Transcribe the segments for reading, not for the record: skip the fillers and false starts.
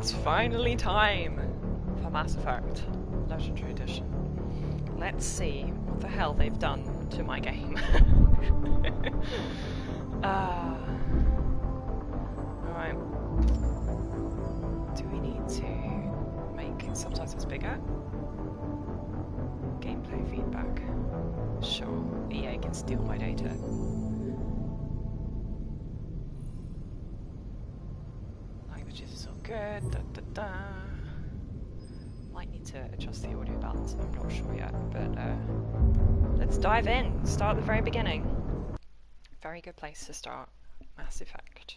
It's finally time for Mass Effect Legendary Edition. Let's see what the hell they've done to my game. Alright. Do we need to make subtitles bigger? Gameplay feedback. Sure, EA can steal my data. Languages is all good. Da, da, da. Might need to adjust the audio balance, I'm not sure yet, but let's dive in. Start at the very beginning. Very good place to start. Mass Effect.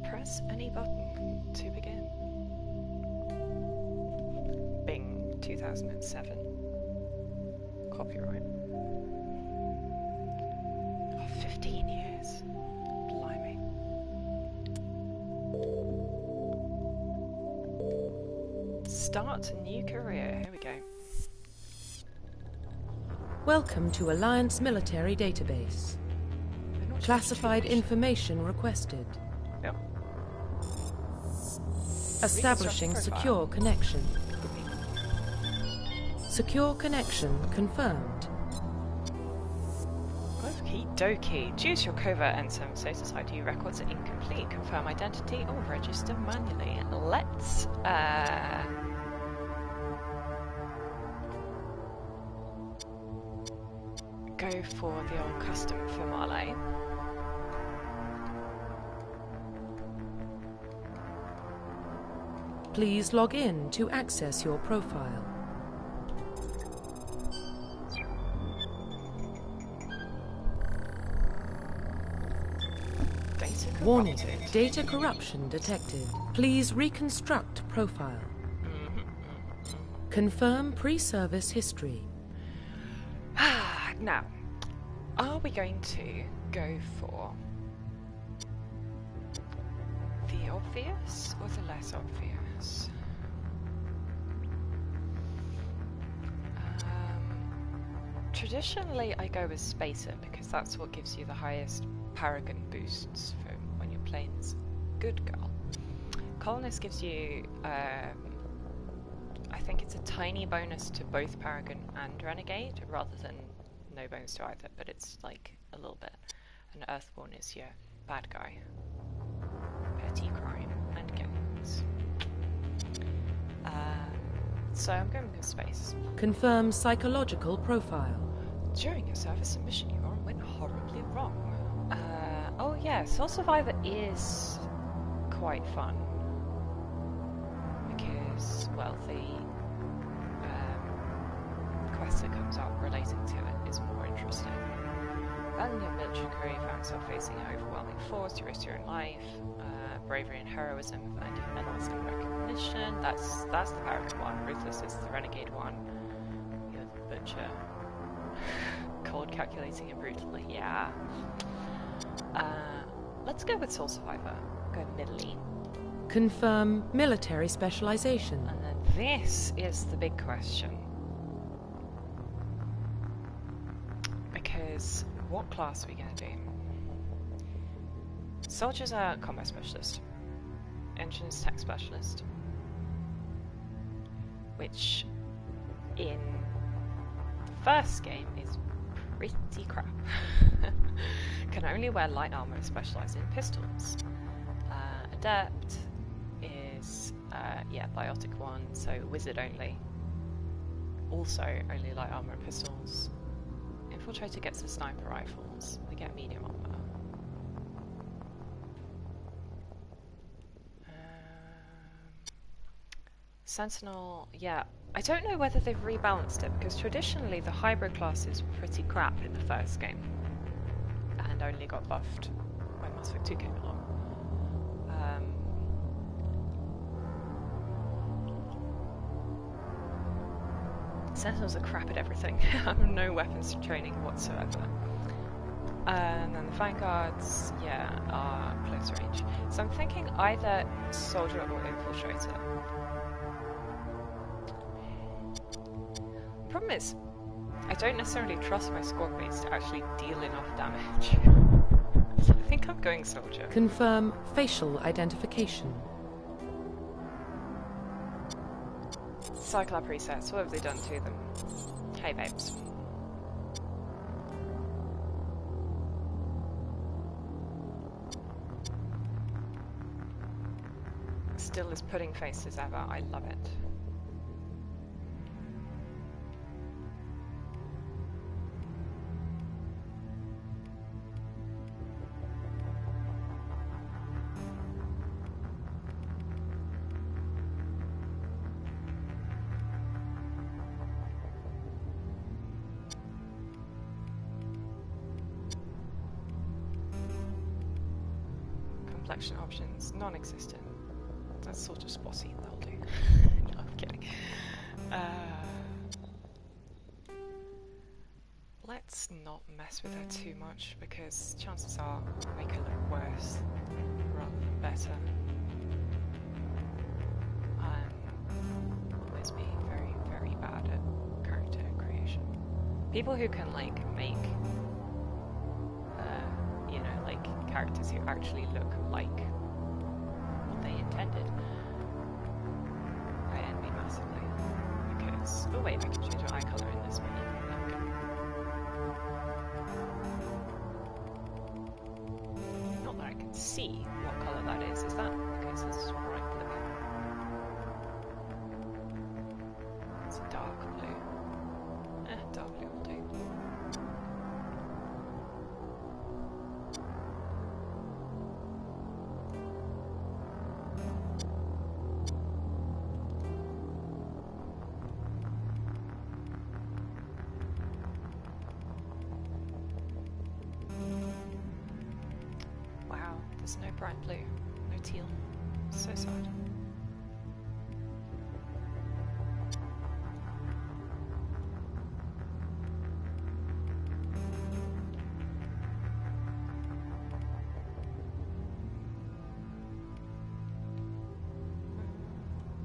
Press any button to begin. Bing, 2007. Copyright. Oh, 15 years. Blimey. Start a new career. Here we go. Welcome to Alliance Military Database. Classified information requested. Yep. Establishing secure connection. Secure connection confirmed. Okie dokie. Due to your covert N7 status ID records are incomplete. Confirm identity or register manually. Let's go for the old custom finale. Please log in to access your profile. Data Warning, corrupted. data corruption detected. Please reconstruct profile. Confirm pre-service history. Now, are we going to go for the obvious or the less obvious? Traditionally, I go with Spacer because that's what gives you the highest Paragon boosts for when you're playing as good girl. Colonist gives you, I think it's a tiny bonus to both Paragon and Renegade, rather than no bonus to either, but it's like a little bit. And Earthborn is your bad guy. Petty crime and gangs. So I'm going with space. Confirm psychological profile. During your service submission, you went horribly wrong. Oh yeah, Soul Survivor is quite fun. Because, well, the quest that comes up relating to it is more interesting. Then your military career, you found yourself facing an overwhelming force, you risked your own life, bravery and heroism, and everlasting recognition. That's the Paragon one. Ruthless is the Renegade one. You're the Butcher. Cold, calculating, and brutally. Yeah. Let's go with Soul Survivor. Go middly. Confirm military specialization. And then this is the big question. Because what class are we going to do? Soldiers are combat specialist. Engines tech specialist. Which in the first game is pretty crap. Can only wear light armor and specialize in pistols. Adept is yeah, biotic one, so wizard only. Also only light armor and pistols. Infiltrator gets the sniper rifles. They get medium armor. Sentinel, yeah. I don't know whether they've rebalanced it, because traditionally the hybrid class is pretty crap in the first game. And only got buffed when Mass Effect 2 came along. Sentinels are crap at everything. I have no weapons training whatsoever. And then the Vanguards, yeah, are close range. So I'm thinking either Soldier or Infiltrator. Problem is, I don't necessarily trust my squad mates to actually deal enough damage. So I think I'm going Soldier. Confirm facial identification. Cycle our presets, what have they done to them? Hey babes. Still as pudding face as ever, I love it. Complexion options, non-existent. That's sort of spotty, that'll do. No, I'm kidding. Let's not mess with her too much because chances are we'll make her look worse rather than better. I'm always being very, very bad at character creation. People who can like make you know, like characters who actually look like what they intended, I envy massively. Because, oh wait, I can change my eye colour in this menu. There we go. Not that I can see what colour that is that? Okay, so this is bright blue. It's a dark blue. Dark blue will do. Wow, there's no bright blue, no teal. So sad.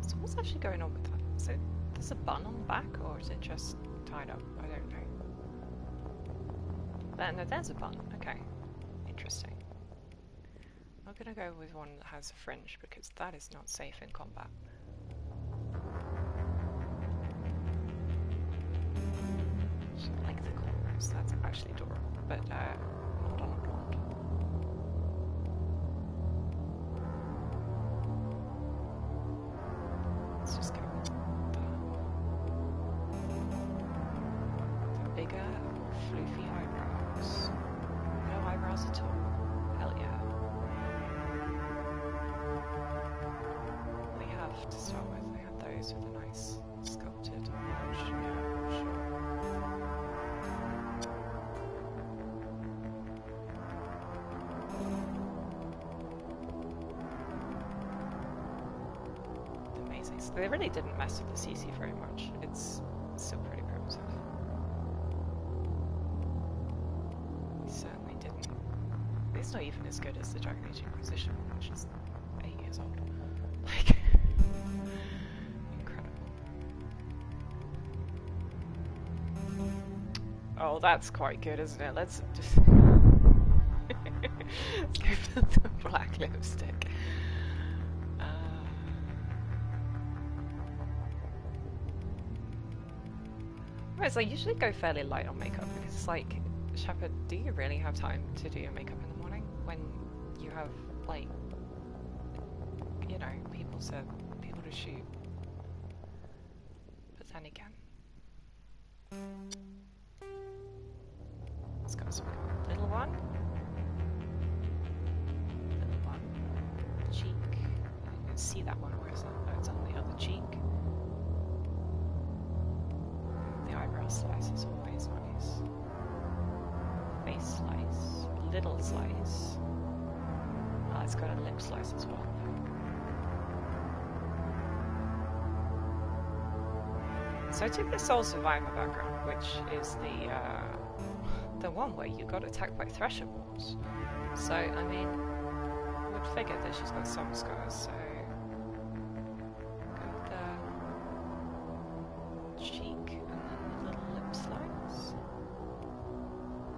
So what's actually going on with that? Is it, there's a bun on the back, or is it just tied up? I don't know. No, there's a bun. Okay. Interesting. I'm gonna go with one that has a fringe because that is not safe in combat. Just like the corners, that's actually adorable, but not on a blonde. Let's just go with the bigger, more floofy eyebrows. No eyebrows at all. Hell yeah. To start with, they had those with a nice sculpted orange. Yeah, sure. Amazing. So they really didn't mess with the CC very much. It's still pretty primitive. They certainly didn't. It's not even as good as the Dragon Age Inquisition, which is 8 years old. Like. Oh, that's quite good, isn't it? Let's just let's go for the black lipstick. Whereas I usually go fairly light on makeup because it's like, Shepard, do you really have time to do your makeup in the morning when you have like, you know, people to shoot? But then again. Let's go, so we got little one, cheek, you can see that one, where is that? Oh, it's on the other cheek. The eyebrow slice is always nice. Face slice, little slice. Oh, it's got a lip slice as well. So I took the Soul Survivor background, which is the one where you got attacked by Thresher Wolves. So, I mean, I would figure that she's got some scars, so... Go with the cheek and then the little lip slides.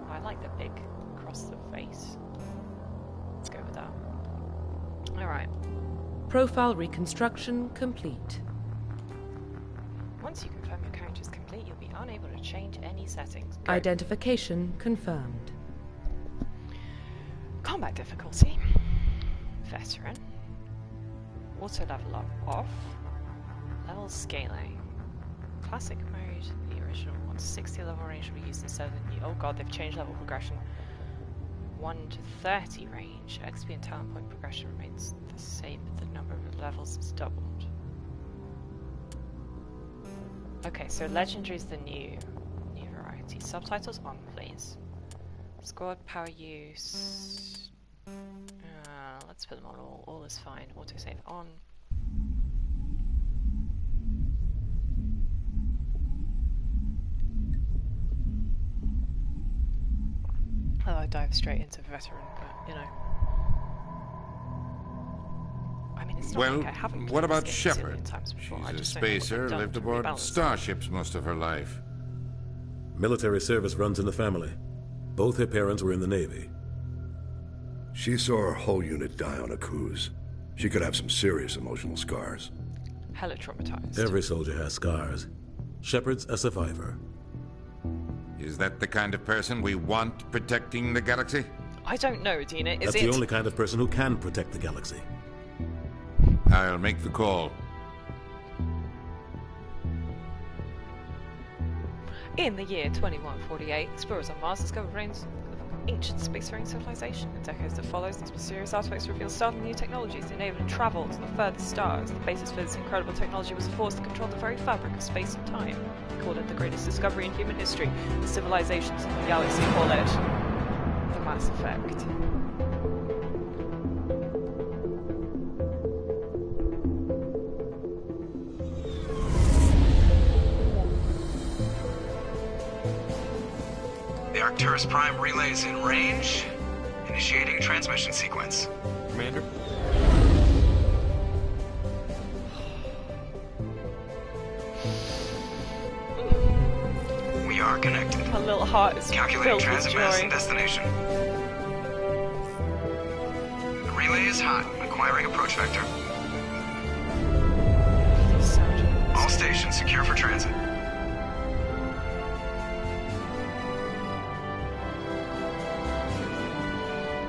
I like the big across the face. Let's go with that. Alright. Profile reconstruction complete. Once you confirm your character is complete, you'll be unable to change any settings. Go. Identification confirmed. Combat difficulty. Veteran. Auto level up off. Level scaling. Classic mode, the original 160 level range will be used instead of the new. Oh god, they've changed level progression. 1 to 30 range. XP and talent point progression remains the same, but the number of levels is doubled. Okay, so legendary is the new variety. Subtitles on, please. Squad power use. Let's put them on all. All is fine. Autosave on. Oh, I dive straight into veteran, but you know. I mean, it's not like I haven't played what about this game a Shepard? zillion times before. I She's a just don't know what they've spacer, done lived to aboard rebalance it. starships most of her life. Military service runs in the family. Both her parents were in the Navy. She saw her whole unit die on a cruise. She could have some serious emotional scars. Hella traumatized. Every soldier has scars. Shepard's a survivor. Is that the kind of person we want protecting the galaxy? I don't know, Dina. Is That's it? the only kind of person who can protect the galaxy. I'll make the call. In the year 2148, explorers on Mars discovered remains of ancient spacefaring civilization. In decades that follows, these mysterious artifacts reveal startling new technologies enabling travel to the furthest stars. The basis for this incredible technology was a force that controlled the very fabric of space and time. We called it the greatest discovery in human history. The civilizations in the galaxy call it the Mass Effect. The Arcturus Prime relays in range. Initiating transmission sequence. Commander? We are connected. My little heart is Calculating filled with transit mass joy. and destination. The relay is hot. Acquiring approach vector. All stations secure for transit.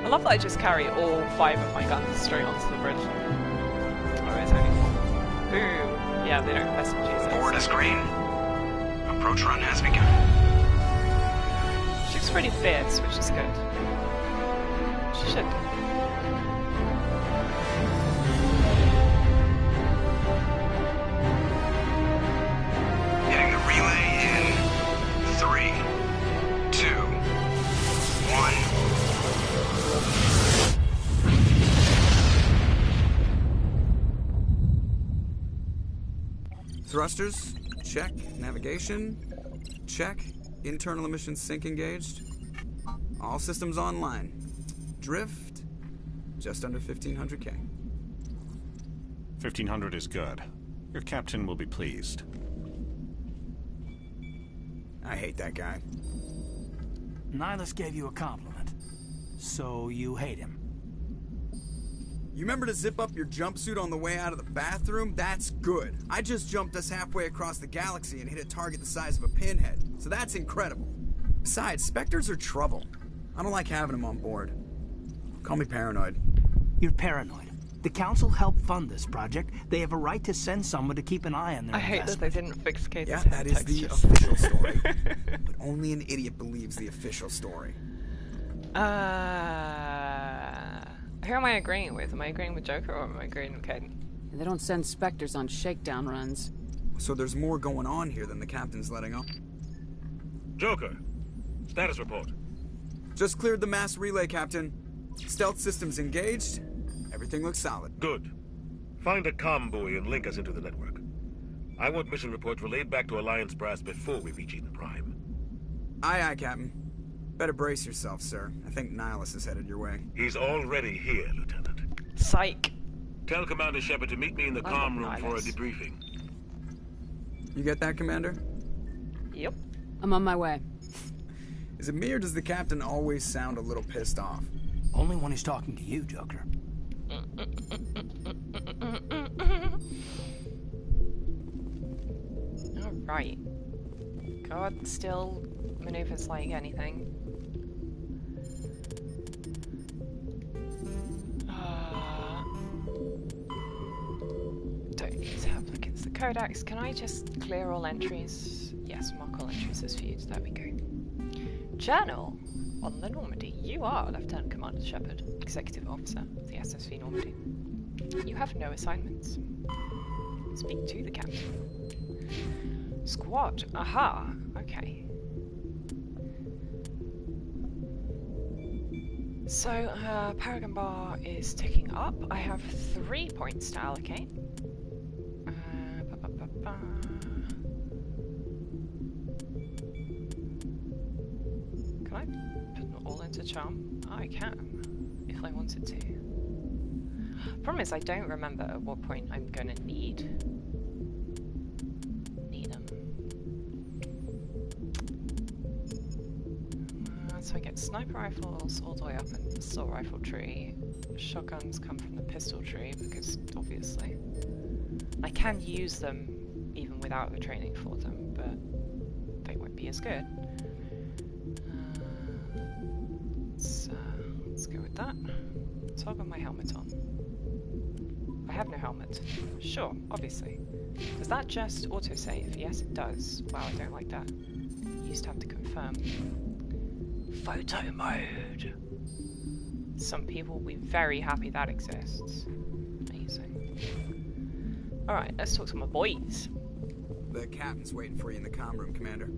I love that I just carry all 5 of my guns straight onto the bridge. Oh, it's only 4. Ooh. Yeah, they don't request me to use Board it. is green. Approach run has begun. She looks pretty fierce, which is good. She should. Getting the relay in 3, 2, 1. Thrusters, check. Navigation, check. Internal emissions sync engaged. All systems online. Drift, just under 1,500K. 1,500 is good. Your captain will be pleased. I hate that guy. Nihilus gave you a compliment. So you hate him. You remember to zip up your jumpsuit on the way out of the bathroom? That's good. I just jumped us halfway across the galaxy and hit a target the size of a pinhead. So that's incredible. Besides, Spectres are trouble. I don't like having them on board. Call me paranoid. You're paranoid. The Council helped fund this project. They have a right to send someone to keep an eye on their I hate that they investment. didn't fix Kate's Yeah, head that is the textures. official story. But only an idiot believes the official story. Who am I agreeing with? Am I agreeing with Joker or am I agreeing with Caden? They don't send Spectres on shakedown runs. So there's more going on here than the captain's letting on. Joker, status report. Just cleared the mass relay, Captain. Stealth systems engaged. Everything looks solid. Good. Find a comm buoy and link us into the network. I want mission reports relayed back to Alliance Brass before we reach Eden Prime. Aye, aye, Captain. Better brace yourself, sir. I think Nihilus is headed your way. He's already here, Lieutenant. Psych. Tell Commander Shepard to meet me in the comm room for a debriefing. You get that, Commander? Yep. I'm on my way. Is it me or does the Captain always sound a little pissed off? Only when he's talking to you, Joker. Alright. God still maneuvers like anything. Don't need to have a look into the codex. Can I just clear all entries? Yes, mark all entries as viewed. There we go. Journal on the Normandy. You are Lieutenant Commander Shepard, Executive Officer of the SSV Normandy. You have no assignments. Speak to the Captain. Squad. Aha. Okay. So, Paragon Bar is ticking up. I have 3 points to allocate. Can I put them all into Charm? I can, if I wanted to. Problem is, I don't remember at what point I'm gonna need them. So I get sniper rifles all the way up in the assault rifle tree. Shotguns come from the pistol tree because obviously I can use them even without the training for them, but they won't be as good. Let's go with that. So I've got my helmet on. I have no helmet. Sure, obviously. Does that just autosave? Yes, it does. Wow, I don't like that. You used to have to confirm. Photo mode. Some people will be very happy that exists. Amazing. Alright, let's talk to my boys. The Captain's waiting for you in the comm room, Commander.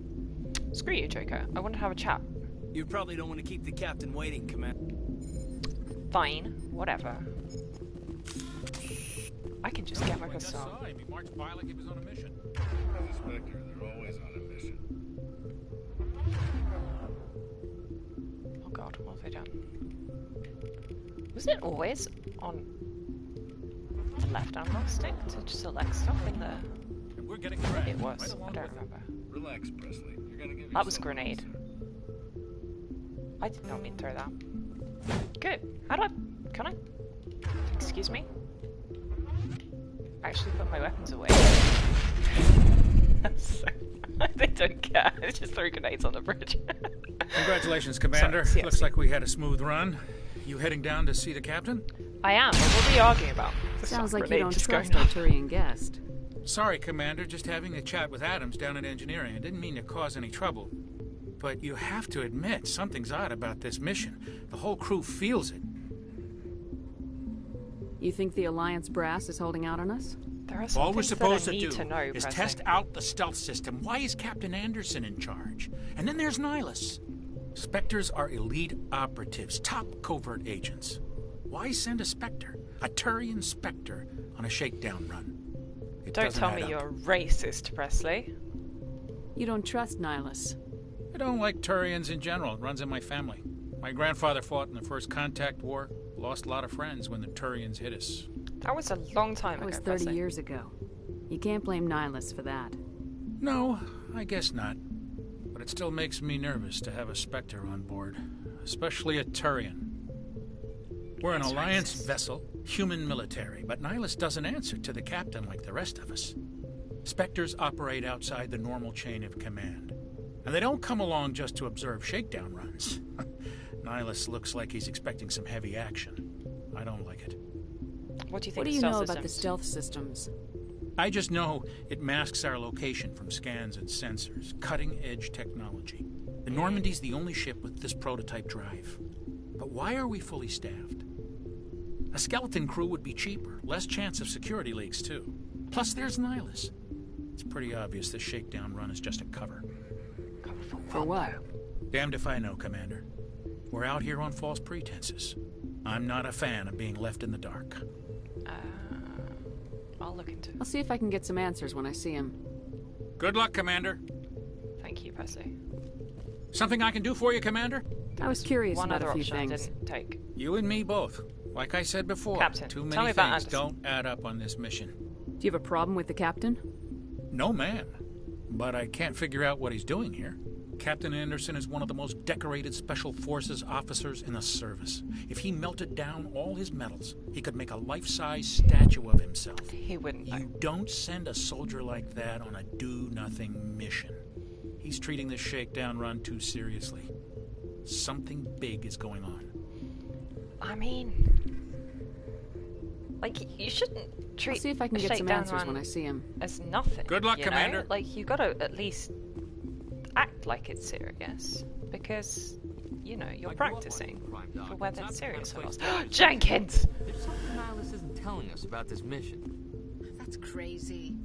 Screw you, Joker. I want to have a chat. You probably don't want to keep the Captain waiting, Commander. Fine, whatever. I can just get myself. He marched by like he was on a mission. Inspector, they're always on a mission. Oh god, what have I done? Was it always on the left analog stick to select stuff in the... We're getting ready. It was, I don't remember. Relax, Presley. You're gonna give That was grenade. I did not mean to throw that. Good. How do I... Can I... Excuse me? Actually put my weapons away. So, they don't care. They just throw grenades on the bridge. Congratulations, Commander. So, Looks like we had a smooth run. You heading down to see the Captain? I am. What are we arguing about? Sounds like you don't trust our Turian guest. Sorry, Commander. Just having a chat with Adams down at Engineering. I didn't mean to cause any trouble. But you have to admit, something's odd about this mission. The whole crew feels it. You think the Alliance brass is holding out on us? There are some All we're things supposed that I to need do to know, is Presley. test out the stealth system. Why is Captain Anderson in charge? And then there's Nihilus. Spectres are elite operatives, top covert agents. Why send a Spectre, a Turian Spectre, on a shakedown run? It Don't doesn't tell add me up. you're racist, Presley. You don't trust Nihilus. I don't like Turians in general. It runs in my family. My grandfather fought in the First Contact War. Lost a lot of friends when the Turians hit us. That was a long time ago, That was 30 Presley. years ago. You can't blame Nihilus for that. No, I guess not. But it still makes me nervous to have a Spectre on board. Especially a Turian. We're an That's Alliance racist. vessel, human military, but Nihilus doesn't answer to the Captain like the rest of us. Spectres operate outside the normal chain of command. And they don't come along just to observe shakedown runs. Nihilus looks like he's expecting some heavy action. I don't like it. What do you think What do of you stealth know about the systems? stealth systems? I just know it masks our location from scans and sensors. Cutting-edge technology. The Normandy's the only ship with this prototype drive. But why are we fully staffed? A skeleton crew would be cheaper. Less chance of security leaks, too. Plus, there's Nihilus. It's pretty obvious this shakedown run is just a cover. For what? Damned if I know, Commander. We're out here on false pretenses. I'm not a fan of being left in the dark. I'll I'll look into it. I'll see if I can get some answers when I see him. Good luck, Commander. Thank you, Percy. Something I can do for you, Commander? I was curious One about other a few option I things. didn't take. You and me both. Like I said before, Captain, too tell many me about things Anderson. don't add up on this mission. Do you have a problem with the captain? No, man. But I can't figure out what he's doing here. Captain Anderson is one of the most decorated Special Forces officers in the service. If he melted down all his medals, he could make a life-size statue of himself. He wouldn't. You don't send a soldier like that on a do-nothing mission. He's treating this shakedown run too seriously. Something big is going on. I mean, like, you shouldn't treat I'll see if I can a get some shakedown answers run when I see him. as nothing. Good luck, you know? Commander. Like, you gotta at least act like it's serious, because, you know, you're practicing for when it's serious or not. Jenkins! There's something Nihilus isn't telling us about this mission. That's crazy.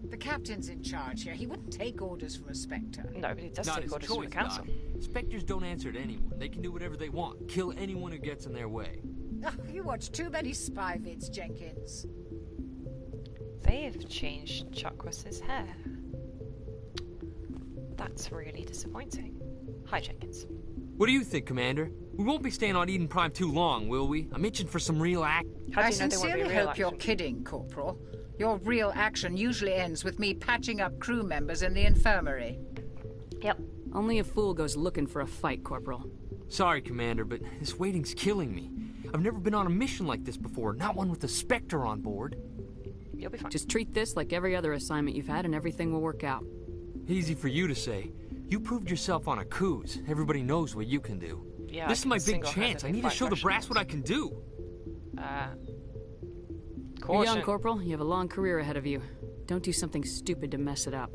The captain's in charge here. He wouldn't take orders from a Spectre. No, but he does Not take his orders from the choice, council. Doc. Spectres don't answer to anyone. They can do whatever they want. Kill anyone who gets in their way. Oh, you watch too many spy vids, Jenkins. They have changed Chuckwus's hair. That's really disappointing. Hi, Jenkins. What do you think, Commander? We won't be staying on Eden Prime too long, will we? I'm itching for some real act. I sincerely hope you're kidding, Corporal. Your real action usually ends with me patching up crew members in the infirmary. Yep. Only a fool goes looking for a fight, Corporal. Sorry, Commander, but this waiting's killing me. I've never been on a mission like this before, not one with a Spectre on board. You'll be fine. Just treat this like every other assignment you've had and everything will work out. Easy for you to say. You proved yourself on a cruise. Everybody knows what you can do. Yeah, this is my big chance. I need to show the brass what I can do. You're young, Corporal. You have a long career ahead of you. Don't do something stupid to mess it up.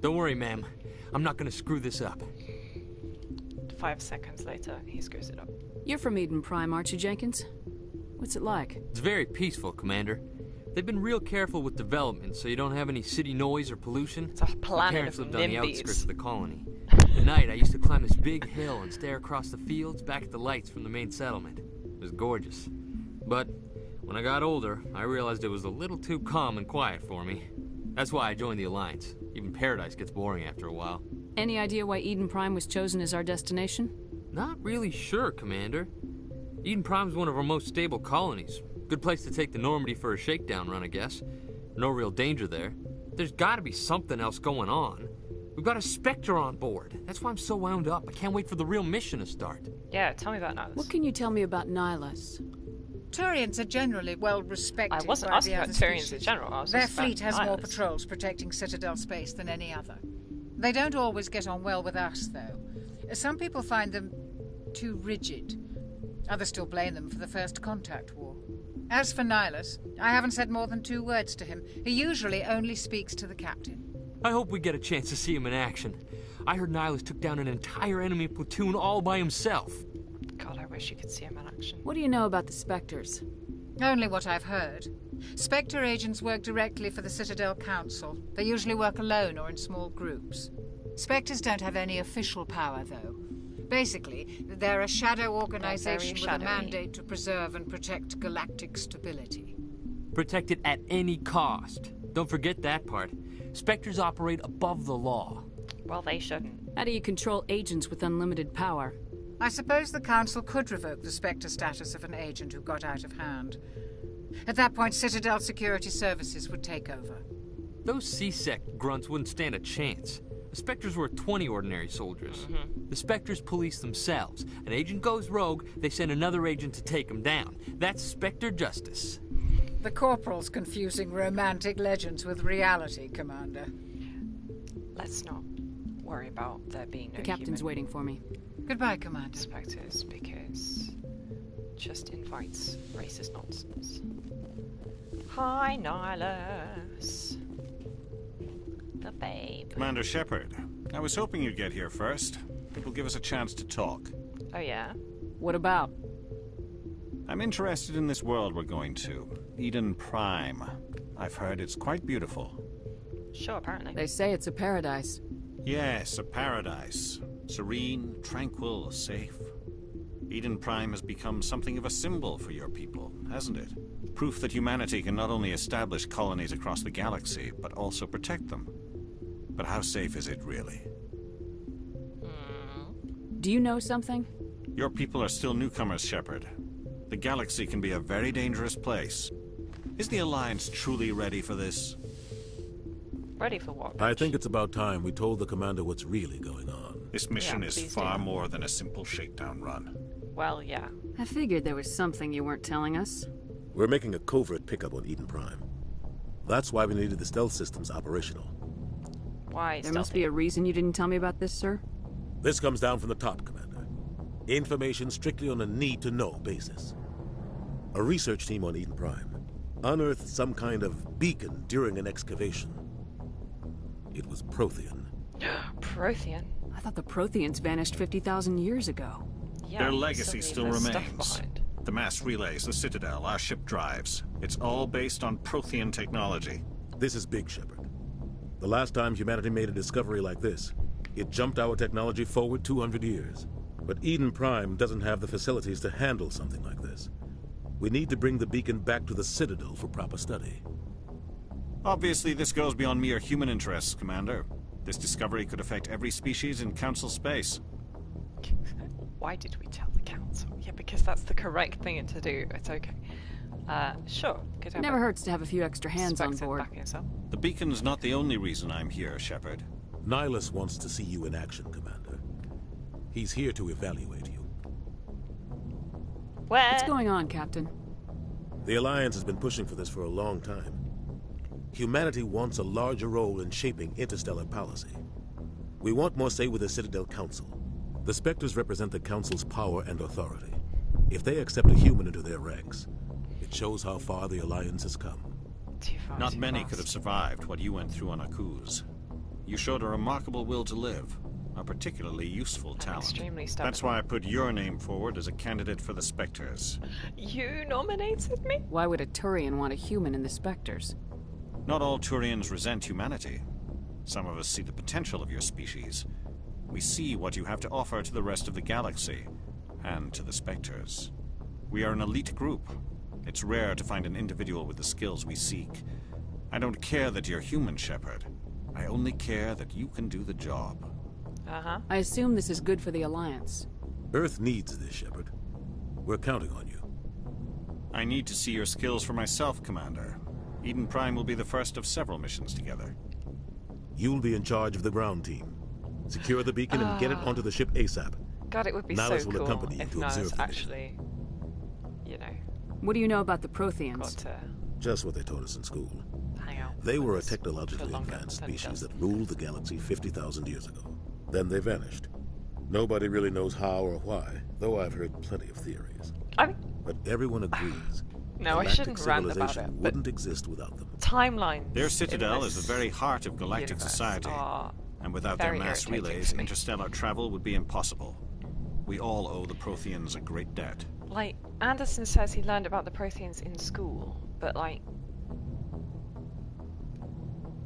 Don't worry, ma'am. I'm not gonna screw this up. 5 seconds later, he screws it up. You're from Eden Prime, aren't you, Jenkins? What's it like? It's very peaceful, Commander. They've been real careful with development, so you don't have any city noise or pollution. It's a My planet parents of lived on the NIMBYs. outskirts of the colony. At night, I used to climb this big hill and stare across the fields back at the lights from the main settlement. It was gorgeous. But when I got older, I realized it was a little too calm and quiet for me. That's why I joined the Alliance. Even Paradise gets boring after a while. Any idea why Eden Prime was chosen as our destination? Not really sure, Commander. Eden Prime's one of our most stable colonies. Good place to take the Normandy for a shakedown run, I guess. No real danger there. There's gotta be something else going on. We've got a Spectre on board. That's why I'm so wound up. I can't wait for the real mission to start. Yeah, tell me about Nihilus. What can you tell me about Nihilus? Turians are generally well respected. I wasn't by asking the about other Turians in species. general. I was Their just about fleet has more Nihilus. patrols protecting Citadel space than any other. They don't always get on well with us, though. Some people find them too rigid. Others still blame them for the First Contact War. As for Nihilus, I haven't said more than 2 words to him. He usually only speaks to the captain. I hope we get a chance to see him in action. I heard Nihilus took down an entire enemy platoon all by himself. God, I wish you could see him in action. What do you know about the Spectres? Only what I've heard. Spectre agents work directly for the Citadel Council. They usually work alone or in small groups. Spectres don't have any official power, though. Basically, they're a shadow organization with a shadowy. mandate to preserve and protect galactic stability. Protect it at any cost. Don't forget that part. Spectres operate above the law. Well, they shouldn't. How do you control agents with unlimited power? I suppose the Council could revoke the Spectre status of an agent who got out of hand. At that point, Citadel Security Services would take over. Those C-Sec grunts wouldn't stand a chance. The Spectres were 20 ordinary soldiers. The Spectres police themselves. An agent goes rogue, they send another agent to take him down. That's Spectre justice. The Corporal's confusing romantic legends with reality, Commander. Let's not worry about there being no The captain's human waiting for me. Goodbye, Commander. Spectres, because just invites racist nonsense. Hi, Nihilus. The babe. Commander Shepard, I was hoping you'd get here first. It will give us a chance to talk. Oh, yeah? What about? I'm interested in this world we're going to. Eden Prime. I've heard it's quite beautiful. Sure, apparently. They say it's a paradise. Yes, a paradise. Serene, tranquil, safe. Eden Prime has become something of a symbol for your people, hasn't it? Proof that humanity can not only establish colonies across the galaxy, but also protect them. But how safe is it, really? Do you know something? Your people are still newcomers, Shepard. The galaxy can be a very dangerous place. Is the Alliance truly ready for this? Ready for what? I think it's about time we told the commander what's really going on. This mission is far more than a simple shakedown run. Well, yeah. I figured there was something you weren't telling us. We're making a covert pickup on Eden Prime. That's why we needed the stealth systems operational. Why? There must be a reason you didn't tell me about this, sir. This comes down from the top, Commander. Information strictly on a need-to-know basis. A research team on Eden Prime unearthed some kind of beacon during an excavation. It was Prothean. Prothean? I thought the Protheans vanished 50,000 years ago. Yeah, their legacy still remains. The mass relays, the Citadel, our ship drives. It's all based on Prothean technology. This is big, Shepard. The last time humanity made a discovery like this, it jumped our technology forward 200 years. But Eden Prime doesn't have the facilities to handle something like this. We need to bring the beacon back to the Citadel for proper study. Obviously, this goes beyond mere human interests, Commander. This discovery could affect every species in Council space. Why did we tell the Council? Yeah, because that's the correct thing to do. It's okay. Sure. It never hurts to have a few extra hands on board. The beacon's not the only reason I'm here, Shepard. Nihilus wants to see you in action, Commander. He's here to evaluate you. What's going on, Captain? The Alliance has been pushing for this for a long time. Humanity wants a larger role in shaping interstellar policy. We want more say with the Citadel Council. The Spectres represent the Council's power and authority. If they accept a human into their ranks, it shows how far the Alliance has come. Not many could have survived what you went through on Akuz. You showed a remarkable will to live, a particularly useful talent. That's why I put your name forward as a candidate for the Spectres. You nominated me? Why would a Turian want a human in the Spectres? Not all Turians resent humanity. Some of us see the potential of your species. We see what you have to offer to the rest of the galaxy, and to the Spectres. We are an elite group. It's rare to find an individual with the skills we seek. I don't care that you're human, Shepard. I only care that you can do the job. I assume this is good for the Alliance. Earth needs this, Shepard. We're counting on you. I need to see your skills for myself, Commander. Eden Prime will be the first of several missions together. You'll be in charge of the ground team. Secure the beacon and get it onto the ship ASAP. God, it would be Nihilus so will cool accompany you if to Nihilus observe the actually, you know... What do you know about the Protheans? Just what they taught us in school. Hang out. They were a technologically advanced species that ruled the galaxy 50,000 years ago. Then they vanished. Nobody really knows how or why, though I've heard plenty of theories. But everyone agrees. No, I shouldn't rant about it. Wouldn't exist without them. Timelines. Their citadel is the very heart of galactic society, and without their mass relays, interstellar travel would be impossible. We all owe the Protheans a great debt. Like, Anderson says he learned about the Protheans in school, but like...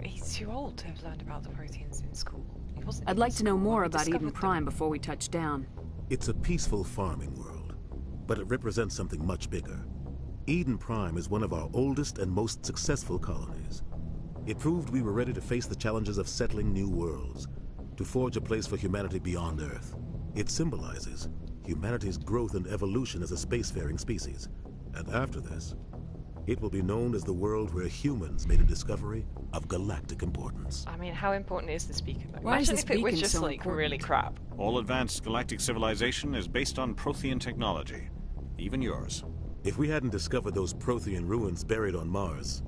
he's too old to have learned about the Protheans in school. He wasn't I'd like to know more about Eden Prime before we touch down. It's a peaceful farming world, but it represents something much bigger. Eden Prime is one of our oldest and most successful colonies. It proved we were ready to face the challenges of settling new worlds, to forge a place for humanity beyond Earth. It symbolizes humanity's growth and evolution as a spacefaring species. And after this, it will be known as the world where humans made a discovery of galactic importance. I mean, how important is this beacon? Why Imagine is if this it was beacon just so like important? really crap. All advanced galactic civilization is based on Prothean technology. Even yours. If we hadn't discovered those Prothean ruins buried on Mars,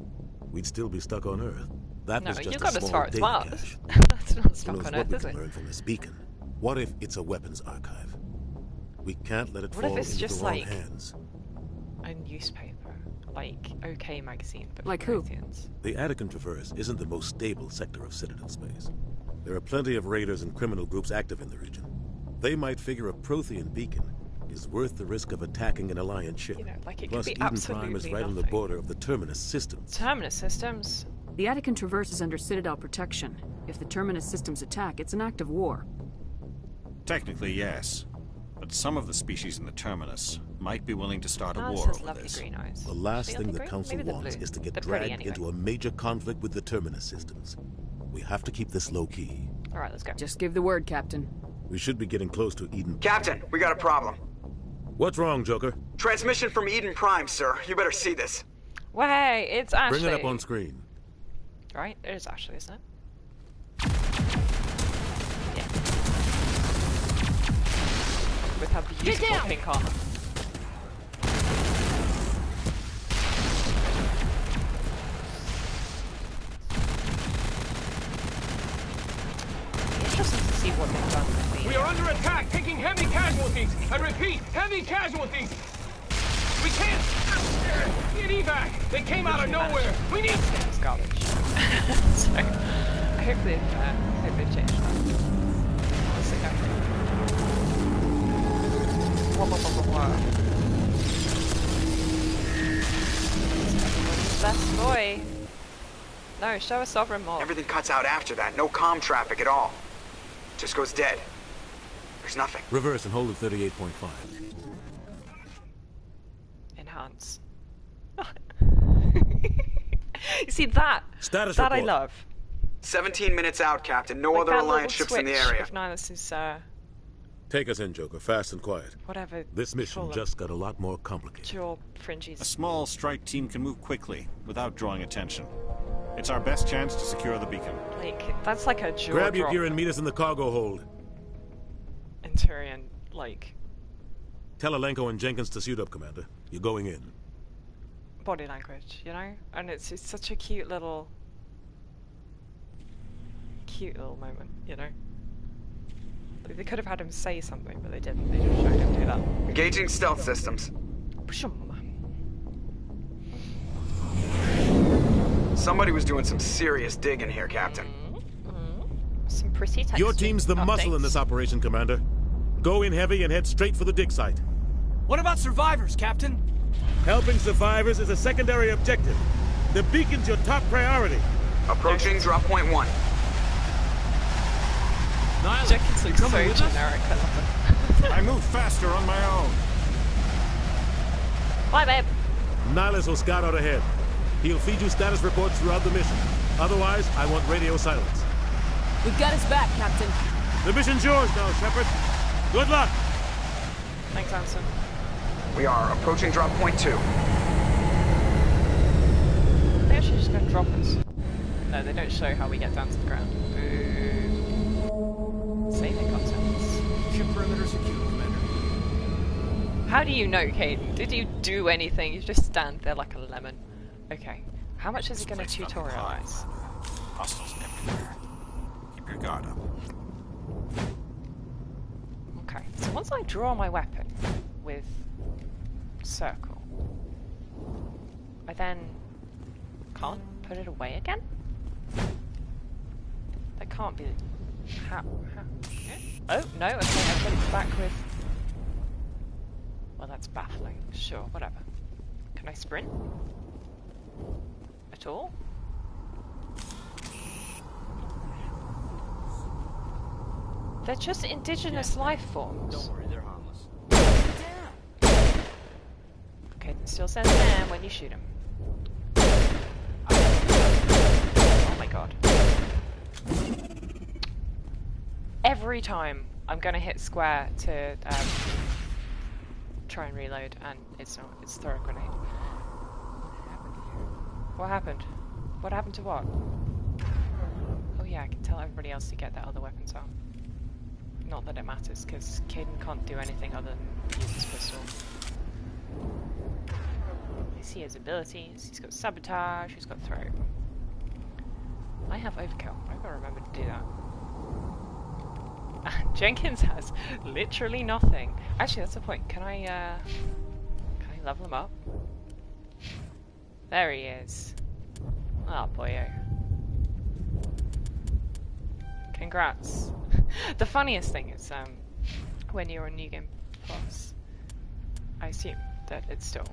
we'd still be stuck on Earth. That was just you a got as small far as data Mars. cache. That's not stuck Who knows on what Earth, we is can it? learn from this beacon? What if it's a weapons archive? We can't let it What if fall it's into just the wrong like hands. a newspaper, like OK Magazine, but like for who? Protheans? The Attican Traverse isn't the most stable sector of Citadel space. There are plenty of raiders and criminal groups active in the region. They might figure a Prothean beacon is worth the risk of attacking an Alliance ship. You know, like it Plus, could be Eden Prime is absolutely right on the nothing. border of the Terminus systems. Terminus systems? The Attican Traverse is under Citadel protection. If the Terminus systems attack, it's an act of war. Technically, yes. But some of the species in the Terminus might be willing to start a Niles war has over lovely this. green eyes. The last Actually, thing the green? Council Maybe the wants blue. is to get They're pretty dragged anyway. into a major conflict with the Terminus systems. We have to keep this low-key. Alright, let's go. Just give the word, Captain. We should be getting close to Eden. Captain, we got a problem. What's wrong, Joker? Transmission from Eden Prime, sir. You better see this. Way, it's Ashley. Bring it up on screen. Right, it is Ashley, isn't it? Yeah. With her beautiful pink armor. Interesting to see what they've done with the... We are under attack, taking heavy casualties. I repeat, heavy casualties. We can't get evac. They came out of nowhere. We need. It's garbage. So, hopefully they've changed that. Let's see how. Everybody's best boy. No, show a sovereign more. Everything cuts out after that. No comm traffic at all. Just goes dead. There's nothing. Reverse and hold at 38.5. Enhance. You see that? Status that report. I love. 17 minutes out, Captain. No Like other that Alliance little ships in the switch area. If Nihilus is, Take us in, Joker. Fast and quiet. whatever. This mission call them. just got a lot more complicated. Your fringes. A small strike team can move quickly without drawing attention. It's our best chance to secure the beacon. Like, that's like a jaw Grab your drop. gear and meet us in the cargo hold. And Tyrion, like, Tell Alenko and Jenkins to suit up, Commander. You're going in. body language, you know? And it's such a cute little moment, you know? Like, they could have had him say something, but they didn't. They just showed him do that. Engaging stealth systems. Somebody was doing some serious digging here, Captain. Some pretty text. Your team's the muscle in this operation, Commander. Go in heavy and head straight for the dig site. What about survivors, Captain? Helping survivors is a secondary objective. The beacon's your top priority. Approaching drop point 1. Jenkins looks so generic, I love it. I move faster on my own. Bye, babe. Nihilus will scout out ahead. He'll feed you status reports throughout the mission. Otherwise, I want radio silence. We've got his back, Captain. The mission's yours now, Shepard. Good luck. Thanks, Anson. We are approaching drop point 2. I think I should just go and drop us. No, they don't show how we get down to the ground. Boo. Saving contents. Ship perimeter secure, Commander. How do you know, Caden? Did you do anything? You just stand there like a lemon. Okay. How much is it going to tutorialize? Hostiles everywhere. Keep your guard up. Okay. So once I draw my weapon with circle, I then can't put it away again? That can't be... How? Oh, no, okay, I put it back with... Well, that's baffling. Sure, whatever. Can I sprint? At all? They're just indigenous life forms. Don't worry, they're harmless. Okay, it still says damn when you shoot him. Oh my god. Every time I'm gonna hit square to try and reload, and it's not. It's throw a grenade. What happened? What happened to what? Oh yeah, I can tell everybody else to get their other weapons out. Not that it matters, because Caden can't do anything other than use his pistol. I see his abilities. He's got sabotage. He's got throw. I have overkill. I've got to remember to do that. Jenkins has literally nothing. Actually, that's the point. Can I level him up? There he is. Oh boyo. Congrats. The funniest thing is, when you're on New Game Plus, I assume that it still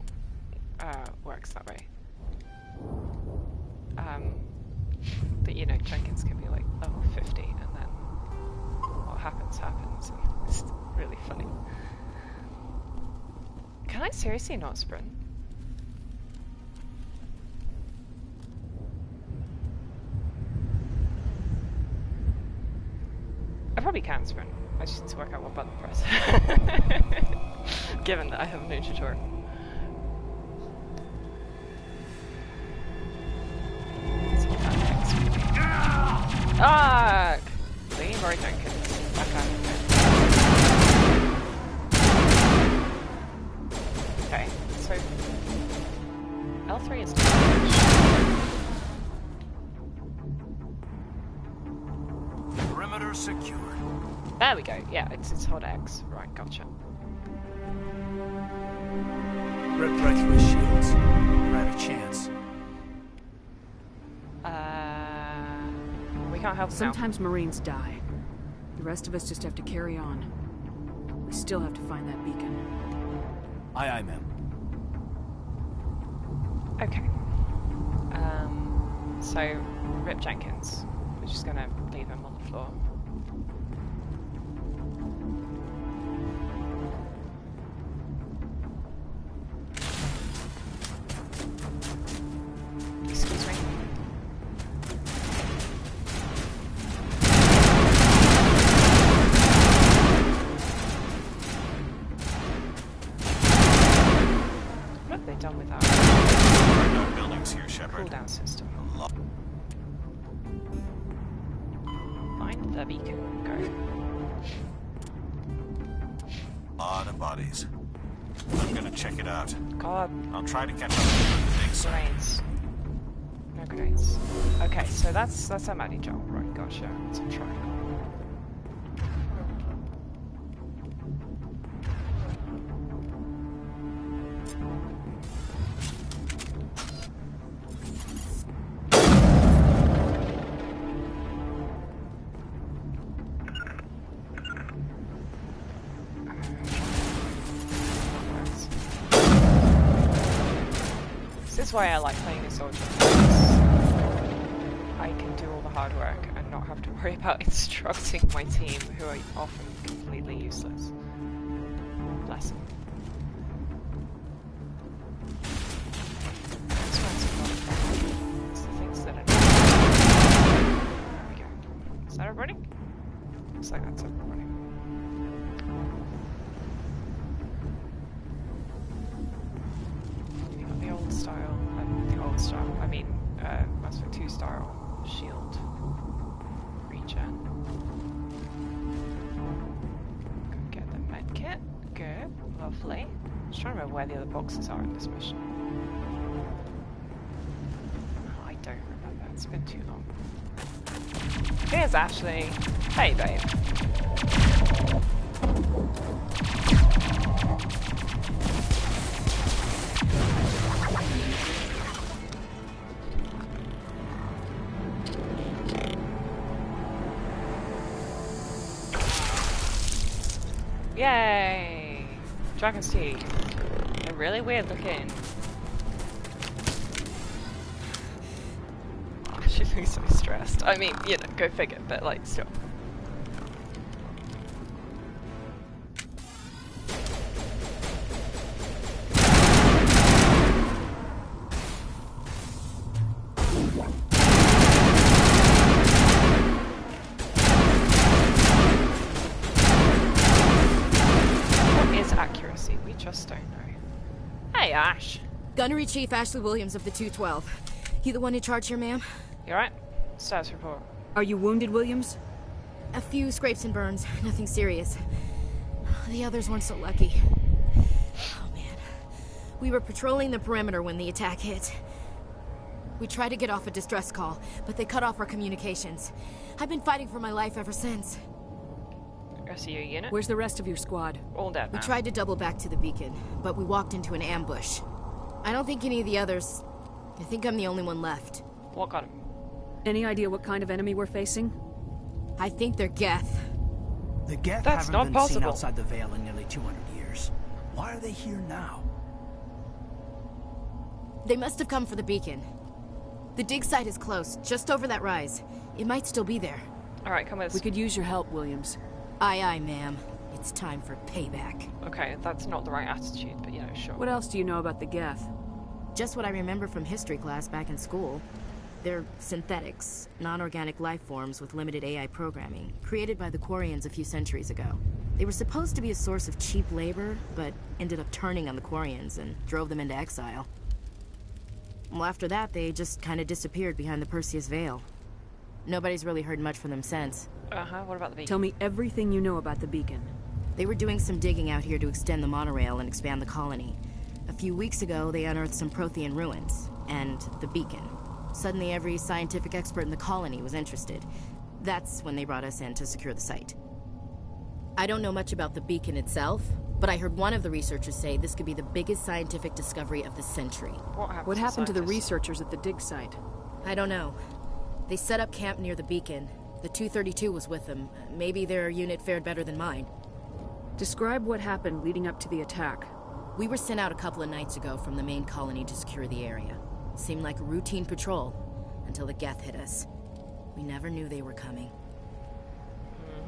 works that way. But you know, Jenkins can be like level 50, and then what happens, and it's really funny. Can I seriously not sprint? I probably can sprint. I just need to work out what button to press. Given that I have a new tutorial. Ah! See, Rory Jenkins. Okay, so L3 is Perimeter secured. There we go. Yeah, it's hold X. Right, gotcha. Ripped right through his shields. Never had a chance. We can't help him Sometimes Marines die. The rest of us just have to carry on. We still have to find that beacon. Aye, aye, ma'am. Okay. So, Rip Jenkins. We're just gonna leave him on the floor. Excuse me. What have they done with that? No buildings here, Shepard. Cooldown system. Find the beacon. Go. Lot of bodies. I'm gonna check it out. God. I'll try to catch up with the big side. Grenades. No grenades. Okay, so that's a Maddie job, right? Gotcha. It's a triangle. This is why I like playing a soldier. I can do all the hard work and not have to worry about instructing my team, who are often completely useless. Bless them. It's the things that I know. There we go. Is that everybody? Looks like that's everybody. The old style, I mean, Mass Effect 2 style shield regen. Go get the med kit. Good, lovely. Just trying to remember where the other boxes are in this mission. Oh, I don't remember, it's been too long. Here's Ashley. Hey, babe. Yay! Dragon's teeth. They're really weird looking. She looks so stressed. I mean, you know, go figure, but like, still. Just don't know. Hey, Ash. Gunnery Chief Ashley Williams of the 212. You the one in charge here, ma'am? You alright? Status report. Are you wounded, Williams? A few scrapes and burns. Nothing serious. The others weren't so lucky. Oh, man. We were patrolling the perimeter when the attack hit. We tried to get off a distress call, but they cut off our communications. I've been fighting for my life ever since. Rest of your unit? Where's the rest of your squad? All dead now. We tried to double back to the beacon, but we walked into an ambush. I don't think any of the others... I think I'm the only one left. What got him? Any idea what kind of enemy we're facing? I think they're Geth. The Geth That's haven't not been possible. seen outside the Veil in nearly 200 years. Why are they here now? They must have come for the beacon. The dig site is close, just over that rise. It might still be there. Alright, come with us. We could use your help, Williams. Aye, aye, ma'am. It's time for payback. Okay, that's not the right attitude, but you know, sure. What else do you know about the Geth? Just what I remember from history class back in school. They're synthetics, non-organic life forms with limited AI programming, created by the Quarians a few centuries ago. They were supposed to be a source of cheap labor, but ended up turning on the Quarians and drove them into exile. Well, after that, they just kind of disappeared behind the Perseus Veil. Nobody's really heard much from them since. What about the beacon? Tell me everything you know about the beacon. They were doing some digging out here to extend the monorail and expand the colony. A few weeks ago, they unearthed some Prothean ruins, and the beacon. Suddenly, every scientific expert in the colony was interested. That's when they brought us in to secure the site. I don't know much about the beacon itself, but I heard one of the researchers say this could be the biggest scientific discovery of the century. What happened to the researchers at the dig site? I don't know. They set up camp near the beacon. The 232 was with them. Maybe their unit fared better than mine. Describe what happened leading up to the attack. We were sent out a couple of nights ago from the main colony to secure the area. Seemed like a routine patrol, until the Geth hit us. We never knew they were coming.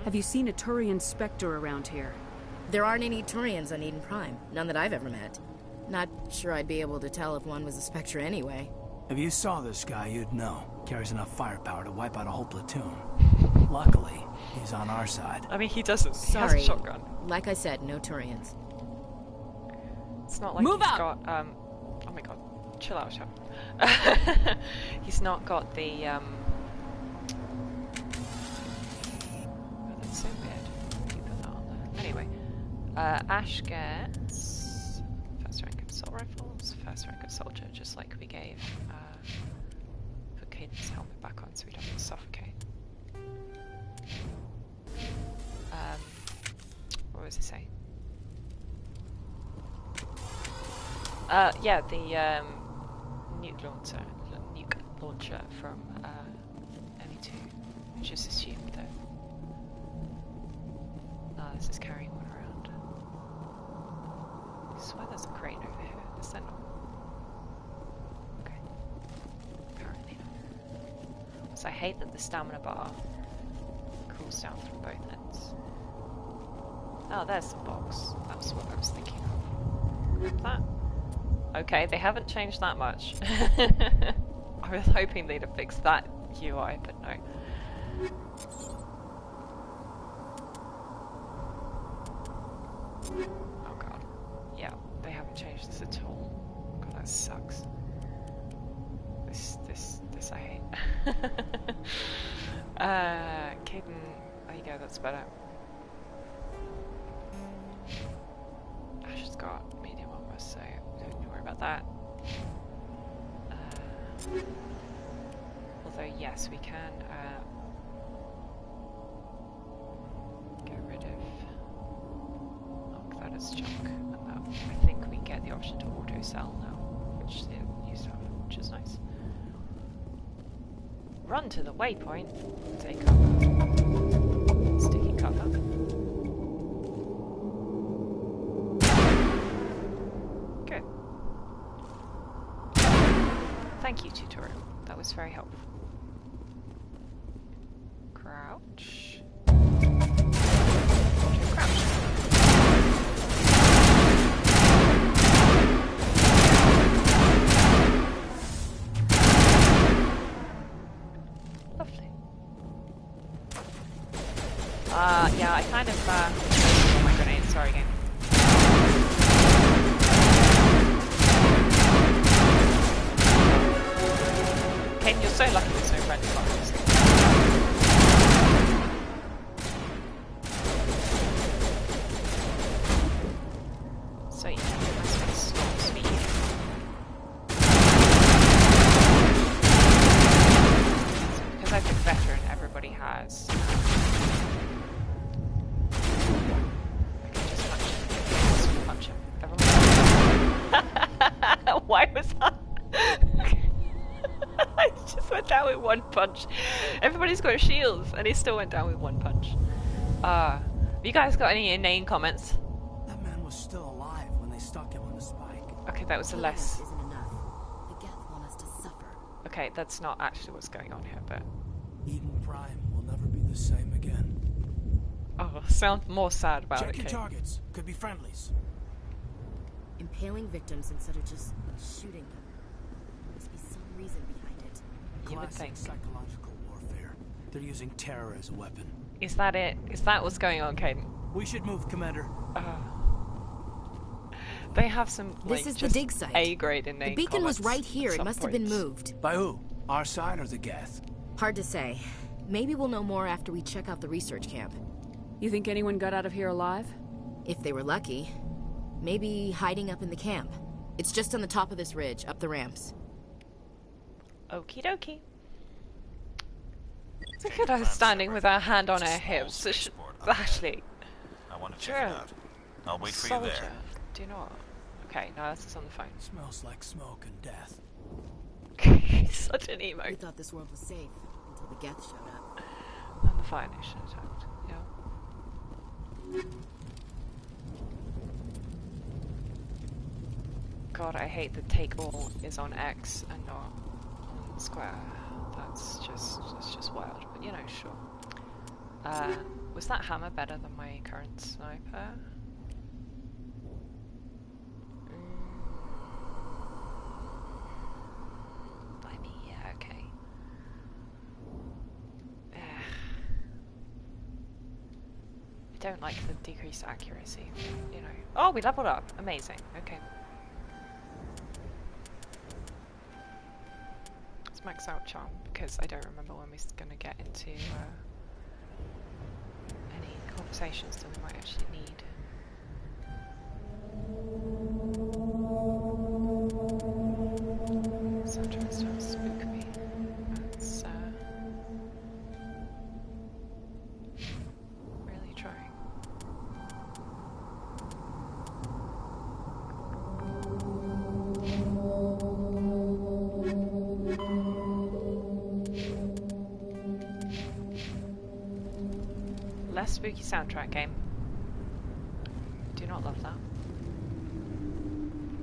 Have you seen a Turian Spectre around here? There aren't any Turians on Eden Prime. None that I've ever met. Not sure I'd be able to tell if one was a Spectre anyway. If you saw this guy, you'd know. Carries enough firepower to wipe out a whole platoon. Luckily, he's on our side. I mean, he doesn't. He has Sorry. a shotgun. Like I said, no Turians. It's not like Move he's out! got, oh my god. Chill out, chap. He's not got the, oh, that's so weird. You put that on there. Anyway, Ash gets first rank assault rifles, first rank of soldier, just like we gave, put Caden's helmet back on so we don't suffocate. What was he saying? Yeah, the nuke launcher from ME2, which is assumed though. This is carrying one around. I swear there's a crane over here. Is there not? Okay. Apparently not. So I hate that the stamina bar cools down from both ends. Oh, there's the box. That's what I was thinking of. Grab that. Okay, they haven't changed that much. I was hoping they'd have fixed that UI, but no. Oh god. Yeah, they haven't changed this at all. God, that sucks. This I hate. Caden, there you go, that's better. Ash has got medium armor, so don't need to worry about that. Although, yes, we can get rid of that as junk. And I think we get the option to auto sell now, which they used to have, which is nice. Run to the waypoint, take cover. Sticky cover. Good. Thank you, tutorial. That was very helpful. Crouch. Crouch. Lovely. Yeah, I kind of, oh my grenade, sorry game. Kate, you're so lucky there's no friendly fires. So yeah, that's what stops me. Because I've been veteran, everybody has. I can just punch him. Everyone. Why was that? I just went down with one punch. Everybody's got shields, and he still went down with one punch. Have you guys got any inane comments? That man was still alive when they stuck him on the spike. Okay, that was a less. Isn't enough. The Geth want us to suffer. Okay, that's not actually what's going on here, but. Eden Prime will never be the same again. Oh. sound more sad about Check it. your Kate. targets. Could be friendlies. Impaling victims instead of just shooting them. Must be some reason behind it. You would Classic think. psychological warfare. They're using terror as a weapon. Is that it? Is that what's going on, Caden? We should move, Commander. They have some, like, This is the just dig site. A-grade in The beacon was right here. It must have been moved. By who? Our side or the Geth? Hard to say. Maybe we'll know more after we check out the research camp. You think anyone got out of here alive? If they were lucky. Maybe hiding up in the camp. It's just on the top of this ridge, up the ramps. Okie dokie. Look at her standing with her hand on her hips. Ashley. I want to check it out. I'll wait for you there. Do you know what? Okay, no, this is on the phone. Smells like smoke and death. Such an emo. We thought this world was safe until the Geth showed up. And the Fire Nation attacked. Yeah. God, I hate that take all is on X and not on square. That's just wild. But you know, sure. Was that hammer better than my current sniper? Blimey, yeah, okay. I don't like the decreased accuracy, you know. Oh, we leveled up. Amazing. Okay. Let's max out charm because I don't remember when we're gonna get into any conversations that we might actually need. Sometimes don't spook me. That's really trying. Less spooky soundtrack game. Do not love that.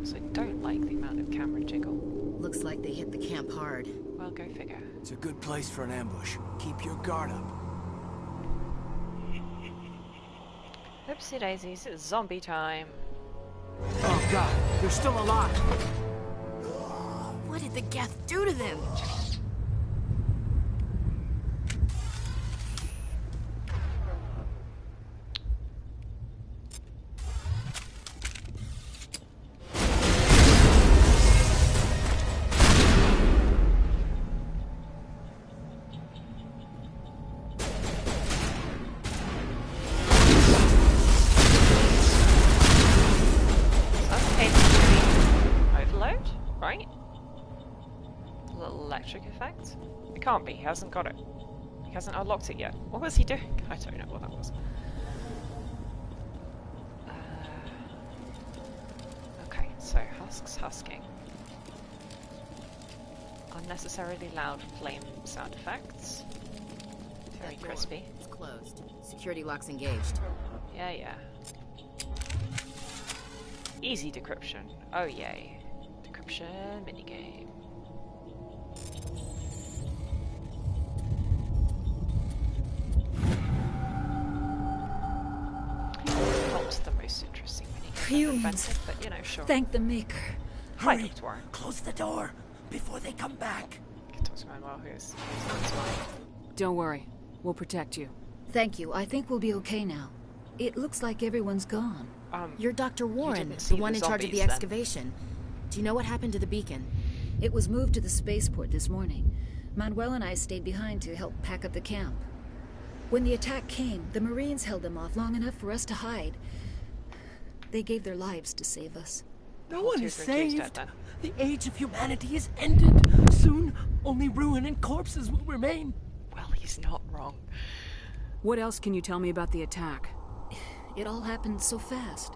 So I don't like the amount of camera jiggle. Looks like they hit the camp hard. Well, go figure. It's a good place for an ambush. Keep your guard up. Oopsie daisies, it's zombie time. Oh god, they're still alive. What did the Geth do to them? Can't be, he hasn't got it. He hasn't unlocked it yet. What was he doing? I don't know what that was. Okay, so husks husking. Unnecessarily loud flame sound effects. Very crispy. It's closed. Security lock's engaged. Yeah, yeah. Easy decryption. Oh yay. Decryption minigame. The most interesting minigame, but you know, sure. Thank the Maker. Hi, Hurry, Dr. Warren. close the door before they come back. Dr. Manuel, who's Don't worry, we'll protect you. Thank you. I think we'll be okay now. It looks like everyone's gone. You're Dr. Warren, didn't the see one the in charge of the zombies, then. excavation. Do you know what happened to the beacon? It was moved to the spaceport this morning. Manuel and I stayed behind to help pack up the camp. When the attack came, the Marines held them off long enough for us to hide. They gave their lives to save us. No one is saved. The age of humanity is ended. Soon, only ruin and corpses will remain. Well, he's not wrong. What else can you tell me about the attack? It all happened so fast.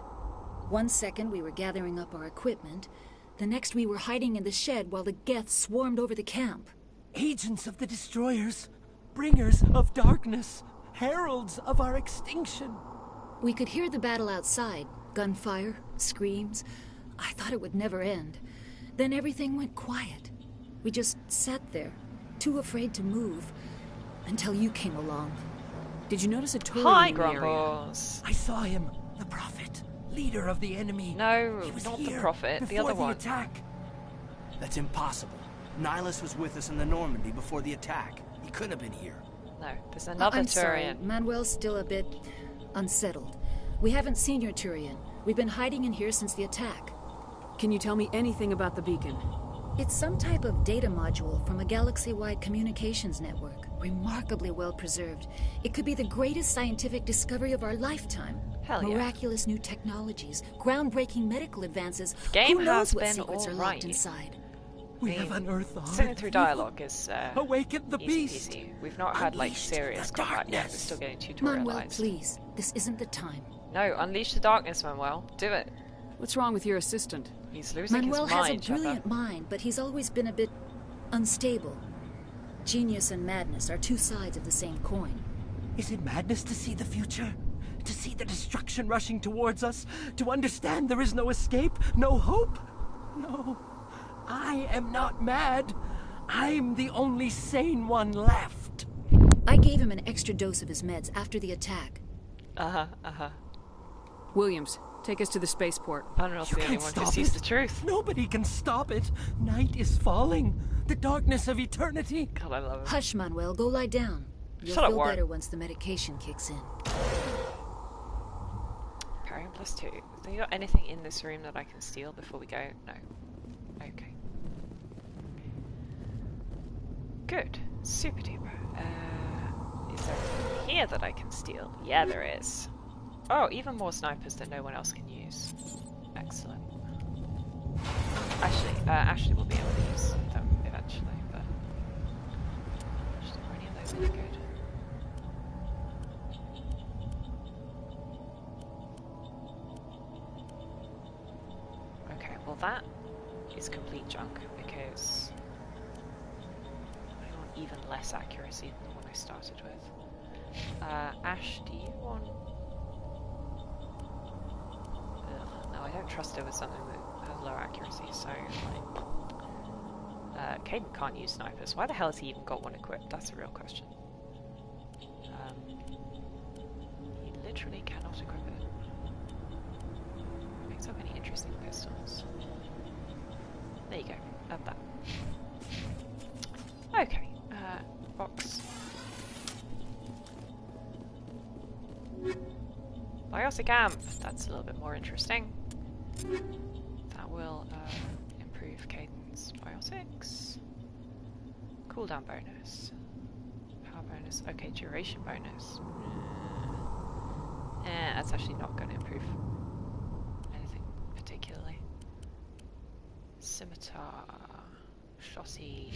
1 second we were gathering up our equipment. The next we were hiding in the shed while the Geth swarmed over the camp. Agents of the destroyers. Bringers of darkness. Heralds of our extinction. We could hear the battle outside. Gunfire, screams. I thought it would never end. Then everything went quiet. We just sat there, too afraid to move, until you came along. Did you notice a Turian Hi, in the area? Grumbles. I saw him. The Prophet. Leader of the enemy. No, he was not here the Prophet. The before other one. Attack. That's impossible. Nihilus was with us in the Normandy before the attack. He couldn't have been here. No, there's another I'm Turian. sorry, Manuel's still a bit unsettled. We haven't seen your Turian. We've been hiding in here since the attack. Can you tell me anything about the beacon? It's some type of data module from a galaxy-wide communications network. Remarkably well preserved. It could be the greatest scientific discovery of our lifetime. Hell yeah. Miraculous new technologies, groundbreaking medical advances. Game Who knows has what been secrets are alright. locked inside? We have unearthed the heart Sitting of through evil. dialogue is Awaken the easy beast. peasy. We've not had like serious combat yet. We're still getting Manuel, tutorialized. please. This isn't the time. No, unleash the darkness, Manuel. Do it. What's wrong with your assistant? He's losing Manuel his has mind, a brilliant mind, but he's always been a bit unstable. Genius and madness are two sides of the same coin. Is it madness to see the future? To see the destruction rushing towards us? To understand there is no escape? No hope? No. I am not mad. I'm the only sane one left. I gave him an extra dose of his meds after the attack. Williams, take us to the spaceport. Manuel's the only one who sees the truth. Nobody can stop it. Night is falling. The darkness of eternity. God, I love it. Hush, Manuel. Go lie down. You'll Shut up, feel Warren. better once the medication kicks in. Carrying +2. Have you got anything in this room that I can steal before we go? No. Okay. Good. Super duper. Is there anything here that I can steal? Yeah, there is. Oh, even more snipers that no one else can use. Excellent. Actually, Ashley will be able to use them eventually, but just not any of those any good. Okay, well that is complete junk because I want even less accuracy than the one I started with. Ash, do you want... Ugh, no, I don't trust her with something that has low accuracy, so like... Caden can't use snipers. Why the hell has he even got one equipped? That's a real question. He literally cannot equip it. Makes up any interesting pistols. There you go. Add that. Okay. Box. Biotic amp. That's a little bit more interesting. That will improve Caden's biotics. Cooldown bonus. Power bonus. Okay, duration bonus. That's actually not going to improve anything particularly. Scimitar. Shotty.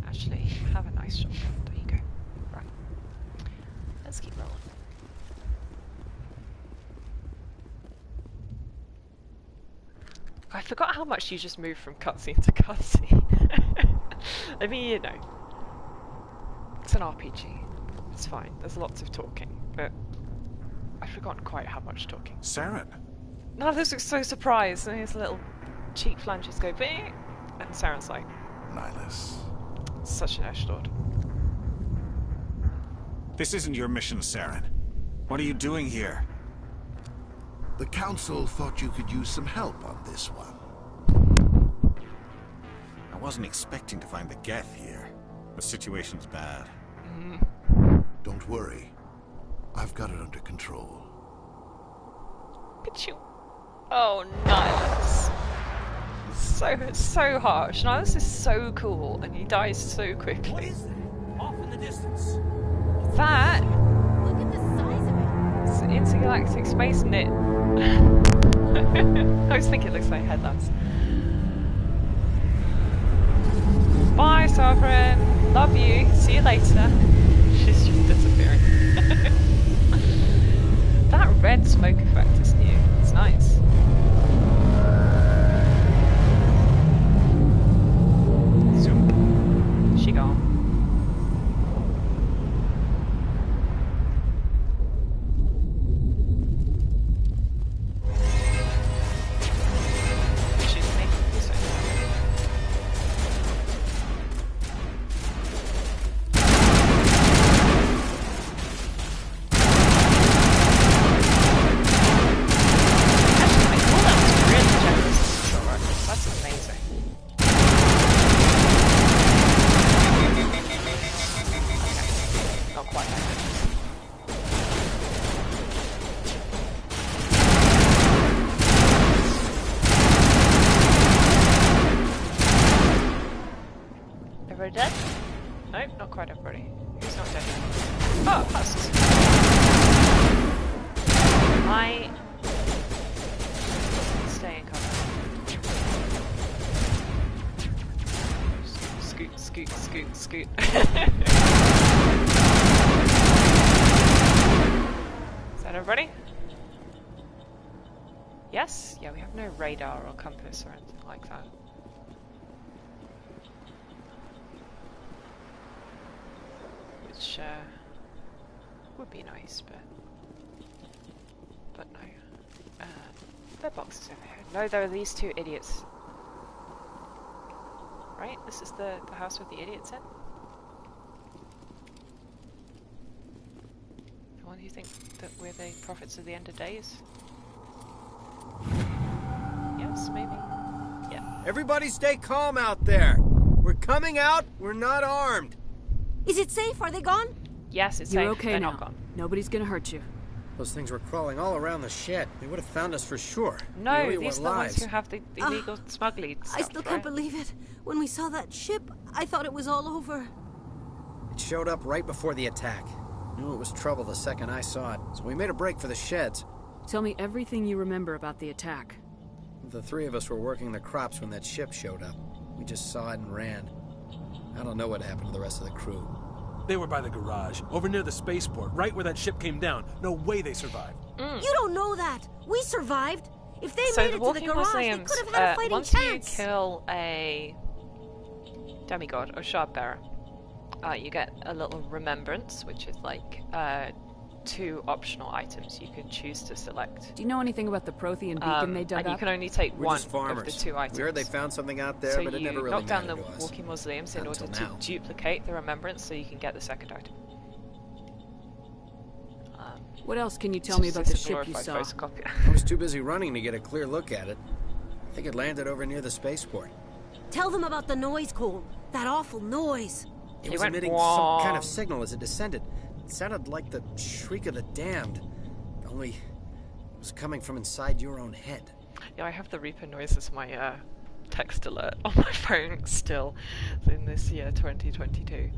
Actually, have a nice shotgun. There you go. Right. Let's keep rolling. I forgot how much you just moved from cutscene to cutscene. I mean, you know. It's an RPG. It's fine. There's lots of talking, but I've forgotten quite how much talking. Saren. Nihilus looks so surprised, and his little cheek flanges go bing, and Saren's like, Nihilus. Such an Edgelord. This isn't your mission, Saren. What are you doing here? The Council thought you could use some help on this one. I wasn't expecting to find the Geth here. The situation's bad. Don't worry. I've got it under control. Pichu. Oh, Nihilus. So harsh. Nihilus is so cool, and he dies so quickly. What is that? Off in the distance. That? Look at the size of it. It's an intergalactic space knit. I was thinking it looks like headlamps. Bye, Sovereign. Love you. See you later. She's just disappearing. That red smoke effect is new. It's nice. Zoom. She gone. dead? Nope, not quite everybody. Who's not dead? Oh, husks. I stay in cover. Scoot, scoot, scoot, scoot. Is that everybody? Yes? Yeah, we have no radar or compass or anything like that. Which would be nice, but no. There are boxes over here. No, there are these two idiots. Right? This is the house with the idiots in? The one who think that we're the prophets of the end of days? Yes, maybe? Yeah. Everybody stay calm out there. We're coming out. We're not armed. Is it safe? Are they gone? Yes, it's You're safe. okay They're now. not gone. Nobody's gonna hurt you. Those things were crawling all around the shed. They would have found us for sure. No, these are the ones who have the illegal smuggling stuff, I still can't believe it. When we saw that ship, I thought it was all over. It showed up right before the attack. Knew it was trouble the second I saw it, so we made a break for the sheds. Tell me everything you remember about the attack. The three of us were working the crops when that ship showed up. We just saw it and ran. I don't know what happened to the rest of the crew. They were by the garage, over near the spaceport, right where that ship came down. No way they survived. You don't know that. We survived. If they made it to the garage, Mausoleums, they could have had a fighting once chance. you kill a demigod or shard bearer, you get a little remembrance, which is like 2 optional items you can choose to select. Do you know anything about the Prothean beacon they dug and up? you can only take We're one just farmers. of the 2 items. We heard they found something out there, so but it you never really knock down mattered the to us. walking mausoleums in order Until to now. duplicate the remembrance so you can get the second item. What else can you tell me about the Just a ship you glorified saw? photocopy. I was too busy running to get a clear look at it. I think it landed over near the spaceport. Tell them about the noise, Cole. That awful noise. It was emitting some kind of signal as it descended. It sounded like the shriek of the damned. Only it was coming from inside your own head. Yeah, I have the Reaper noise as my text alert on my phone still in this year 2022.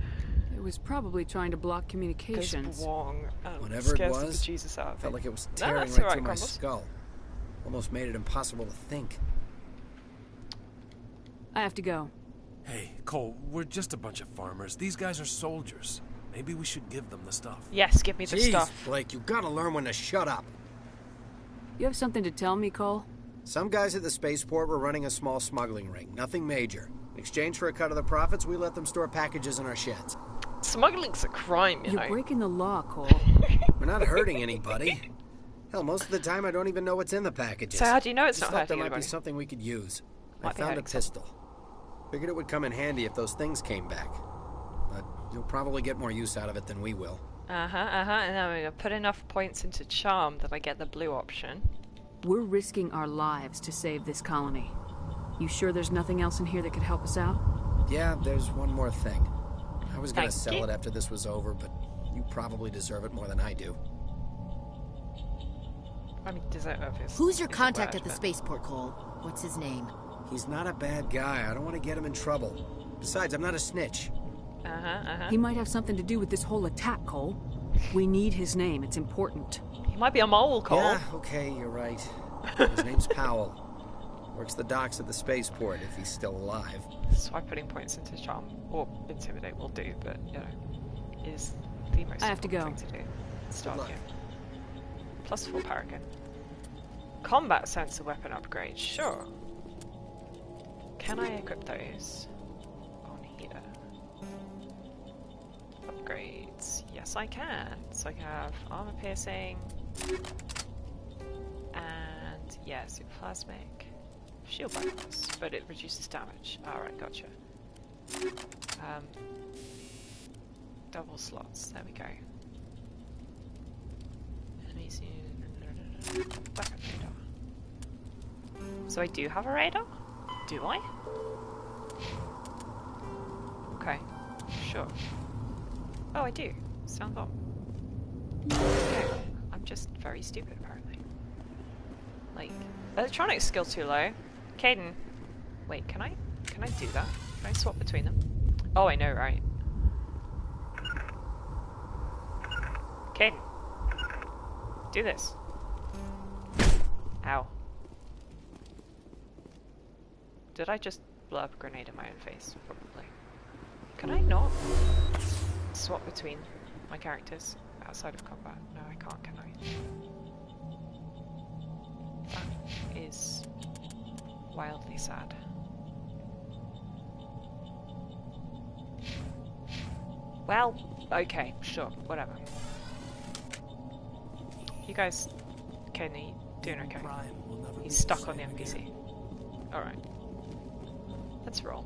It was probably trying to block communications. Whatever it was, Jesus out of felt me. like it was No, tearing that's right alright, through my Crumbles. skull. Almost made it impossible to think. I have to go. Hey, Cole, we're just a bunch of farmers. These guys are soldiers. Maybe we should give them the stuff. Yes, give me the Jeez, stuff. Blake, you gotta learn when to shut up. You have something to tell me, Cole? Some guys at the spaceport were running a small smuggling ring. Nothing major. In exchange for a cut of the profits, we let them store packages in our sheds. Smuggling's a crime, you You're know. breaking the law, Cole. We're not hurting anybody. Hell, most of the time I don't even know what's in the packages. So how do you know it's Just not thought there hurting might anybody? be something we could use. I Might be found a hurting pistol. Figured it would come in handy if those things came back. But you'll probably get more use out of it than we will. And then I'm gonna put enough points into charm that I get the blue option. We're risking our lives to save this colony. You sure there's nothing else in here that could help us out? Yeah, there's one more thing. I was gonna Thank sell you. it after this was over, but you probably deserve it more than I do. I mean, deserve is Who's your is a contact word, at the but- spaceport, Cole? What's his name? He's not a bad guy. I don't want to get him in trouble. Besides, I'm not a snitch. He might have something to do with this whole attack, Cole. We need his name. It's important. He might be a mole, Cole. Yeah, okay, you're right. His name's Powell. Works the docks at the spaceport if he's still alive. That's why putting points into charm or intimidate will do, but you know, is the most I have to important go. thing to do. Start here. +4 paragon. Combat sensor weapon upgrade, sure. Can I equip those on here? Upgrades. Yes, I can. So I can have armor piercing. And yeah, super plasmic. Shield bonus, but it reduces damage. Alright, gotcha. Double slots, there we go. Enemies in backup radar. So I do have a radar? Do I? Okay, sure. Oh, I do. Sound on. Okay. I'm just very stupid, apparently. Like, electronics skill too low. Caden. Wait, can I do that? Can I swap between them? Oh, I know, right? Caden. Do this. Ow. Did I just blow up a grenade in my own face? Probably. Can I not swap between my characters outside of combat? No, I can't, can I? That is wildly sad. Well, okay, sure, whatever. You guys, Kenny, doing okay? He's stuck on the NPC. Alright. Let's roll.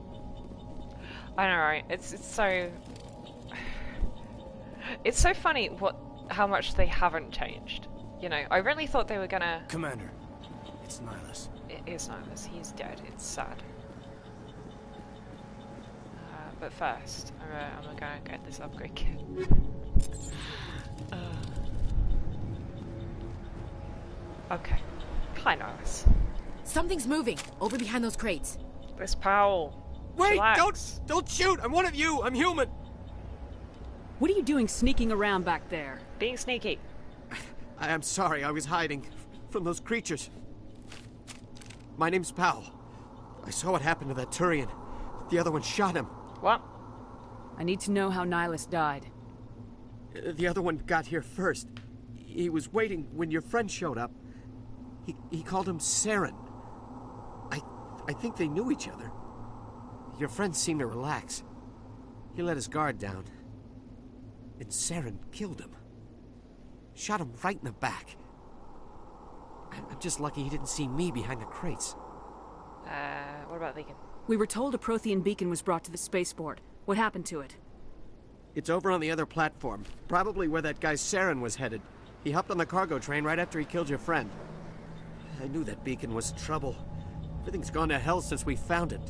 I know, right? It's so... It's so funny how much they haven't changed. You know, I really thought they were gonna... Commander, it's Nihilus. It is Nihilus. He's dead. It's sad. But first, I'm gonna get this upgrade kit. Okay. Hi, Nihilus. Something's moving over behind those crates. This Powell. Wait! Relax. Don't shoot! I'm one of you! I'm human! What are you doing sneaking around back there? Being sneaky. I'm sorry, I was hiding from those creatures. My name's Powell. I saw what happened to that Turian. The other one shot him. What? I need to know how Nihilus died. The other one got here first. He was waiting when your friend showed up. He called him Saren. I think they knew each other. Your friend seemed to relax. He let his guard down. And Saren killed him. Shot him right in the back. I'm just lucky he didn't see me behind the crates. What about Beacon? We were told a Prothean beacon was brought to the spaceport. What happened to it? It's over on the other platform. Probably where that guy Saren was headed. He hopped on the cargo train right after he killed your friend. I knew that beacon was trouble. Everything's gone to hell since we found it.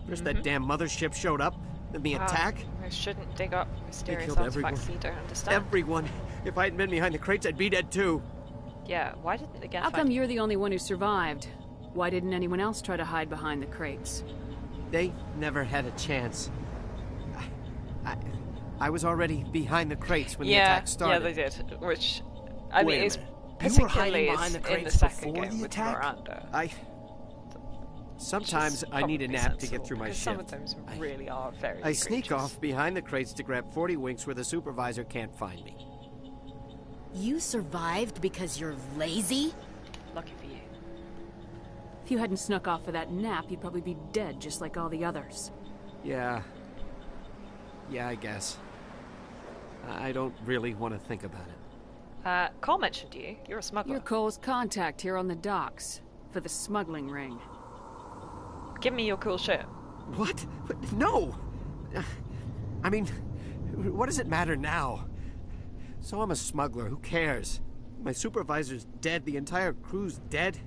First that damn mothership showed up, then the attack. I shouldn't dig up mysterious killed artifacts you don't understand. Everyone. If I hadn't been behind the crates, I'd be dead too. Yeah, why didn't the Geth How come you're the only one who survived? Why didn't anyone else try to hide behind the crates? They never had a chance. I was already behind the crates when the attack started. Yeah, they did. Which, I mean, is You were hiding particularly behind the in the crates second before game the with attack? Miranda. Sometimes I need a nap to get through my because shift. Some of them really are very I sneak egregious. off behind the crates to grab 40 winks where the supervisor can't find me. You survived because you're lazy? Lucky for you. If you hadn't snuck off for that nap, you'd probably be dead just like all the others. Yeah, I guess. I don't really want to think about it. Cole mentioned you. You're a smuggler. You're Cole's contact here on the docks for the smuggling ring. Give me your cool shit. What? No! I mean, what does it matter now? So I'm a smuggler, who cares? My supervisor's dead, the entire crew's dead.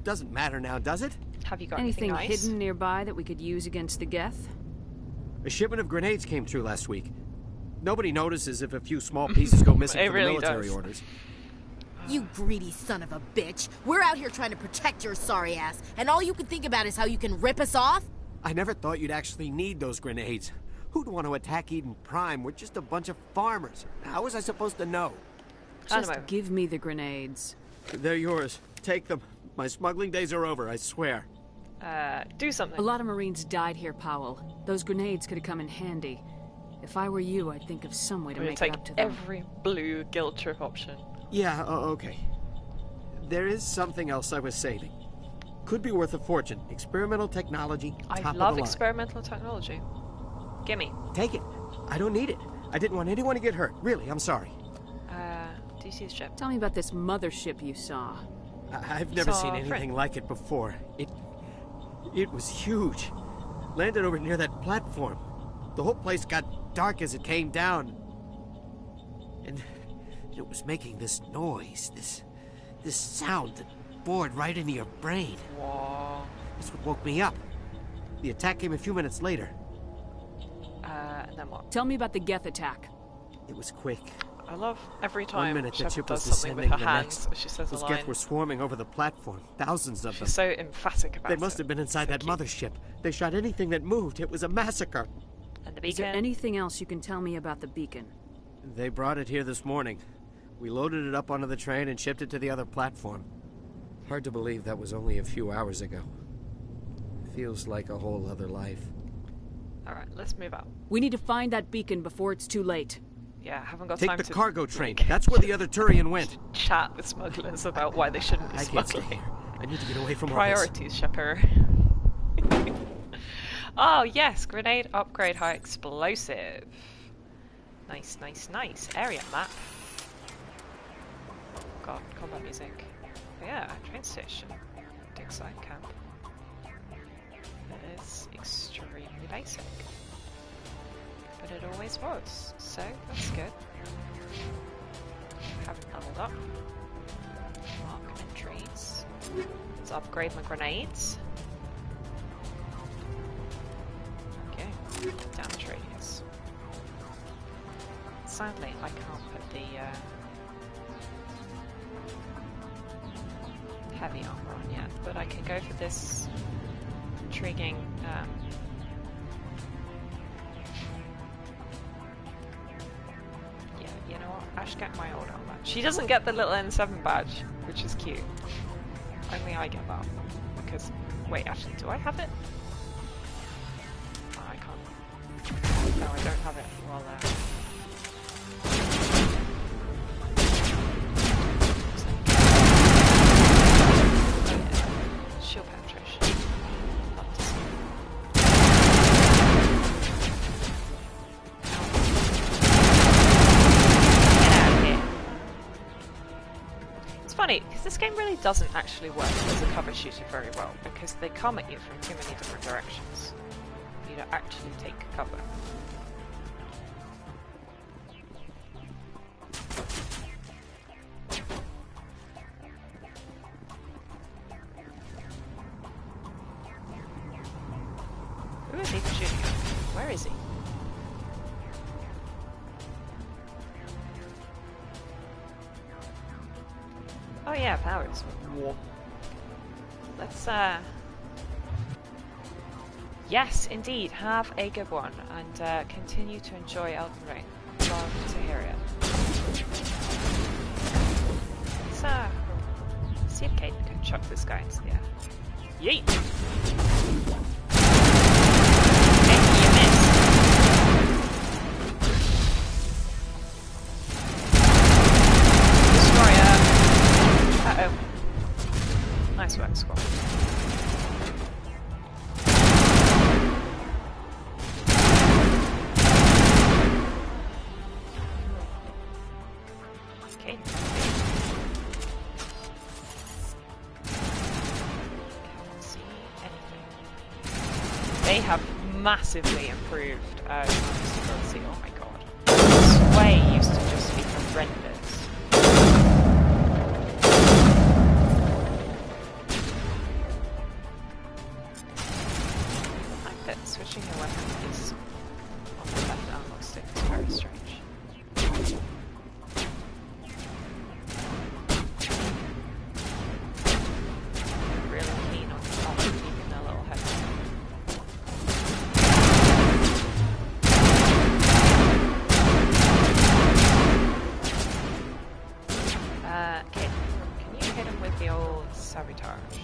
Doesn't matter now, does it? Have you got anything nice? hidden nearby that we could use against the Geth? A shipment of grenades came through last week. Nobody notices if a few small pieces go missing from really the military does. orders. You greedy son of a bitch. We're out here trying to protect your sorry ass, and all you can think about is how you can rip us off? I never thought you'd actually need those grenades. Who'd want to attack Eden Prime? We're just a bunch of farmers. How was I supposed to know? Just give me the grenades. They're yours. Take them. My smuggling days are over, I swear. Do something. A lot of Marines died here, Powell. Those grenades could have come in handy. If I were you, I'd think of some way to make it up to them. Every blue guilt trip option. Yeah, okay. There is something else I was saving. Could be worth a fortune. Experimental technology, I top love of the line. experimental technology. Gimme. Take it. I don't need it. I didn't want anyone to get hurt. Really, I'm sorry. Do you see the ship? Tell me about this mothership you saw. I've never seen anything like it before. It was huge. Landed over near that platform. The whole place got dark as it came down. And it was making this noise, this sound that bored right into your brain. Whoa. That's what woke me up. The attack came a few minutes later. And then what? Tell me about the Geth attack. It was quick. I love every time 1 minute the Shepard ship does was something descending, with her the hands. next. She says a Those line. Geth were swarming over the platform. Thousands of them. She's so emphatic about They it. must have been inside that mothership. They shot anything that moved. It was a massacre. And the beacon? Is there anything else you can tell me about the beacon? They brought it here this morning. We loaded it up onto the train and shipped it to the other platform. Hard to believe that was only a few hours ago. Feels like a whole other life. Alright, let's move out. We need to find that beacon before it's too late. Yeah, I haven't got Take time to... the cargo train. That's where the other Turian went. Chat with smugglers about why they shouldn't be I can't smuggling. stay here. I need to get away from Priorities, Shepard. Oh, yes. Grenade upgrade high explosive. Nice, nice, nice. Area map. Oh, God, combat music. Oh, yeah, train station. Dig site camp. It is extremely basic. But it always was, so that's good. Haven't leveled up. Mark entries. Let's upgrade my grenades. Okay, damage radius. Sadly, I can't put the heavy armor on yet, but I can go for this intriguing yeah, you know what? I should get my old armor. She doesn't get the little N7 badge, which is cute. Only I get that. Because, wait, actually, do I have it? Oh, I can't. No, I don't have it. Well, shield penetration. Love to see. Get out of here. It's funny, because this game really doesn't actually work as a cover shooter very well, because they come at you from too many different directions. You don't actually take cover. Who is he shooting at? Where is he? Oh yeah, powers. War. Let's yes, indeed, have a good one, and continue to enjoy Elden Ring. Love to hear it. Let's see if Caden can chuck this guy into the air. Yeet! Okay, you missed. Destroyer. Uh-oh. Nice work, squad. Okay. Can't see anything. They have massively improved difficulty. Oh my god. This way used to just be horrendous. I like that switching your weapon is on the left analog stick is very strange. Really keen on keeping their little heads. Okay, can you hit him with the old sabotage?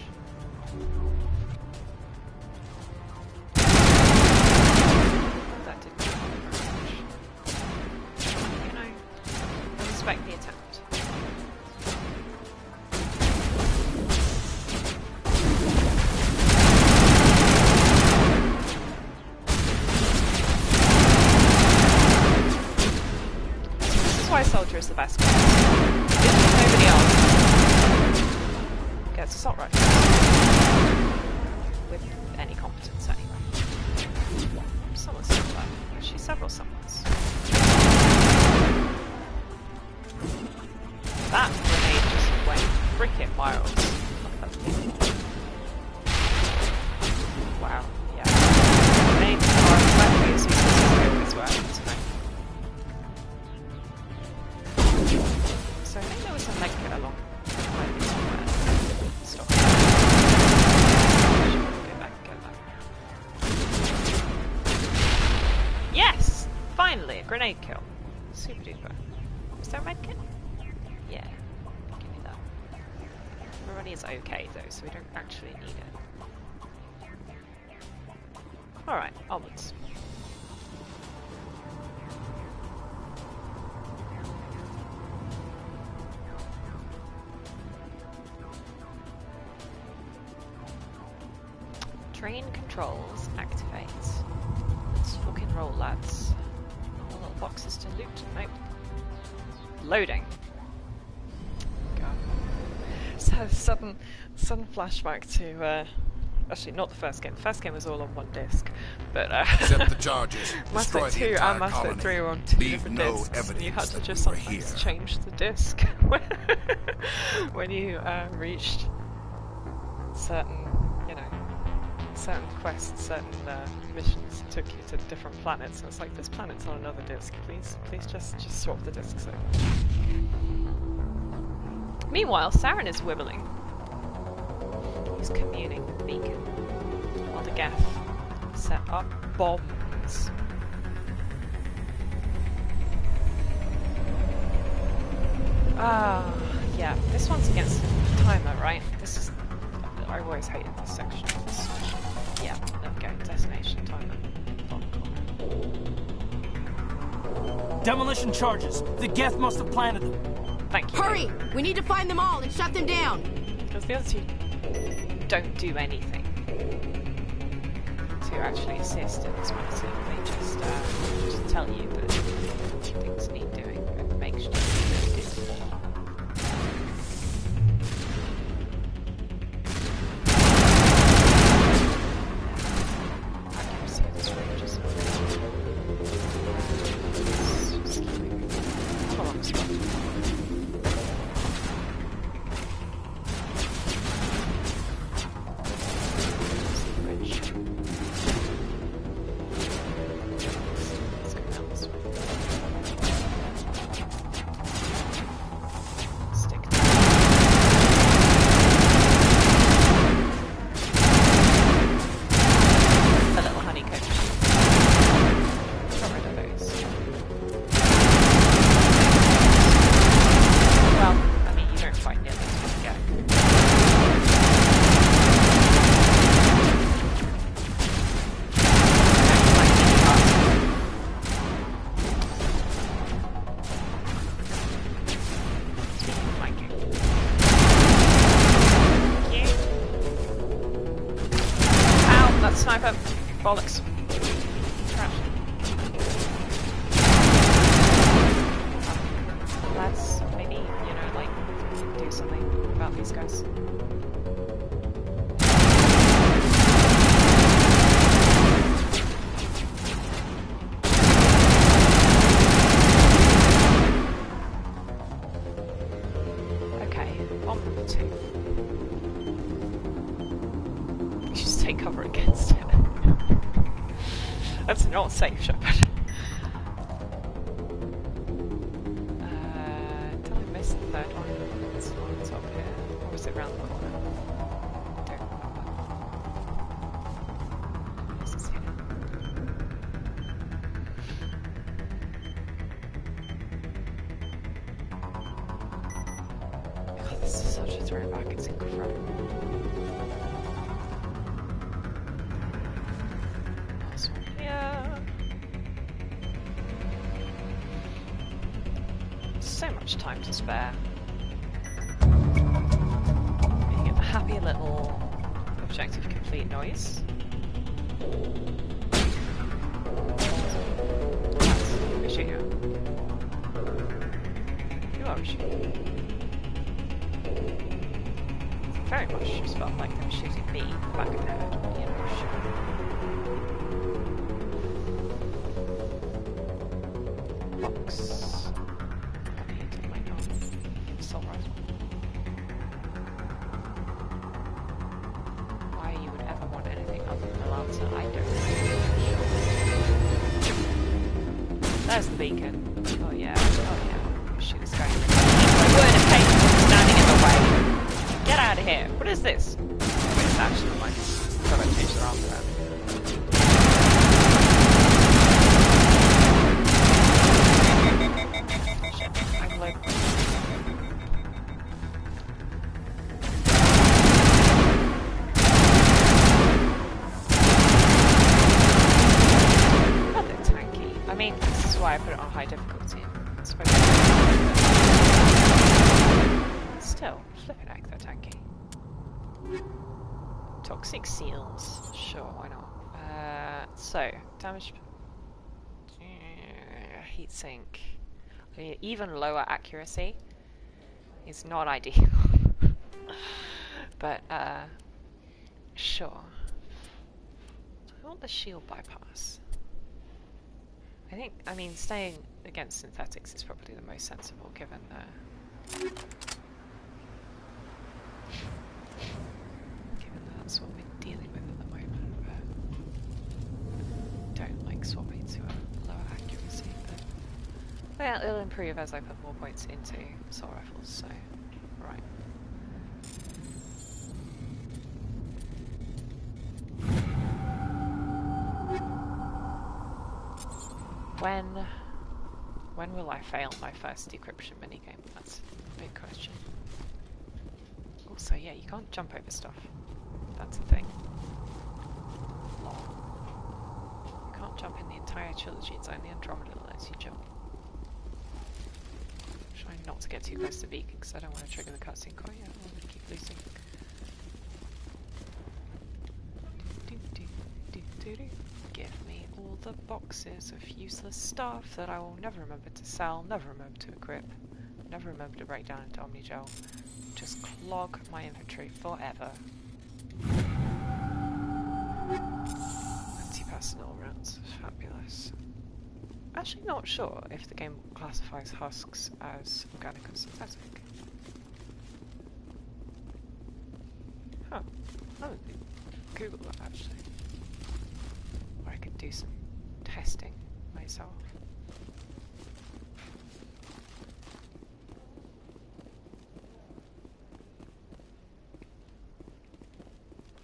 That didn't help very much. You know, I respect the attempt. This is why Soldier is the best class. Nobody else gets assault rifle with any competence anyway. Someone's still there. Actually, several someones. That grenade just went frickin' miles. Wow, yeah. Grenades are exactly as useless as they always were tonight. So I think there was a leg kit along behind me somewhere. Stop. Go back, go back. Finally, a grenade kill. Super duper. Is there a med kit? Yeah. Give me that. Everybody is okay though, so we don't actually need it. Alright, onwards. Train controls activate. Let's fucking roll, lads. All little boxes to loot. Nope. Loading. God. So sudden flashback to actually not the first game. The first game was all on one disc, but accept the charges. Mass Effect 2 and Mass Effect 3 were on two different discs. You had to just sometimes change the disc when you reached certain, certain quests, certain missions took you to different planets, and it's like, this planet's on another disc. Please just swap the discs over. Meanwhile, Saren is wibbling. He's communing with the beacon while the Geth set up bombs. Yeah, this one's against the timer, right? This is... I always hated this section. Yeah, there we go. Destination timer. Demolition charges. The Geth must have planted them. Thank you. Hurry! We need to find them all and shut them down. Because the other two don't do anything to actually assist in this matter. They just tell you that things need doing and make sure they do. Bollocks. Trash. Lads, maybe, do something about these guys. Okay, bomb number 2. We should just take cover against it. That's not safe, Shepard. Did I miss the third one? It's the one that's up here. Or was it round the corner? I don't remember. This is here. God, this is such a throwback, it's incredible. So much time to spare. You get the happy little objective complete noise. Who's shooting at? Who are we shooting? Very much just felt like they were shooting me in the back of the head. Box. Why you would ever want anything other than a Lancer, I don't know. There's the beacon. Oh yeah. Shoot this guy. My word of patience is standing in the way. Get out of here. What is this? It's actually like, God, I changed their arms around. put it on high difficulty. Still, flipping heck, they're tanky. Toxic seals. Sure, why not? So, damage... heatsink. I mean, even lower accuracy is not ideal. But, sure. So I want the shield bypass. I mean, staying against synthetics is probably the most sensible given that's what we're dealing with at the moment, but don't like swapping to a lower accuracy. But well, it'll improve as I put more points into assault rifles, so right. When will I fail my first decryption minigame? That's a big question. Also, yeah, you can't jump over stuff. That's a thing. Lol. You can't jump in the entire trilogy, it's only Andromeda that lets you jump. Trying not to get too close to Beacon because I don't want to trigger the cutscene quite yet. I want to keep losing. Give me all the boxes of useless stuff that I will never remember to sell, never remember to equip, never remember to break down into Omnigel. Just clog my inventory forever. Anti-personnel rounds, fabulous. Actually not sure if the game classifies husks as organic or synthetic. Huh. I would Google that actually. Or I could do some testing myself.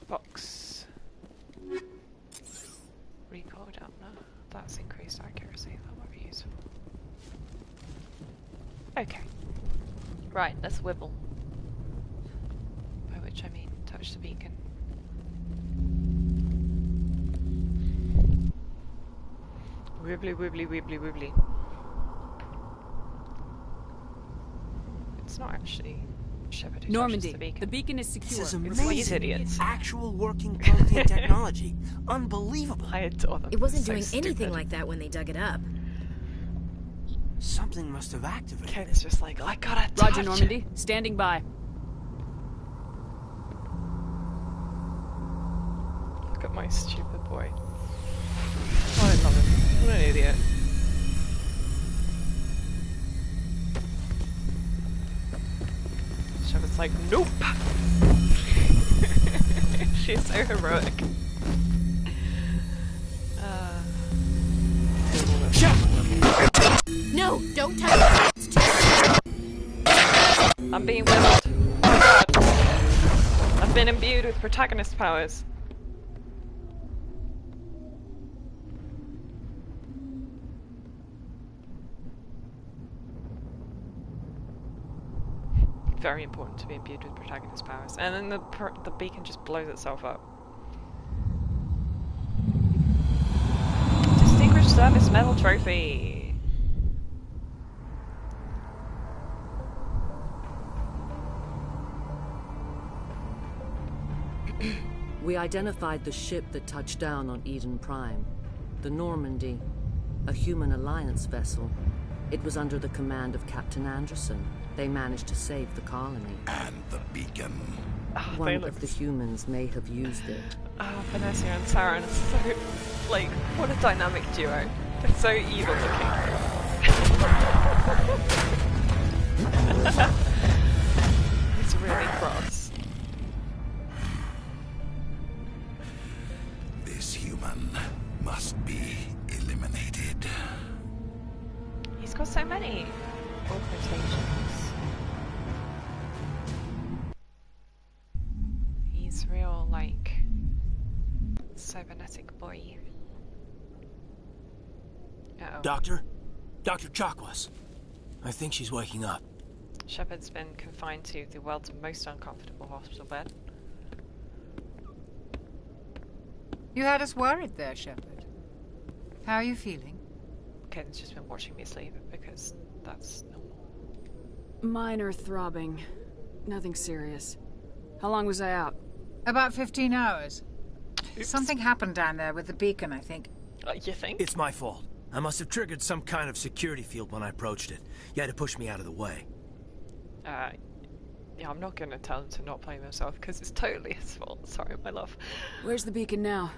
Box. Recoil dampener. That's increased accuracy. That might be useful. Okay. Right, let's wibble. By which I mean touch the beacon. Wibbly wibbly wibbly wibbly. It's not actually Shepard who Normandy, touches the beacon. The beacon is secure. This is It's amazing. these idiots. Actual working protein technology. Unbelievable. I adore them. It wasn't They're doing so anything stupid. like that when they dug it up. Something must have activated. Ken is just like, I gotta touch. Roger, Normandy. Standing by. Look at my stupid boy. Oh, I love him. What an idiot. Shepard's like, nope! She's so heroic. No, don't touch it. I'm being whittled. Oh my god. I've been imbued with protagonist powers. Very important to be imbued with protagonist powers. And then the beacon just blows itself up. Distinguished Service Medal Trophy! We identified the ship that touched down on Eden Prime. The Normandy. A human alliance vessel. It was under the command of Captain Anderson. They managed to save the colony. And the beacon. Oh, One of the humans may have used it. Oh, Vanessa and Saren are so, like, what a dynamic duo. They're so evil looking. He's really cross. This human must be eliminated. He's got so many augmentations. He's real, like, cybernetic boy. Uh-oh. Doctor? Dr. Chakwas. I think she's waking up. Shepard's been confined to the world's most uncomfortable hospital bed. You had us worried there, Shepard. How are you feeling? Kaden's just been watching me sleep because that's normal. Minor throbbing. Nothing serious. How long was I out? About 15 hours. Oops. Something happened down there with the beacon, I think. You think? It's my fault. I must have triggered some kind of security field when I approached it. You had to push me out of the way. Yeah, I'm not gonna tell him to not blame himself because it's totally his fault. Sorry, my love. Where's the beacon now?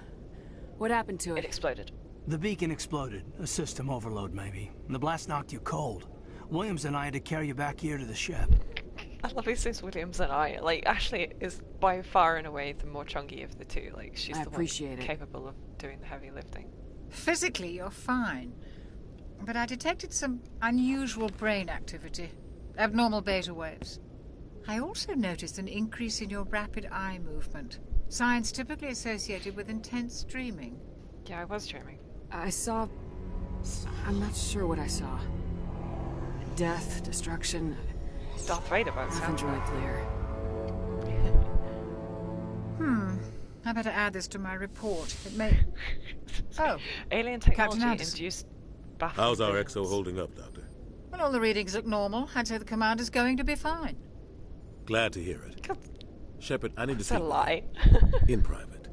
What happened to it? It exploded. The beacon exploded. A system overload, maybe. And the blast knocked you cold. Williams and I had to carry you back here to the ship. I love he says Williams and I. Like, Ashley is by far and away the more chunky of the two. Like, she's the one capable of doing the heavy lifting. Physically, you're fine. But I detected some unusual brain activity. Abnormal beta waves. I also noticed an increase in your rapid eye movement. Signs typically associated with intense dreaming. Yeah, I was dreaming. I saw... I'm not sure what I saw. Death, destruction... Darth Vader by the sound. Nothing really clear. I better add this to my report. It may... Oh. Alien technology induced baffling. How's our exo holding up, Doctor? Well, all the readings look normal. I'd say the commander's going to be fine. Glad to hear it. Shepard, I need to speak. That's a lie. In private.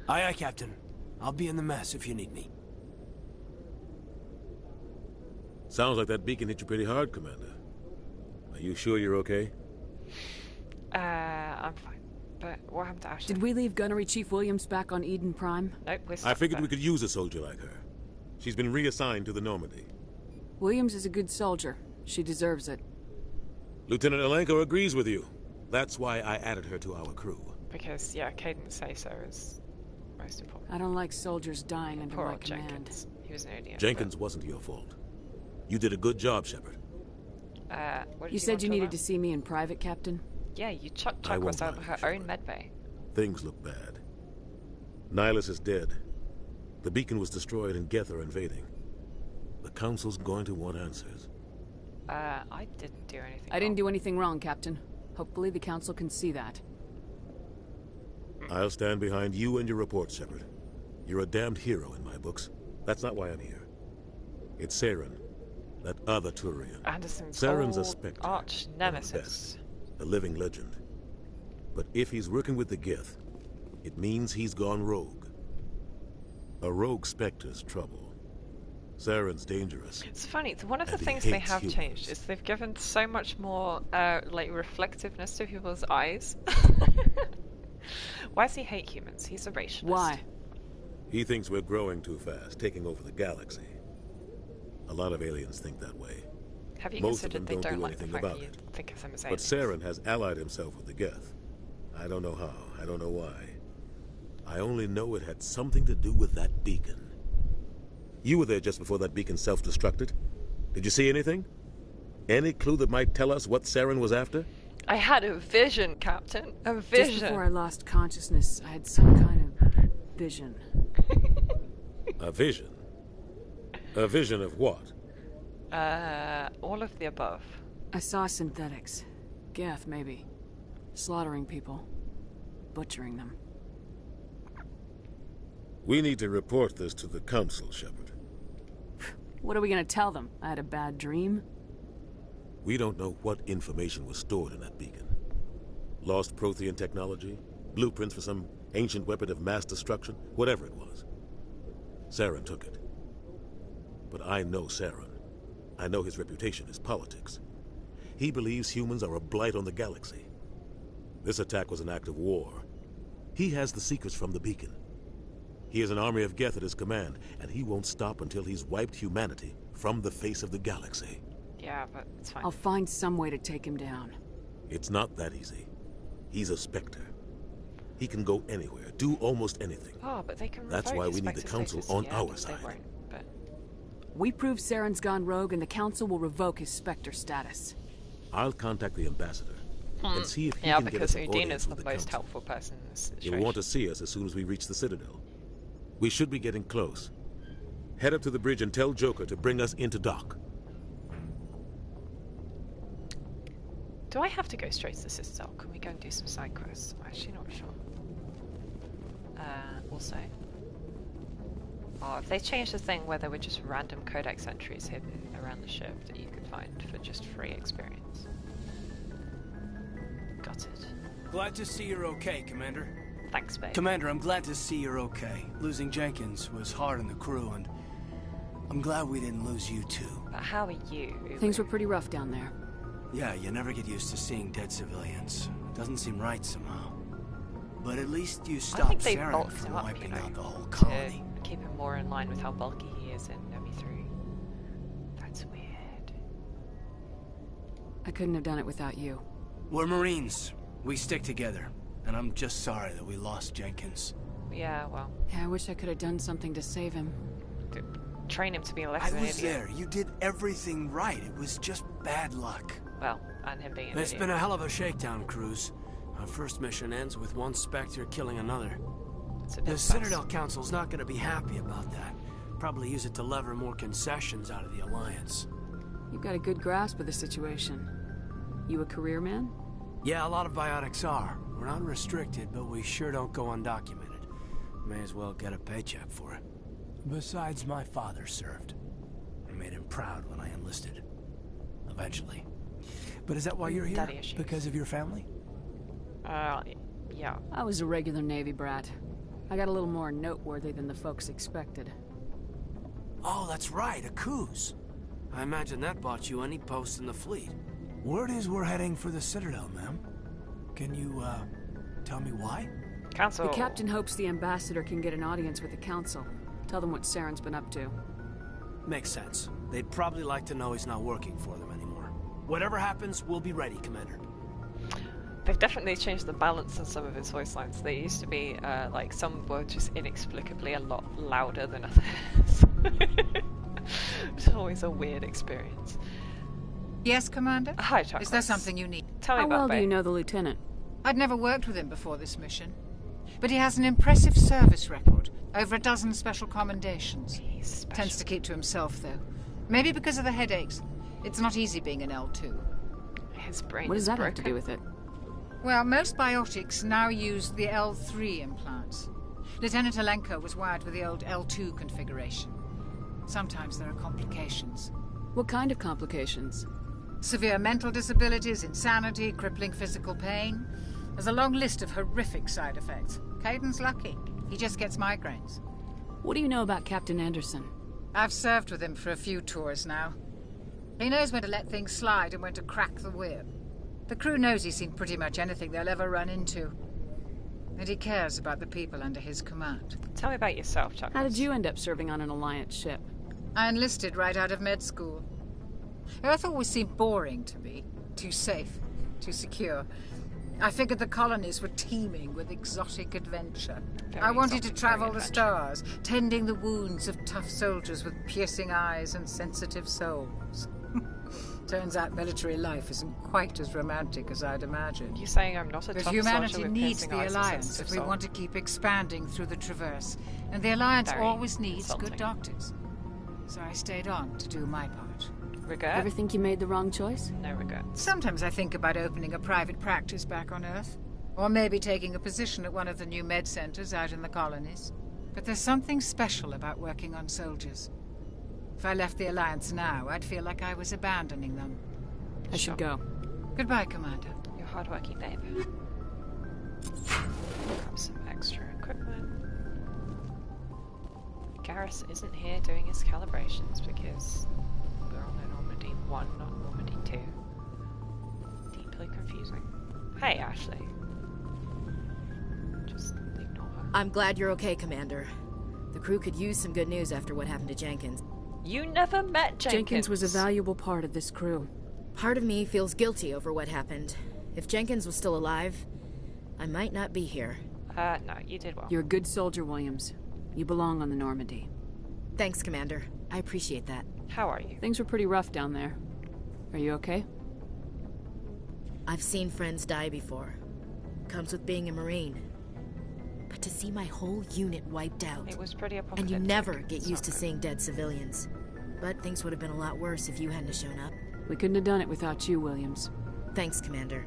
Aye, aye, Captain. I'll be in the mess if you need me. Sounds like that beacon hit you pretty hard, Commander. Are you sure you're okay? I'm fine. But what happened to Ashley? Did we leave Gunnery Chief Williams back on Eden Prime? Nope, we're I figured we could use a soldier like her. She's been reassigned to the Normandy. Williams is a good soldier. She deserves it. Lieutenant Alenko agrees with you. That's why I added her to our crew. Because, yeah, Caden's say-so is most important. I don't like soldiers dying under Poor my old command. Jenkins. He was an idiot. Jenkins wasn't your fault. You did a good job, Shepard. What you said you needed to see me in private, Captain? Yeah, you chucked us out of her own medbay. Things look bad. Nihilus is dead. The beacon was destroyed and Geth are invading. The Council's going to want answers. I didn't do anything I didn't do anything wrong, Captain. Hopefully the Council can see that. I'll stand behind you and your report, Shepard. You're a damned hero in my books. That's not why I'm here. It's Saren, that other Turian. Anderson's Saren's a old specter, arch nemesis. A living legend. But if he's working with the Geth, it means he's gone rogue. A rogue specter's trouble. Saren's dangerous. It's funny, one of the things they have changed is they've given so much more, like, reflectiveness to people's eyes. Why does he hate humans? He's a racialist. Why? He thinks we're growing too fast, taking over the galaxy. A lot of aliens think that way. Have you Most of considered them they don't like anything the fact about that you it. think of them as But aliens? Saren has allied himself with the Geth. I don't know how, I don't know why. I only know it had something to do with that beacon. You were there just before that beacon self-destructed. Did you see anything? Any clue that might tell us what Saren was after? I had a vision, Captain. A vision. Just before I lost consciousness, I had some kind of vision. A vision? A vision of what? All of the above. I saw synthetics. Geth, maybe. Slaughtering people. Butchering them. We need to report this to the Council, Shepard. What are we gonna tell them? I had a bad dream? We don't know what information was stored in that beacon. Lost Prothean technology? Blueprints for some ancient weapon of mass destruction? Whatever it was. Saren took it. But I know Saren. I know his reputation is politics. He believes humans are a blight on the galaxy. This attack was an act of war. He has the secrets from the beacon. He has an army of Geth at his command, and he won't stop until he's wiped humanity from the face of the galaxy. Yeah, but it's fine. I'll find some way to take him down. It's not that easy. He's a Spectre. He can go anywhere, do almost anything. Oh, but they can. That's why we need the Council on our side. But we prove Saren's gone rogue, and the Council will revoke his Spectre status. I'll contact the ambassador and see if he yeah, can get us an because audience Udina's with the the most Council. helpful person in this situation. He'll want to see us as soon as we reach the Citadel. We should be getting close. Head up to the bridge and tell Joker to bring us into dock. Do I have to go straight to the Citadel? Can we go and do some side quests? I'm actually not sure. Also, Oh, if they changed the thing where there were just random codex entries hidden around the ship that you could find for just free experience. Got it. Glad to see you're okay, Commander. Thanks, babe. Commander, I'm glad to see you're okay. Losing Jenkins was hard on the crew, and I'm glad we didn't lose you too. But how are you? Things were pretty rough down there. Yeah, you never get used to seeing dead civilians. It doesn't seem right somehow. But at least you stopped Saren from wiping out the whole colony. To keep him more in line with how bulky he is in ME3. That's weird. I couldn't have done it without you. We're Marines. We stick together. And I'm just sorry that we lost Jenkins. Yeah, well. Yeah, I wish I could have done something to save him. Train him to be less of an idiot. I was there. You did everything right. It was just bad luck. Well, and him being an It's idiot. been a hell of a shakedown cruise. Our first mission ends with one Spectre killing another. The Citadel Council's not going to be happy about that. Probably use it to lever more concessions out of the Alliance. You've got a good grasp of the situation. You a career man? Yeah, a lot of biotics are. We're not restricted, but we sure don't go undocumented. May as well get a paycheck for it. Besides, my father served. I made him proud when I enlisted. Eventually. But is that why you're here? Daddy issues. Because of your family? Yeah. I was a regular Navy brat. I got a little more noteworthy than the folks expected. Oh, that's right, a cruise. I imagine that bought you any post in the fleet. Word is we're heading for the Citadel, ma'am. Can you, tell me why? Council. The captain hopes the ambassador can get an audience with the council. Tell them what Saren's been up to. Makes sense. They'd probably like to know he's not working for them anymore. Whatever happens, we'll be ready, Commander. They've definitely changed the balance in some of his voice lines. They used to be, like, some were just inexplicably a lot louder than others. It's always a weird experience. Yes, Commander? Hi, Chuck. Is there something you need? Tell me How about well do Bay. you know the lieutenant? I'd never worked with him before this mission. But he has an impressive service record. Over a dozen special commendations. He's special. Tends to keep to himself, though. Maybe because of the headaches. It's not easy being an L2. His brain What is does that broken. have to do with it? Well, most biotics now use the L3 implants. Lieutenant Alenko was wired with the old L2 configuration. Sometimes there are complications. What kind of complications? Severe mental disabilities, insanity, crippling physical pain. There's a long list of horrific side effects. Caden's lucky. He just gets migraines. What do you know about Captain Anderson? I've served with him for a few tours now. He knows when to let things slide and when to crack the whip. The crew knows he's seen pretty much anything they'll ever run into. And he cares about the people under his command. Tell me about yourself, Chuck. How did you end up serving on an Alliance ship? I enlisted right out of med school. Earth always seemed boring to me. Too safe, too secure. I figured the colonies were teeming with exotic adventure. I wanted to travel the stars, tending the wounds of tough soldiers with piercing eyes and sensitive souls. Turns out military life isn't quite as romantic as I'd imagined. You saying I'm not a But tough humanity soldier with needs piercing the eyes and Alliance sensitive if we soul? want to keep expanding through the Traverse. And the Alliance Very always needs insulting. good doctors. So I stayed on to do my part. Regret? Ever think you made the wrong choice? No regrets. Sometimes I think about opening a private practice back on Earth. Or maybe taking a position at one of the new med centers out in the colonies. But there's something special about working on soldiers. If I left the Alliance now, I'd feel like I was abandoning them. I should go. Goodbye, Commander. You're hardworking, babe. Grab some extra equipment. Garrus isn't here doing his calibrations because we're on the Normandy 1, not Normandy 2. Deeply confusing. Hey, Ashley. Just ignore her. I'm glad you're okay, Commander. The crew could use some good news after what happened to Jenkins. You never met Jenkins. Jenkins was a valuable part of this crew. Part of me feels guilty over what happened. If Jenkins was still alive, I might not be here. No, you did well. You're a good soldier, Williams. You belong on the Normandy. Thanks, Commander. I appreciate that. How are you? Things were pretty rough down there. Are you okay? I've seen friends die before. Comes with being a Marine. But to see my whole unit wiped out... It was pretty and you never get used to seeing dead civilians. But things would have been a lot worse if you hadn't shown up. We couldn't have done it without you, Williams. Thanks, Commander.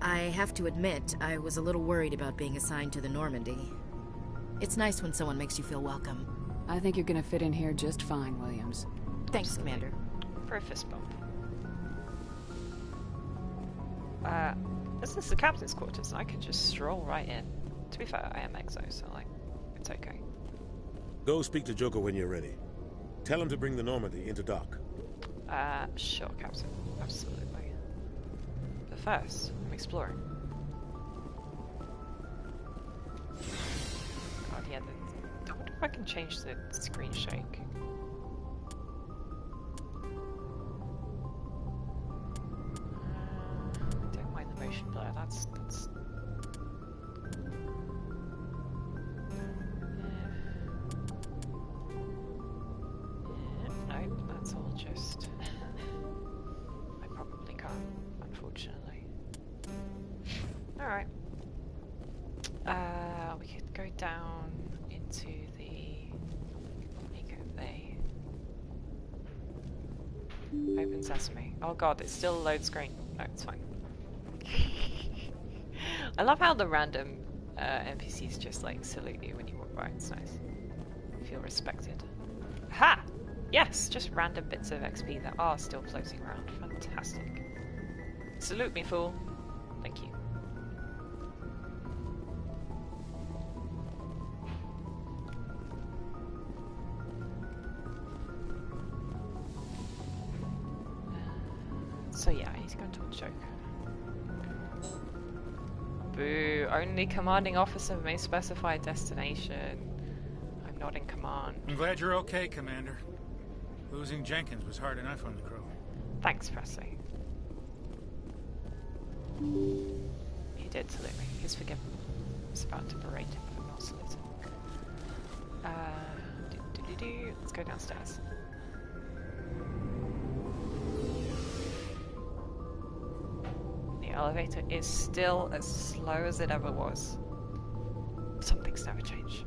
I have to admit, I was a little worried about being assigned to the Normandy. It's nice when someone makes you feel welcome. I think you're gonna fit in here just fine, Williams. Thanks, Commander. For a fist bump. This is the captain's quarters. I can just stroll right in. To be fair, I am exo, so like, it's okay. Go speak to Joker when you're ready. Tell him to bring the Normandy into dock. Sure, Captain. Absolutely. But first, I'm exploring. God, yeah, I wonder if I can change the screen shake. I don't mind the motion blur, that's... Nope, that's all just... I probably can't, unfortunately. Alright. We could go down into the Eco Bay. Open sesame. Oh god, it's still a load screen. No, it's fine. I love how the random NPCs just like salute you when you walk by. It's nice. You feel respected. Ha! Yes, just random bits of XP that are still floating around. Fantastic. Salute me, fool. Thank you. So yeah, he's going to a Joker. Boo! Only commanding officer may specify a destination. I'm not in command. I'm glad you're okay, Commander. Losing Jenkins was hard enough on the crew. Thanks, Presley. He did salute me. He's forgiven. I was about to berate him for not saluting. Let's go downstairs. The elevator is still as slow as it ever was. Some things never change.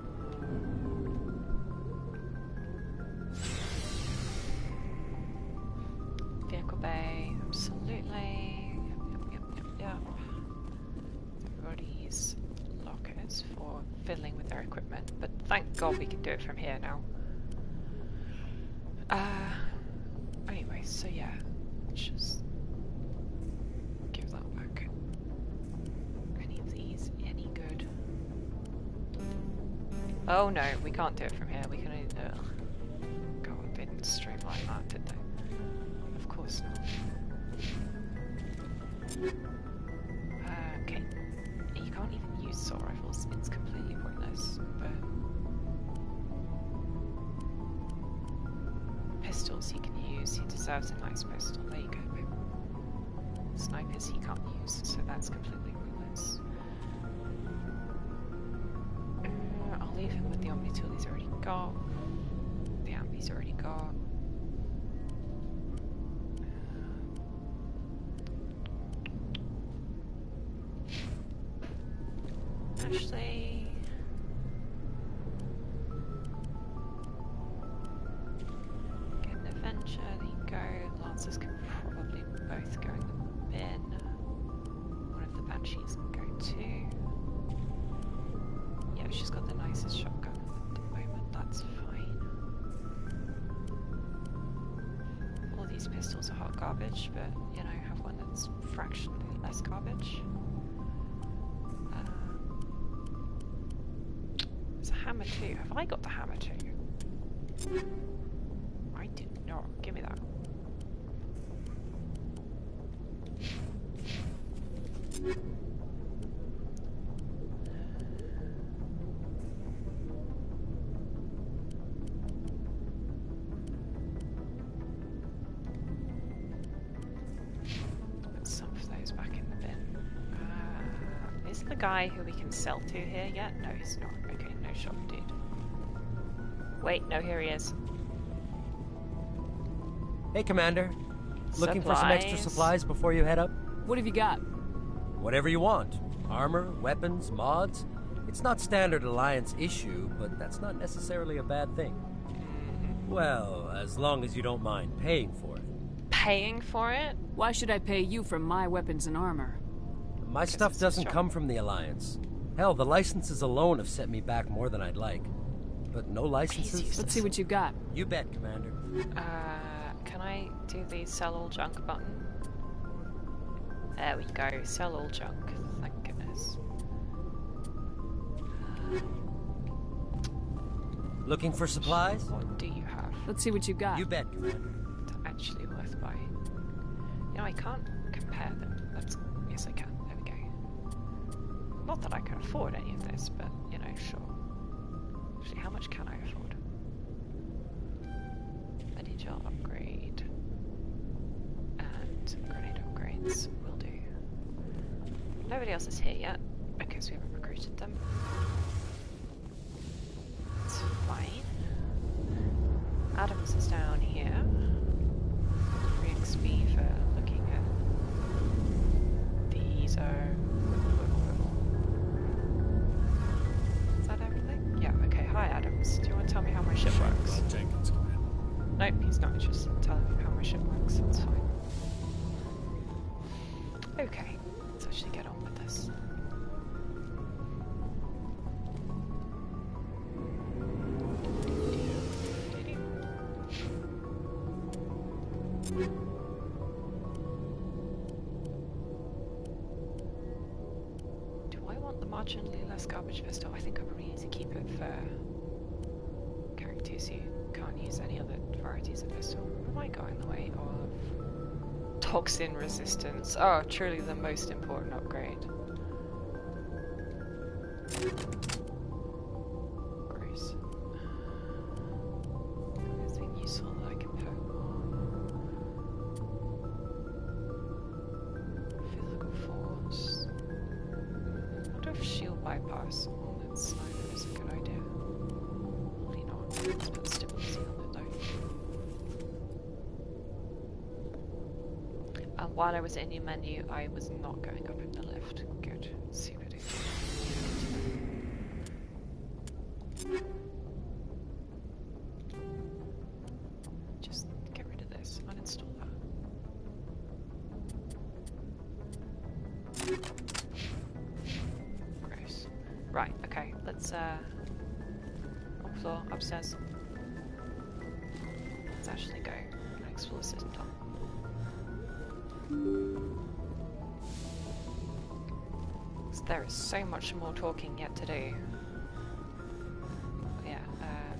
Vehicle bay, absolutely. Yep. Everybody's lockers for fiddling with their equipment, but thank God we can do it from here now. Anyway, so yeah, just give that back. Any of these any good? Oh no, we can't do it from here. We can only. God, they didn't streamline that, did they? Of course not. Okay, you can't even use assault rifles. It's completely pointless. But pistols he can use. He deserves a nice pistol. There you go, babe. Snipers he can't use, so that's completely pointless. I'll leave him with the Omni tool he's already got. The amp he's already got. Actually, get an adventure. There you go. Lancers can probably both go in the bin. One of the Banshees can go too. Yeah, she's got the nicest shotgun at the moment. That's fine. All these pistols are hot garbage, but you know, have one that's fractionally less garbage. There's a hammer too. Have I got the hammer too? I did not. Give me that. Put some of those back in the bin. Is the guy who we can sell to here yet? No, he's not. Okay, no shop, dude. Wait, no, here he is. Hey, Commander. Looking for some extra supplies before you head up? What have you got? Whatever you want. Armor, weapons, mods. It's not standard Alliance issue, but that's not necessarily a bad thing. Well, as long as you don't mind paying for it. Paying for it? Why should I pay you for my weapons and armor? My stuff doesn't come from the Alliance. Hell, the licenses alone have set me back more than I'd like. But no licenses? Let's see what you got. You bet, Commander. Can I do the sell all junk button? There we go, sell all junk. Thank goodness. Looking for supplies? What do you have? Let's see what you got. You bet, Commander. It's actually worth buying. You know, I can't compare them. Yes, I can. There we go. Not that I can afford any of this, but, you know, sure. Actually, how much can I afford? Medi-gel upgrade. And grenade upgrades will do. Nobody else is here yet, because we haven't recruited them. It's fine. Adams is down here. 3 XP for looking at the ESO. Is that everything? Yeah, okay. Hi, Adams. Do you want to tell me how my ship works? Jenkins, Commander. Nope, he's not interested in telling me how my ship works. That's fine. Okay, let's actually get on with this. Do I want the marginally less garbage pistol? I think I probably need to keep it for characters who can't use any other varieties of pistol. Am I going the way of toxin resistance? Oh, truly the most important upgrade. Gross. Anything useful that I can put on? Physical force. I wonder if shield bypass on that sniper is a good idea. Probably not. Let's put stability on it though. And while I was in your menu, I was not going up in the lift. Good. Super duper. Just get rid of this. Uninstall that. Gross. Right, okay, let's on floor, upstairs. Let's actually go and explore the system top. So there is so much more talking yet to do. But yeah,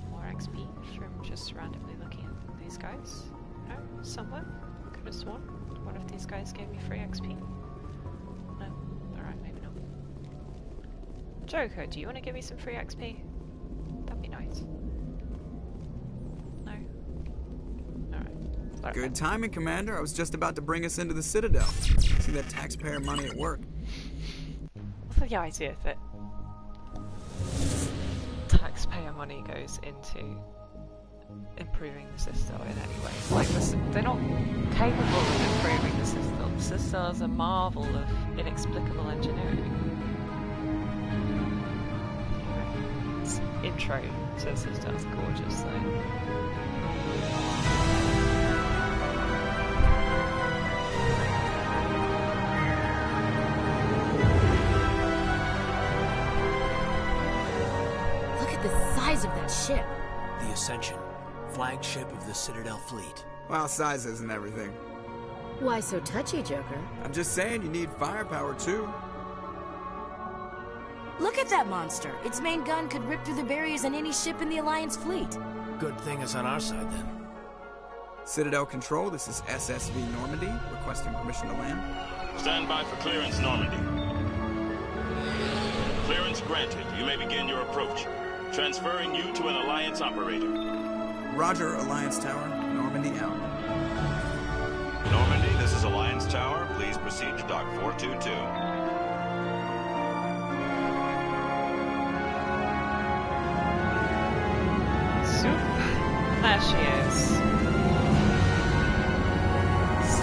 more XP from just randomly looking at these guys. No, somewhere. Could have sworn one of these guys gave me free XP. No, alright, maybe not. Joker, do you want to give me some free XP? That'd be nice. No? Alright. Good timing, Commander. I was just about to bring us into the Citadel. See that taxpayer money at work. I love the idea that taxpayer money goes into improving the Citadel in any way. Like, they're not capable of improving the Citadel. The Citadel is a marvel of inexplicable engineering. This intro to the Citadel is gorgeous, though. The size of that ship. The Ascension, flagship of the Citadel fleet. Well, size isn't everything. Why so touchy, Joker? I'm just saying you need firepower, too. Look at that monster. Its main gun could rip through the barriers in any ship in the Alliance fleet. Good thing it's on our side, then. Citadel Control, this is SSV Normandy, requesting permission to land. Stand by for clearance, Normandy. Clearance granted. You may begin your approach. Transferring you to an Alliance operator. Roger, Alliance Tower. Normandy out. Normandy, this is Alliance Tower. Please proceed to Dock 422. Soup. There she is. This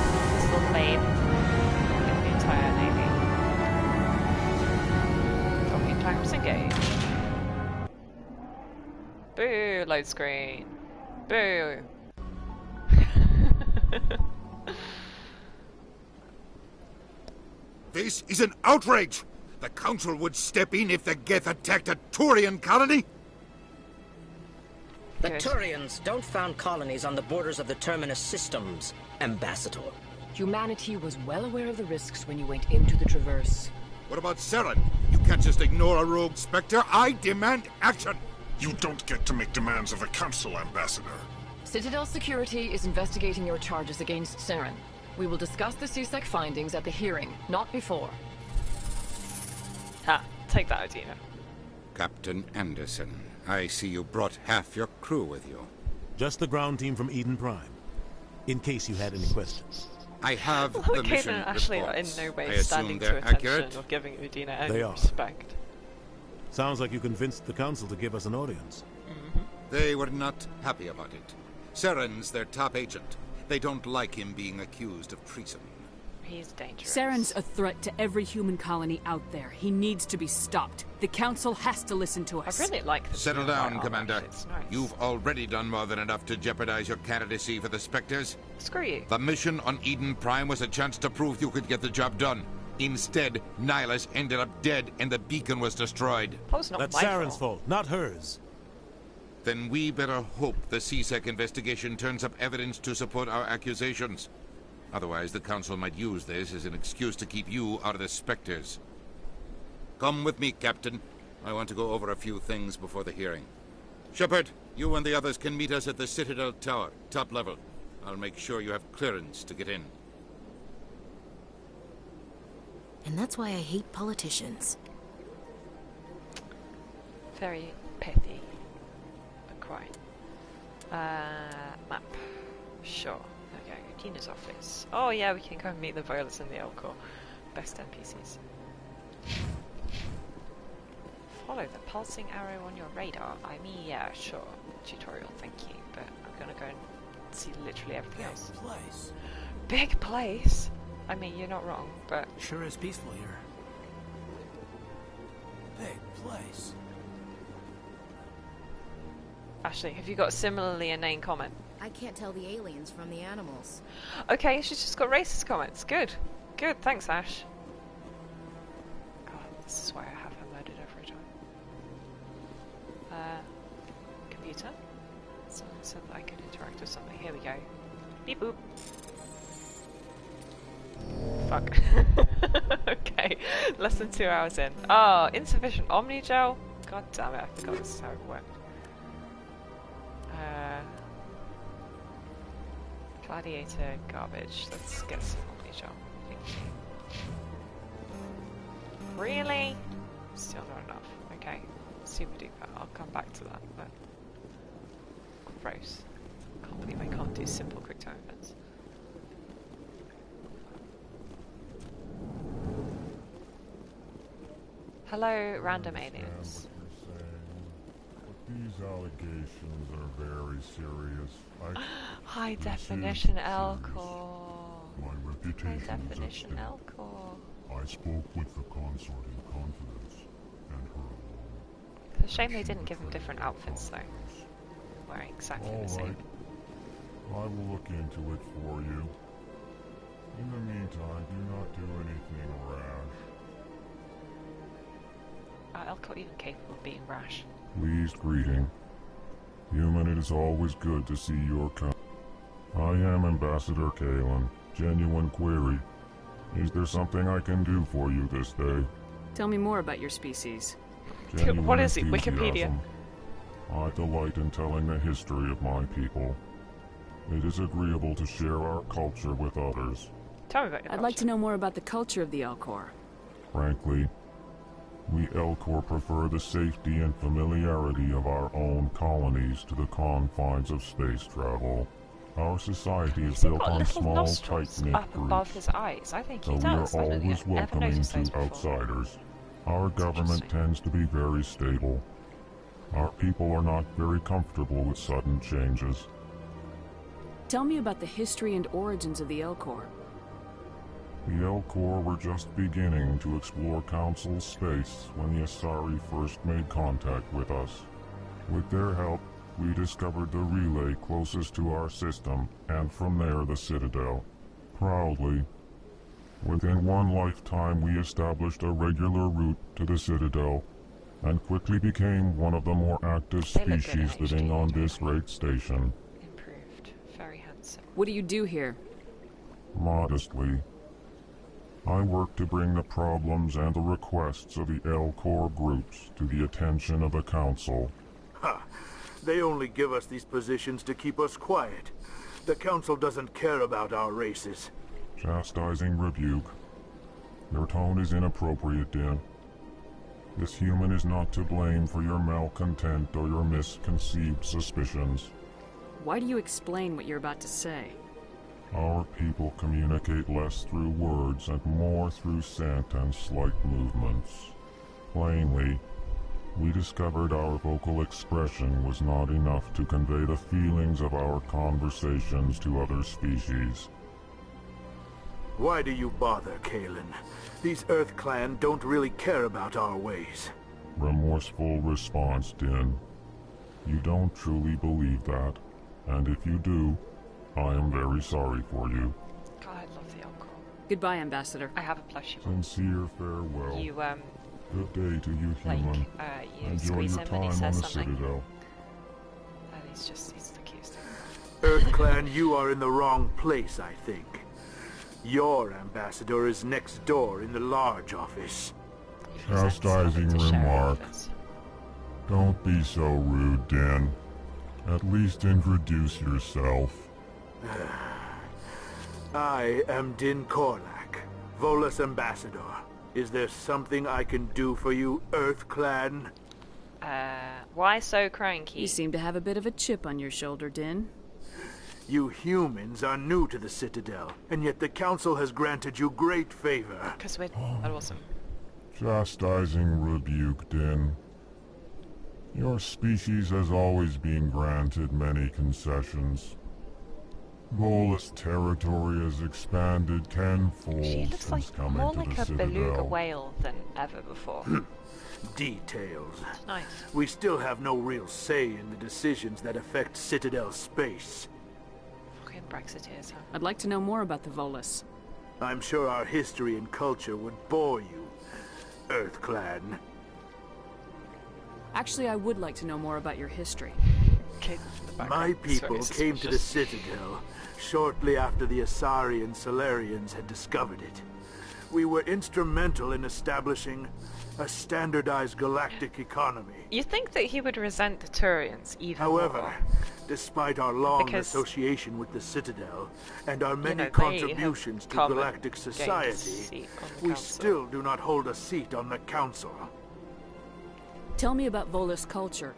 little babe in the entire Navy. Talking times engaged. Boo, load screen. Boo. This is an outrage! The Council would step in if the Geth attacked a Turian colony? The Turians don't found colonies on the borders of the Terminus systems, Ambassador. Humanity was well aware of the risks when you went into the Traverse. What about Saren? You can't just ignore a rogue Spectre. I demand action! You don't get to make demands of the Council, Ambassador. Citadel Security is investigating your charges against Saren. We will discuss the CSEC findings at the hearing, not before. Ha, take that, Adina. Captain Anderson, I see you brought half your crew with you. Just the ground team from Eden Prime, in case you had any questions. I have the Caitlin mission and Ashley are in reports. no I way assume standing they're to attention accurate? or giving Udina any They are. respect. Sounds like you convinced the Council to give us an audience. They were not happy about it. Saren's their top agent. They don't like him being accused of treason. He's dangerous. Saren's a threat to every human colony out there. He needs to be stopped. The Council has to listen to us. I really like this. Settle new down, white Commander. armor. It's nice. You've already done more than enough to jeopardize your candidacy for the Spectres. Screw you. The mission on Eden Prime was a chance to prove you could get the job done. Instead, Nihilus ended up dead and the beacon was destroyed. That's not That's my Saren's fault, not hers. Then we better hope the CSEC investigation turns up evidence to support our accusations. Otherwise, the Council might use this as an excuse to keep you out of the Spectres. Come with me, Captain. I want to go over a few things before the hearing. Shepard, you and the others can meet us at the Citadel Tower, top level. I'll make sure you have clearance to get in. And that's why I hate politicians. Very pithy. But quite. Map. Sure. Okay, Gina's office. Oh yeah, we can go and meet the Violets and the Elcor. Best NPCs. Follow the pulsing arrow on your radar. I mean, yeah, sure. Tutorial, thank you. But I'm gonna go and see literally everything else. Place. Big place? I mean, you're not wrong, but... Sure is peaceful here. Big place. Ashley, have you got similarly inane comment? I can't tell the aliens from the animals. Okay, she's just got racist comments. Good. Good, thanks, Ash. God, this is why I have her loaded every time. Computer? Someone said that I could interact with something. Here we go. Beep boop. Fuck. Okay, less than 2 hours in. Oh, insufficient Omnigel? God damn it, I forgot this is how it worked. Gladiator, garbage. Let's get some Omnigel. Thank you. Really? Still not enough. Okay. Super duper. I'll come back to that, but... Gross. Can't believe I can't do simple quick time events. Hello, random aliens. These allegations are very serious. High definition Elcor. My reputation High definition is at Elcor. stake. I spoke with the consort in confidence, and her alone. It's a shame they didn't give him different outfits though. Wearing exactly the same. I will look into it for you. In the meantime, do not do anything rash. Are Elcor even capable of being rash? Pleased greeting. Human, it is always good to see your I am Ambassador Kalen. Genuine query. Is there something I can do for you this day? Tell me more about your species. Genuine What is it, enthusiasm. Wikipedia? I delight in telling the history of my people. It is agreeable to share our culture with others. Tell me about your I'd like to know more about the culture of the Elcor. Frankly, we Elcor prefer the safety and familiarity of our own colonies to the confines of space travel. Our society is built on small, tight-knit up above groups, his eyes. I think he so we are does. I don't think always I've ever welcoming noticed to those before. outsiders. Our government tends to be very stable. Our people are not very comfortable with sudden changes. Tell me about the history and origins of the Elcor. The Elcor were just beginning to explore Council space when the Asari first made contact with us. With their help, we discovered the relay closest to our system, and from there the Citadel. Proudly, Within one lifetime, we established a regular route to the Citadel, and quickly became one of the more active species living on this great station. Improved. Very handsome. What do you do here? Modestly, I work to bring the problems and the requests of the L-Corps groups to the attention of the Council. Ha! They only give us these positions to keep us quiet. The Council doesn't care about our races. Chastising rebuke. Your tone is inappropriate, Din. This human is not to blame for your malcontent or your misconceived suspicions. Why do you explain what you're about to say? Our people communicate less through words and more through scent and slight movements. Plainly, we discovered our vocal expression was not enough to convey the feelings of our conversations to other species. Why do you bother, Kalen? These Earth Clan don't really care about our ways. Remorseful response, Din. You don't truly believe that, and if you do, I am very sorry for you. God, I love the alcohol. Goodbye, Ambassador. I have a plushie. Sincere farewell. You, Good day to you, human. you Enjoy squeeze your him and he time says on the something. Citadel. And he's the cutest thing. Earth Clan, you are in the wrong place, I think. Your ambassador is next door in the large office. Chastising remark. Don't be so rude, Din. At least introduce yourself. I am Din Korlak, Volus ambassador. Is there something I can do for you, Earth Clan? Why so cranky? You seem to have a bit of a chip on your shoulder, Din. You humans are new to the Citadel, and yet the Council has granted you great favor. Because we're awesome. Chastising rebuke, Din. Your species has always been granted many concessions. Volus territory has expanded tenfold since coming more to like the a beluga Citadel. whale than ever before. Details. Nice. We still have no real say in the decisions that affect Citadel space. Fucking Brexiteers, huh? I'd like to know more about the Volus. I'm sure our history and culture would bore you, Earth Clan. Actually, I would like to know more about your history. My people came to the Citadel shortly after the Asari and Solarians had discovered it. We were instrumental in establishing a standardized galactic economy. You think that he would resent the Turians even However, more? despite our long Because, association with the Citadel and our many they contributions have to come galactic and gained a society, seat on the we council. still do not hold a seat on the Council. Tell me about Volus culture.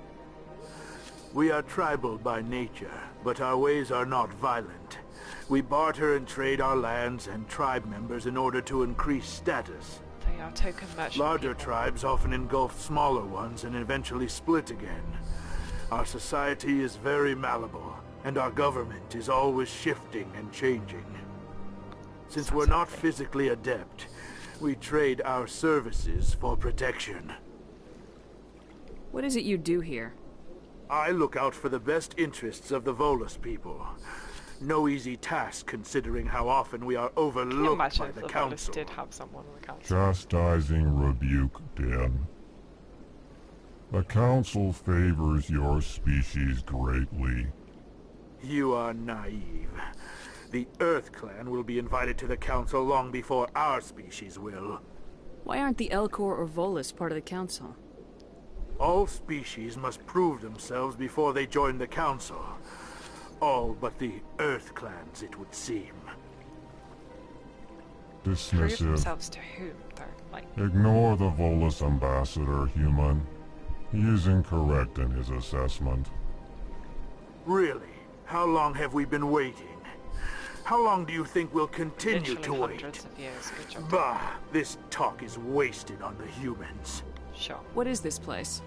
We are tribal by nature, but our ways are not violent. We barter and trade our lands and tribe members in order to increase status. They are token merchant Larger people. tribes often engulf smaller ones and eventually split again. Our society is very malleable, and our government is always shifting and changing. Since we're not physically adept, we trade our services for protection. What is it you do here? I look out for the best interests of the Volus people. No easy task considering how often we are Can you overlooked imagine by if the the Volus Council. did have someone on the council? Chastising rebuke, Din. The Council favors your species greatly. You are naive. The Earth Clan will be invited to the Council long before our species will. Why aren't the L-Corps or Volus part of the Council? All species must prove themselves before they join the Council. All but the Earth Clans, it would seem. Prove Dismissive. themselves to whom, though? Like, Ignore the Volus ambassador, human. He is incorrect in his assessment. Really? How long have we been waiting? How long do you think we'll continue literally to wait? hundreds of years. Good job. Bah! This talk is wasted on the humans. Sure. What is this place?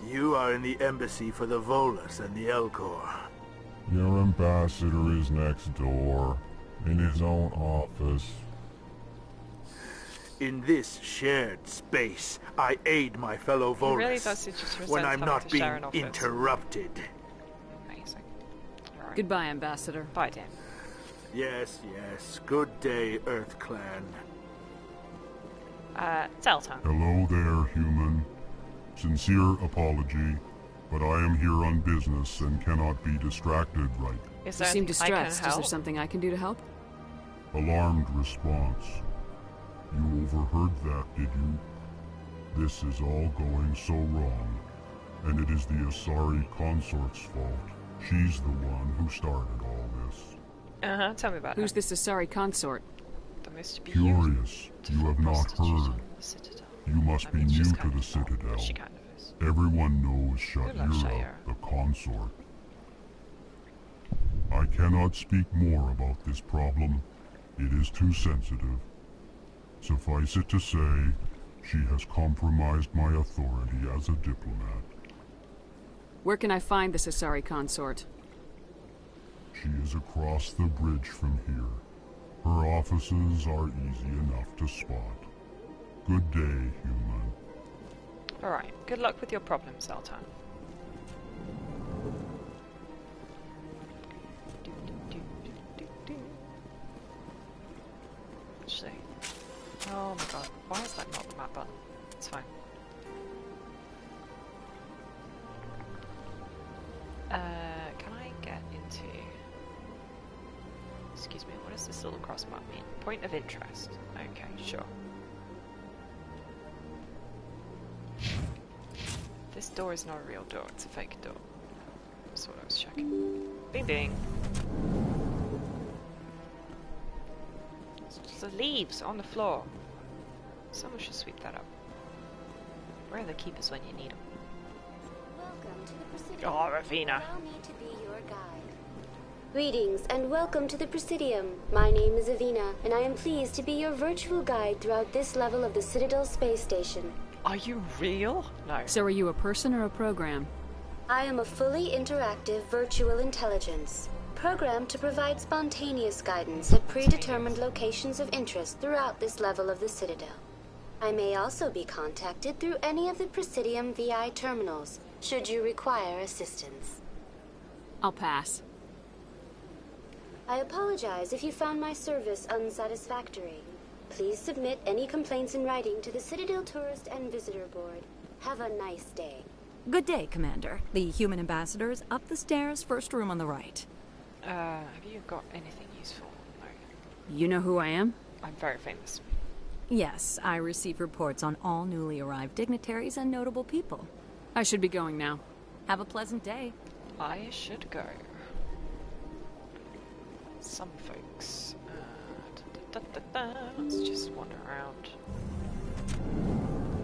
You are in the embassy for the Volus and the L-Corps. Your ambassador is next door, in his own office. In this shared space, I aid my fellow He Volus really does just resent when I'm having not to being share an office. interrupted. Amazing. Alright. Goodbye, Ambassador. Bye, Dan. Yes, yes. Good day, Earth Clan. Zoltan. Hello there, human. Sincere apology, but I am here on business and cannot be distracted right. You seem distressed. Is there something I can do to help? Alarmed response. You overheard that, did you? This is all going so wrong, and it is the Asari consort's fault. She's the one who started all this. Tell me about Who's this Asari consort? Curious, you have not heard. You must be new to the Citadel. Everyone knows Sha'ira, the consort. I cannot speak more about this problem. It is too sensitive. Suffice it to say, she has compromised my authority as a diplomat. Where can I find this Asari consort? She is across the bridge from here. Her offices are easy enough to spot. Good day, human. Alright, good luck with your problems, Zoltan. Actually, oh my god, why is that not the map button? It's fine. Can I get into... Excuse me, what does this little cross mark mean? Point of interest. Okay, sure. This door is not a real door, it's a fake door. That's what I was checking. Bing bing. It's just the leaves on the floor. Someone should sweep that up. Where are the keepers when you need them? Welcome to the Presidium. Oh, Ravina. Allow me to be your guide. Greetings and welcome to the Presidium. My name is Avina, and I am pleased to be your virtual guide throughout this level of the Citadel space station. Are you real? No. So are you a person or a program? I am a fully interactive virtual intelligence, programmed to provide spontaneous guidance at predetermined locations of interest throughout this level of the Citadel. I may also be contacted through any of the Presidium VI terminals, should you require assistance. I'll pass. I apologize if you found my service unsatisfactory. Please submit any complaints in writing to the Citadel Tourist and Visitor Board. Have a nice day. Good day, Commander. The human ambassador is up the stairs, first room on the right. Have you got anything useful? No. You know who I am? I'm very famous. Yes, I receive reports on all newly arrived dignitaries and notable people. I should be going now. Have a pleasant day. I should go. Some folks. Let's just wander around.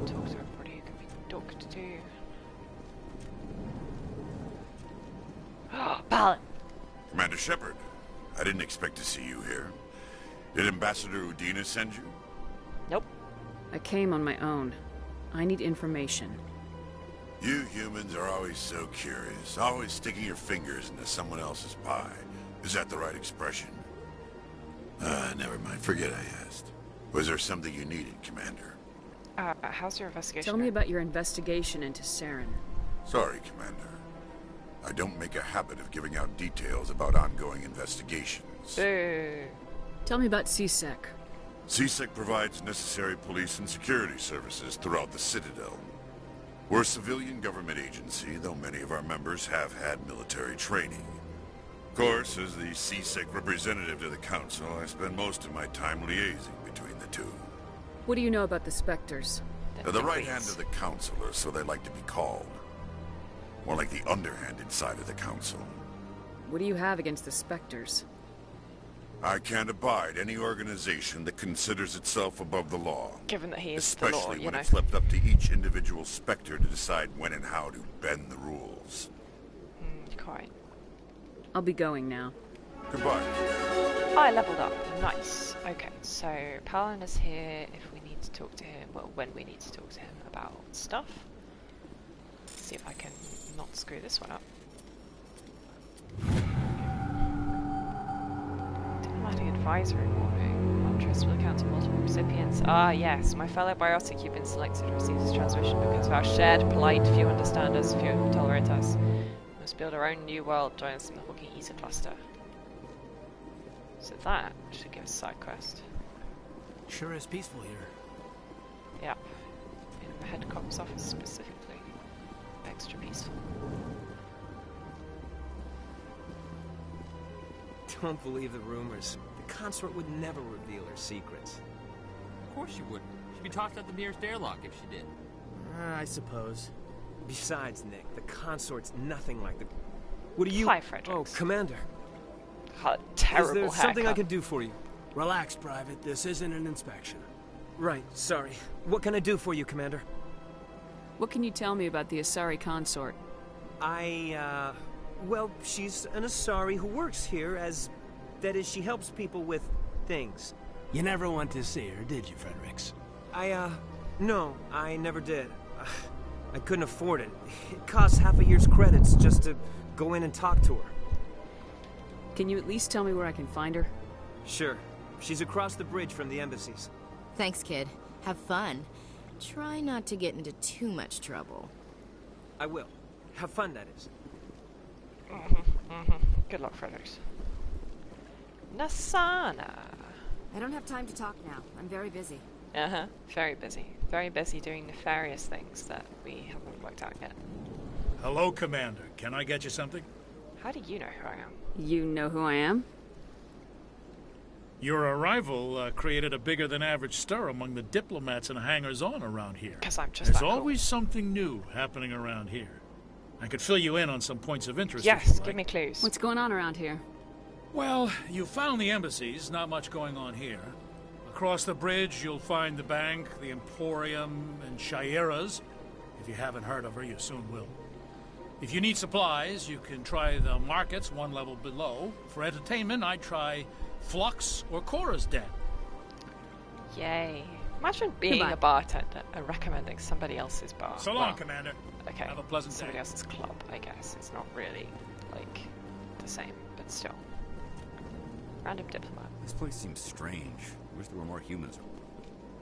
Talk to everybody who can be talked to. Balin! Commander Shepard, I didn't expect to see you here. Did Ambassador Udina send you? Nope. I came on my own. I need information. You humans are always so curious, always sticking your fingers into someone else's pie. Is that the right expression? Never mind. Forget I asked. Was there something you needed, Commander? How's your investigation? Tell me about your investigation into Saren. Sorry, Commander. I don't make a habit of giving out details about ongoing investigations. Tell me about CSEC. CSEC provides necessary police and security services throughout the Citadel. We're a civilian government agency, though many of our members have had military training. Of course, as the CSEC representative to the Council, I spend most of my time liaising between the two. What do you know about the Spectres? They're the right hand of the Council, or so they like to be called. More like the underhanded side of the Council. What do you have against the Spectres? I can't abide any organization that considers itself above the law. Given that he is the law, especially when it's left up to each individual Spectre to decide when and how to bend the rules. Quite. I'll be going now. Goodbye. I leveled up. Nice. Okay, so Palin is here if we need to talk to him, well, when we need to talk to him about stuff. Let's see if I can not screw this one up. Diplomatic advisory warning. Untrustable account of multiple recipients. Ah, yes. My fellow biotic you've been selected to receive this transmission because of our shared plight. Few understand us, few tolerate us. We must build our own new world. Join us in the Hawking Ether cluster. So that should give us a side quest. Sure is peaceful here. Yep. In the head cop's office specifically. Extra peaceful. Don't believe the rumors. The consort would never reveal her secrets. Of course she wouldn't. She'd be tossed out the nearest airlock if she did. I suppose. Besides, Nick, the consort's nothing like the... What are you... Hi, Fredericks. Oh, Commander. Terrible Is there something I can do for you? Relax, Private. This isn't an inspection. Right, sorry. What can I do for you, Commander? What can you tell me about the Asari consort? Well, she's an Asari who works here as... That is, she helps people with things. You never went to see her, did you, Fredericks? No, I never did. I couldn't afford it. It costs half a year's credits just to go in and talk to her. Can you at least tell me where I can find her? Sure. She's across the bridge from the embassies. Thanks, kid. Have fun. Try not to get into too much trouble. I will. Have fun, that is. Good luck, Fredericks. Nasana. I don't have time to talk now. I'm very busy. Very busy. Very busy doing nefarious things that we haven't worked out yet. Hello, Commander. Can I get you something? How do you know who I am? You know who I am? Your arrival created a bigger-than-average stir among the diplomats and hangers-on around here. Because I'm just There's that always something new happening around here. I could fill you in on some points of interest. Yes, give me clues. What's going on around here? Well, you found the embassies. Not much going on here. Across the bridge, you'll find the bank, the Emporium, and Shaira's. If you haven't heard of her, you soon will. If you need supplies, you can try the markets one level below. For entertainment, I'd try Flux or Cora's Den. Yay. Imagine being a bartender and recommending somebody else's bar. So long, Commander. Okay. Have a pleasant somebody day. else's club, I guess. It's not really, like, the same, but still. Random diplomat. This place seems strange. I wish there were more humans.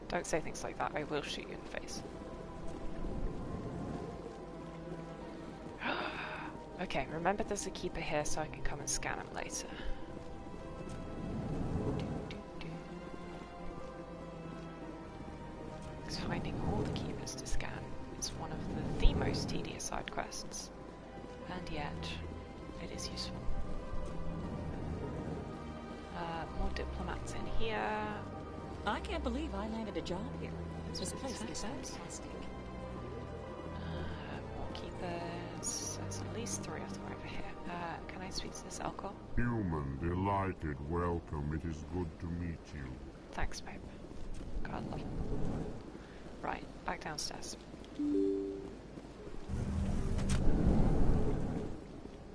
Don't say things like that. I will shoot you in the face. Okay, remember there's a keeper here so I can come and scan him later. Because finding all the keepers to scan is one of the most tedious side quests. And yet, it is useful. More diplomats in here. I can't believe I landed a job here. This place is fantastic. More keepers. There's at least 3 of them over here. Can I speak to this alcohol? Human, delighted, welcome. It is good to meet you. Thanks, babe. God, love. Right, back downstairs.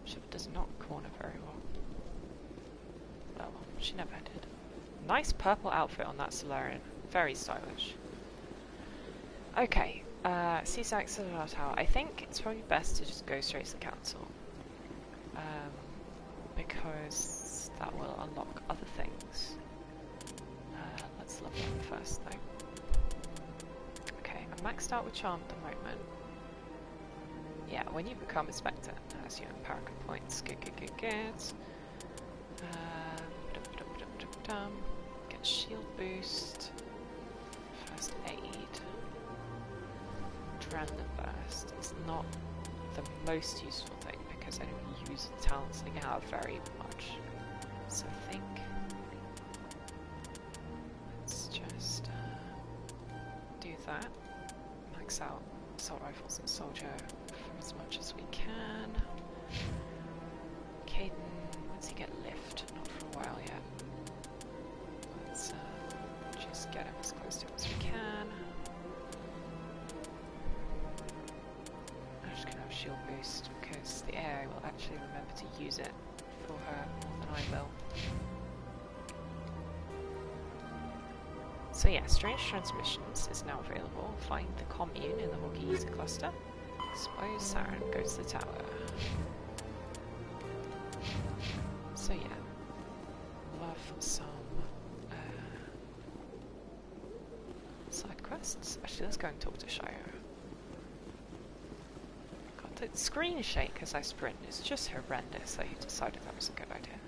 Shiva does not corner very well. Well, she never did. Nice purple outfit on that Solarian. Very stylish. Okay, CSAC Citadel Tower. I think it's probably best to just go straight to the council. Because that will unlock other things. Let's level up first though. Okay, I'm maxed out with Charm at the moment. Yeah, when you become a Spectre, as your empirical points. Good. Get shield boost. First aid. Adrenaline burst. It's not the most useful thing because I don't use the talents I have very much. So I think let's just do that. Max out assault rifles and soldier for as much as we can. Caden, when's he get lift? Not for a while yet. Let's just get him as close to it as we can. I'm just gonna have shield boost because the AI will actually remember to use it for her more than I will. So yeah, Strange Transmissions is now available. Find the commune in the Hawkeye user cluster. Expose Saren, go to the tower. So yeah, love some side quests. Actually, let's go and talk to Shire. God, the screen shake as I sprint is just horrendous. I decided that was a good idea.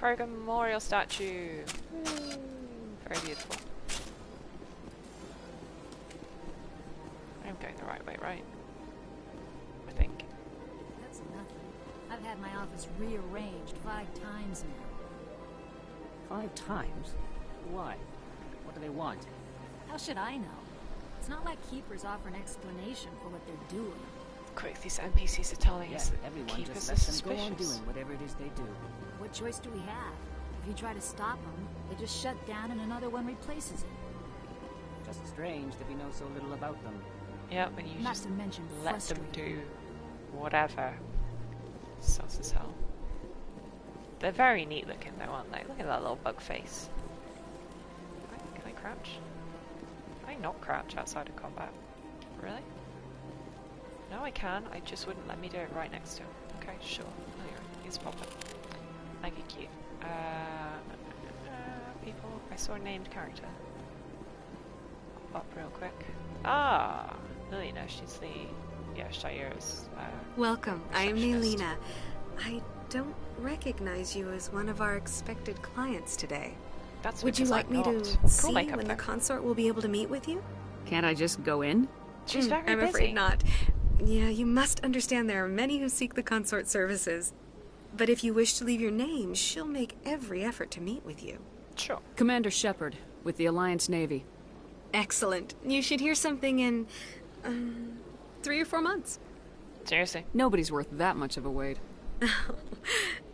Krogan Memorial Statue. Woo. Very beautiful. I'm going the right way, right? I think. That's nothing. I've had my office rearranged 5 times now. 5 times? Why? What do they want? How should I know? It's not like Keepers offer an explanation for what they're doing. Quick, these NPCs are telling us that everyone Keepers just are lets them suspicious. go on doing whatever it is they do. What choice do we have? If you try to stop them, they just shut down and another one replaces it. Just strange that we know so little about them. Yeah, and you Not just to mention let them frustrating. do whatever. Sus as hell. They're very neat looking though, aren't they? Look at that little bug face. Can I crouch? Can I not crouch outside of combat? Really? No, I can. I just wouldn't let me do it right next to him. Okay, sure. Anyway, he's popping. Thank you, cute. People, I saw a named character. Up real quick. Ah, Lilina. She's the Shaiera's. Welcome. I am receptionist. Nilina. I don't recognize you as one of our expected clients today. That's Would you because like I'm me not. to Cool see makeup when though. the consort will be able to meet with you? Can't I just go in? She's very I'm busy. afraid not. Yeah, you must understand there are many who seek the consort services. But if you wish to leave your name, she'll make every effort to meet with you. Sure. Commander Shepard, with the Alliance Navy. Excellent. You should hear something in 3 or 4 months. Seriously? Nobody's worth that much of a wait.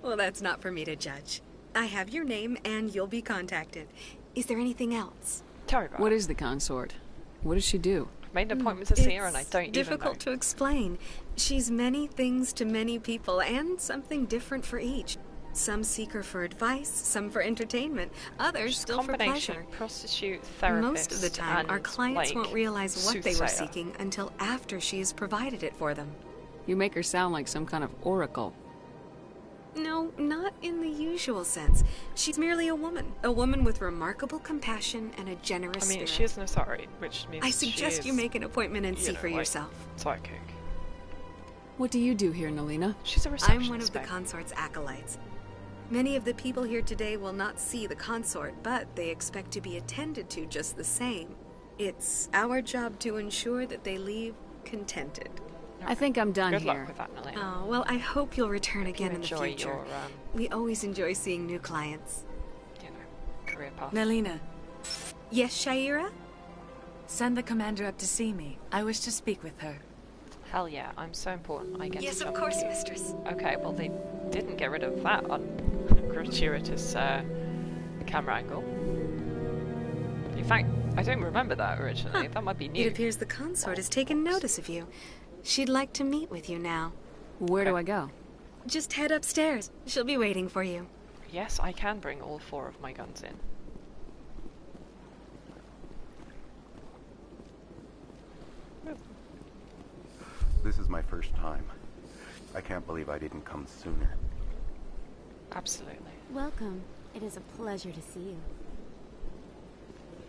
Well, that's not for me to judge. I have your name and you'll be contacted. Is there anything else? Tell me about What is the consort? What does she do? I've made an appointment to see her and I don't It's difficult even know. to explain. She's many things to many people and something different for each. Some seek her for advice, some for entertainment, others She's still for combination pleasure. prostitute, therapist, Most of the time, our and, clients like, won't realize what they were soothsayer. seeking until after she has provided it for them. You make her sound like some kind of oracle. No, not in the usual sense. She's merely a woman with remarkable compassion and a generous I mean, spirit. she is an authority, which means I suggest she you is, make an appointment and see know, for like, yourself. Psychic. What do you do here, Nalina? She's a receptionist. I'm one of the babe. consort's acolytes. Many of the people here today will not see the consort, but they expect to be attended to just the same. It's our job to ensure that they leave contented. I think I'm done Good here. luck with that, Nalina. Oh, well, I hope you'll return Hope you again in the enjoy future. your, We always enjoy seeing new clients. career path. Nalina, Yes, Shaiera? send the commander up to see me. I wish to speak with her. Hell yeah, I'm so important. I get Yes, to of jump course, with you. mistress. Okay, well they didn't get rid of that gratuitous camera angle. In fact, I don't remember that originally. That might be new. It appears the consort has taken notice of you. She'd like to meet with you now. Where do I go? Just head upstairs. She'll be waiting for you. Yes, I can bring all 4 of my guns in. This is my first time. I can't believe I didn't come sooner. Absolutely. Welcome. It is a pleasure to see you.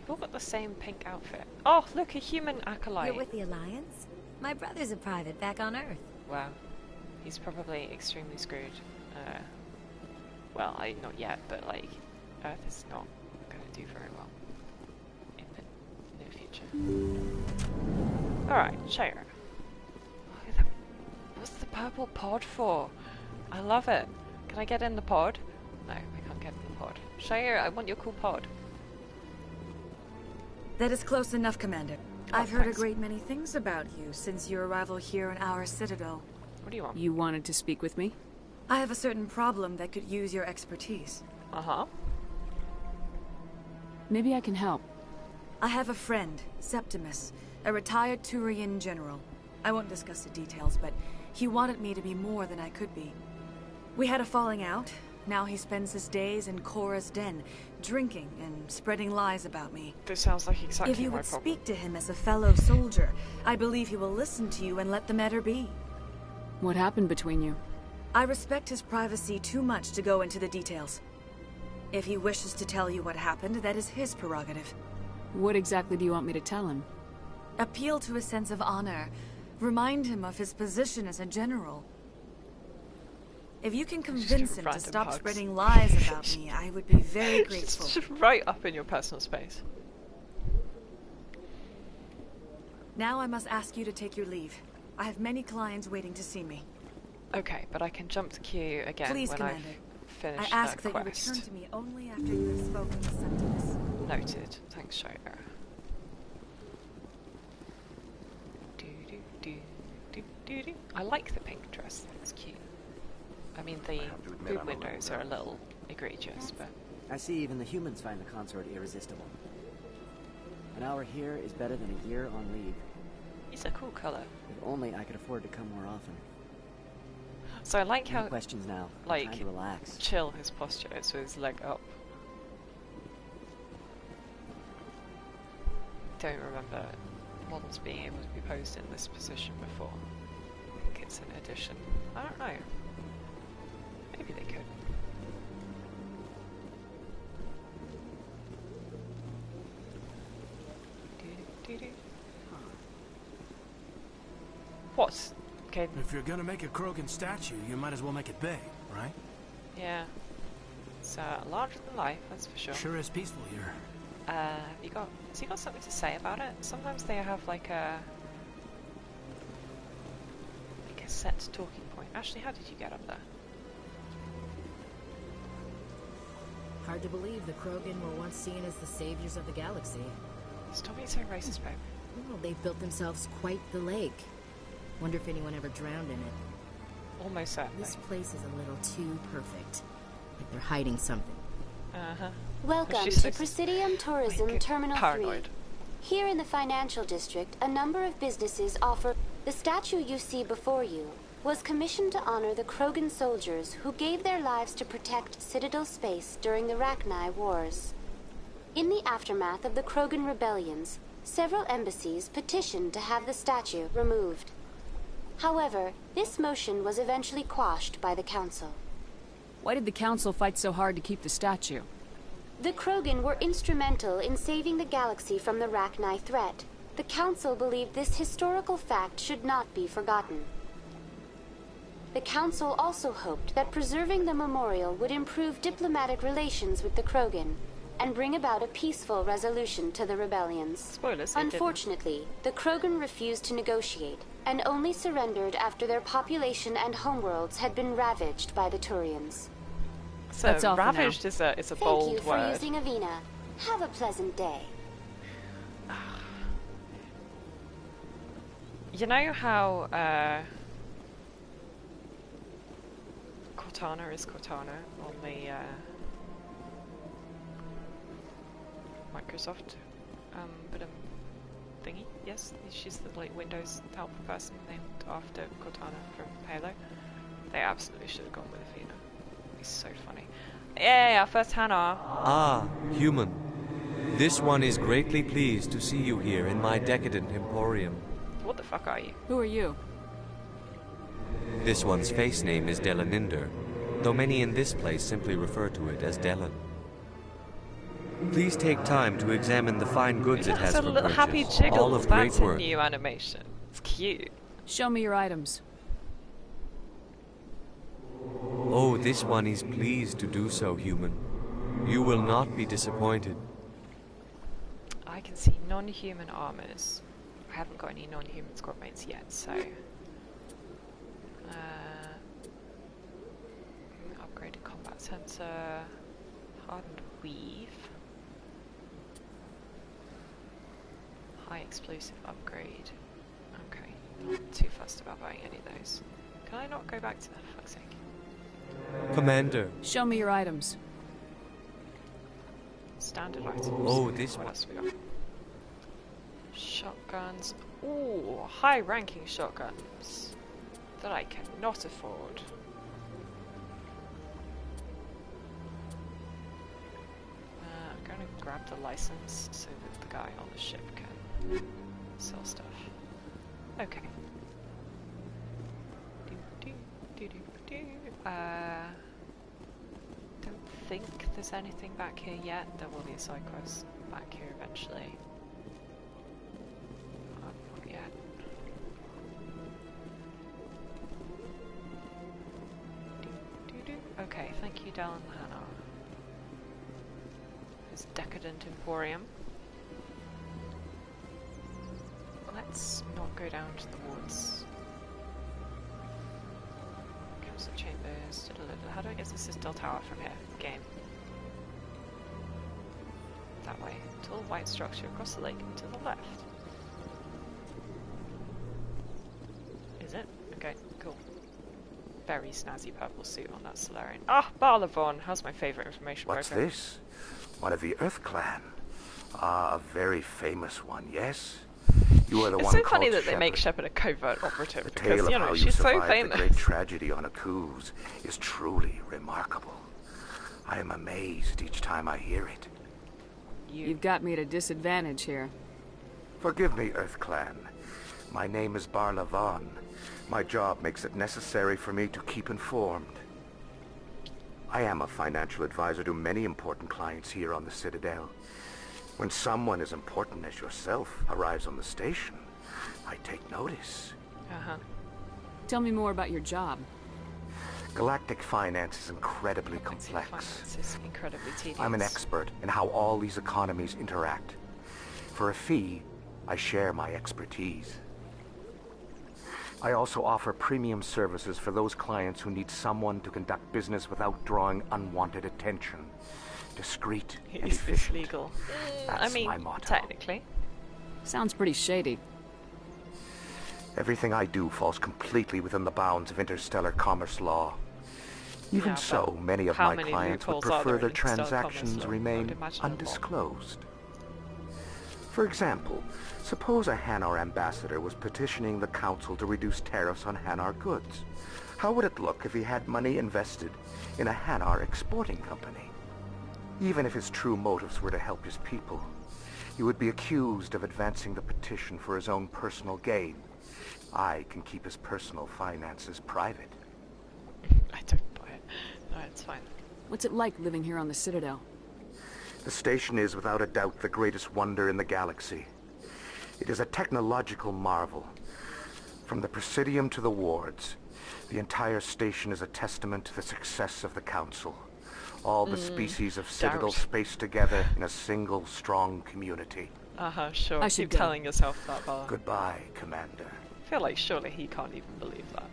We've all got the same pink outfit. Oh, look, a human acolyte. You're with the Alliance? My brother's a private back on Earth. Wow. He's probably extremely screwed. Well, not yet, but like, Earth is not going to do very well in the near future. Alright, Shaiera. What's the purple pod for? I love it. Can I get in the pod? No, I can't get in the pod. Shaiera, I want your cool pod. That is close enough, Commander. Oh, I've heard thanks. a great many things about you since your arrival here in our citadel. What do you want? You wanted to speak with me? I have a certain problem that could use your expertise. Uh-huh. Maybe I can help. I have a friend, Septimus, a retired Turian general. I won't discuss the details, but he wanted me to be more than I could be. We had a falling out. Now he spends his days in Korra's den, drinking and spreading lies about me. This sounds like exactly If you my would problem. speak to him as a fellow soldier, I believe he will listen to you and let the matter be. What happened between you? I respect his privacy too much to go into the details. If he wishes to tell you what happened, that is his prerogative. What exactly do you want me to tell him? Appeal to his sense of honor. Remind him of his position as a general. If you can convince him to stop spreading lies about me, I would be very grateful. Just right up in your personal space. Now I must ask you to take your leave. I have many clients waiting to see me. Okay, but I can jump the queue again. Please, when Commander. I've finished I ask that that quest. you return to me only after you have spoken with Septimus. Noted. Thanks, Shira. I like the pink dress. It's cute. I mean, the boob windows are a little egregious, but... I see even the humans find the consort irresistible. An hour here is better than a year on leave. It's a cool color. If only I could afford to come more often. So I like how, questions now. like, Time to relax. chill his posture is with his leg up. Don't remember models being able to be posed in this position before. I think it's an addition. I don't know. Maybe they could. What? Okay. If you're gonna make a Krogan statue, you might as well make it big, right? Yeah. It's larger than life, that's for sure. Sure is peaceful here. Has he got something to say about it? Sometimes they have like a set talking point. Ashley, how did you get up there? Hard to believe the Krogan were once seen as the saviors of the galaxy. Stop being so racist, babe. Well, they've built themselves quite the lake. Wonder if anyone ever drowned in it. Almost certainly. This place is a little too perfect. Like they're hiding something. Uh-huh. Welcome to Presidium Tourism Terminal paranoid. 3. Here in the financial district, a number of businesses offer... The statue you see before you was commissioned to honor the Krogan soldiers who gave their lives to protect Citadel space during the Rachni Wars. In the aftermath of the Krogan rebellions, several embassies petitioned to have the statue removed. However, this motion was eventually quashed by the Council. Why did the Council fight so hard to keep the statue? The Krogan were instrumental in saving the galaxy from the Rachni threat. The Council believed this historical fact should not be forgotten. The Council also hoped that preserving the memorial would improve diplomatic relations with the Krogan and bring about a peaceful resolution to the rebellions. Spoilers, Unfortunately, the Krogan refused to negotiate and only surrendered after their population and homeworlds had been ravaged by the Turians. So, that's all ravaged is a bold word. Thank you for using Avina. Have a pleasant day. You know how Cortana is Cortana on the Microsoft thingy? Yes, she's the like Windows help person named after Cortana from Halo. They absolutely should have gone with Avina. It's so funny. Yay, our first Hannah. Ah, human. This one is greatly pleased to see you here in my decadent emporium. What the fuck are you? Who are you? This one's face name is Delaninder, though many in this place simply refer to it as Delan. Please take time to examine the fine goods it has a for little purchase. happy jiggle. All of That's great a worth. new animation. It's cute. Show me your items. Oh, this one is pleased to do so, human. You will not be disappointed. I can see non-human armors. I haven't got any non-human squad mates yet, so... upgraded combat sensor... Hardened weave... High explosive upgrade... Okay, not too fussed about buying any of those. Can I not go back to that, for fuck's sake? Commander. Show me your items. Standard items. Oh, this what one. else we got? Shotguns. Ooh, high-ranking shotguns that I cannot afford. I'm going to grab the license so that the guy on the ship can sell stuff. Okay. Don't think there's anything back here yet. There will be a side quest back here eventually. Not yet. Okay, thank you, Dell and Hannah. This decadent emporium. Let's not go down to the woods. Council chambers. How do I get to the Citadel Tower from here? Game. That way. Tall white structure across the lake and to the left. Is it? Okay, cool. Very snazzy purple suit on that Solarian. Ah, Barlavon! How's my favourite information broker? What's this? One of the Earth Clan. Ah, a very famous one, yes? You are the one It's so called funny that they Shepard. make Shepard a covert operative The because, tale of you know, how she's so survived famous. the great tragedy on Akuz is truly remarkable. I am amazed each time I hear it. You've got me at a disadvantage here. Forgive me, Earth Clan. My name is Barlavon. My job makes it necessary for me to keep informed. I am a financial advisor to many important clients here on the Citadel. When someone as important as yourself arrives on the station, I take notice. Uh-huh. Tell me more about your job. Galactic finance is incredibly complex. Finance is incredibly tedious. I'm an expert in how all these economies interact. For a fee, I share my expertise. I also offer premium services for those clients who need someone to conduct business without drawing unwanted attention. Discreet and Is this efficient. legal? That's I mean, my motto. technically. Sounds pretty shady. Everything I do falls completely within the bounds of interstellar commerce law. Even Yeah, so, but many of how my many clients would loopholes are prefer there their in interstellar commerce transactions law? I remain would imagine a lot. undisclosed. For example, suppose a Hanar ambassador was petitioning the council to reduce tariffs on Hanar goods. How would it look if he had money invested in a Hanar exporting company? Even if his true motives were to help his people, he would be accused of advancing the petition for his own personal gain. I can keep his personal finances private. I don't buy it. No, it's fine. What's it like living here on the Citadel? The station is without a doubt the greatest wonder in the galaxy. It is a technological marvel. From the Presidium to the wards, the entire station is a testament to the success of the Council. All the species of Citadel spaced together in a single strong community. Uh-huh, sure. I should Keep go. telling yourself that, Bar. Goodbye, Commander. I feel like surely he can't even believe that.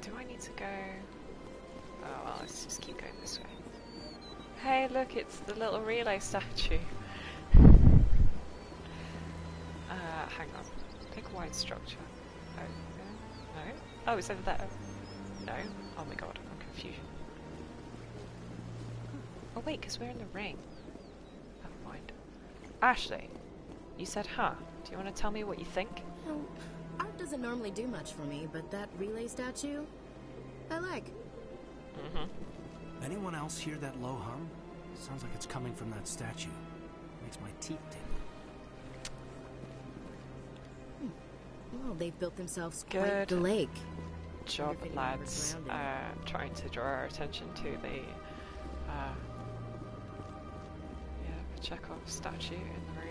Do I need to go? Oh, well, let's just keep going this way. Hey, look, it's the little relay statue. Hang on. Pick a wide structure. Oh, no? Oh, it's over there. No? Oh my god, I'm confused. Oh wait, because we're in the ring. Never mind. Ashley, you said huh. Do you want to tell me what you think? Well, art doesn't normally do much for me, but that relay statue, I like. Mm-hmm. Anyone else hear that low hum? Sounds like it's coming from that statue. Makes my teeth tingle. Well, they've built themselves Good quite the lake. job, lads. Trying to draw our attention to the Chekhov statue in the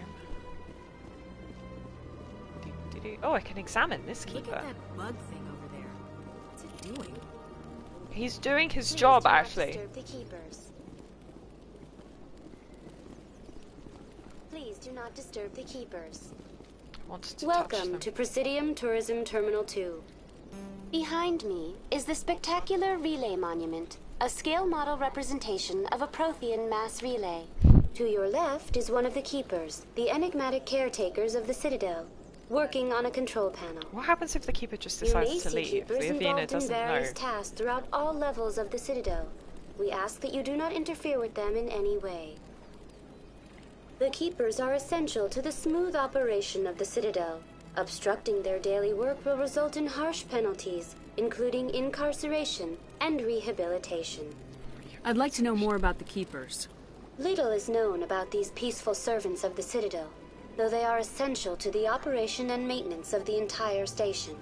room. Oh, I can examine this keeper. Look at that bug thing over there. What's it doing? He's doing his job, Please do not Ashley. disturb the keepers. Please do not disturb the keepers. Welcome to Presidium Tourism Terminal 2. Behind me is the spectacular relay monument, a scale model representation of a Prothean mass relay. To your left is one of the keepers, the enigmatic caretakers of the Citadel, working on a control panel. What happens if the keeper just You may decides to see leave? keepers The Athena involved in doesn't various know. tasks throughout all levels of the Citadel. We ask that you do not interfere with them in any way. The keepers are essential to the smooth operation of the Citadel. Obstructing their daily work will result in harsh penalties, including incarceration and rehabilitation. I'd like to know more about the Keepers. Little is known about these peaceful servants of the Citadel, though they are essential to the operation and maintenance of the entire station.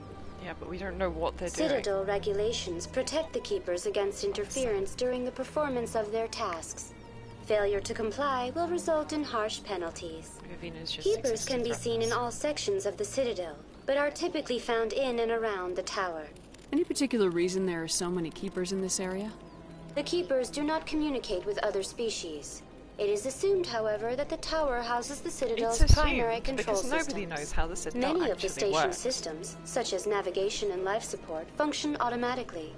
Yeah, but we don't know what they're doing. Citadel regulations protect the keepers against interference during the performance of their tasks. Failure to comply will result in harsh penalties. Keepers can be seen in all sections of the Citadel, but are typically found in and around the tower. Any particular reason there are so many keepers in this area? The keepers do not communicate with other species. It is assumed, however, that the tower houses the Citadel's primary control systems. Because nobody knows how the Citadel Many of the station's works. systems, such as navigation and life support, function automatically.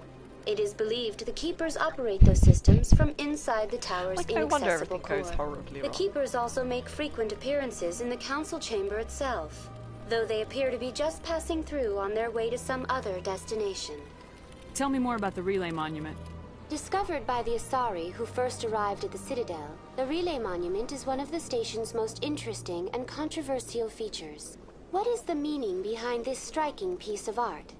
It is believed the Keepers operate those systems from inside the tower's inaccessible core. The Keepers also make frequent appearances in the council chamber itself, though they appear to be just passing through on their way to some other destination. Tell me more about the relay monument. Discovered by the Asari who first arrived at the Citadel, the relay monument is one of the station's most interesting and controversial features. What is the meaning behind this striking piece of art?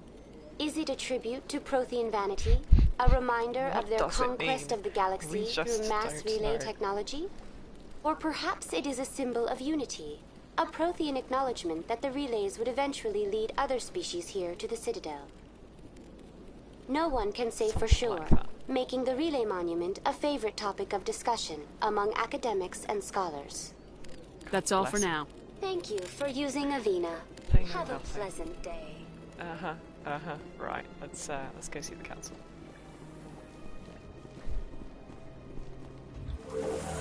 Is it a tribute to Prothean vanity? A reminder of their conquest of the galaxy through mass relay technology? Or perhaps it is a symbol of unity, a Prothean acknowledgement that the relays would eventually lead other species here to the Citadel. No one can say for sure, making the relay monument a favorite topic of discussion among academics and scholars. That's all for now. Thank you for using Avina. Have a pleasant day. Right, let's go see the council.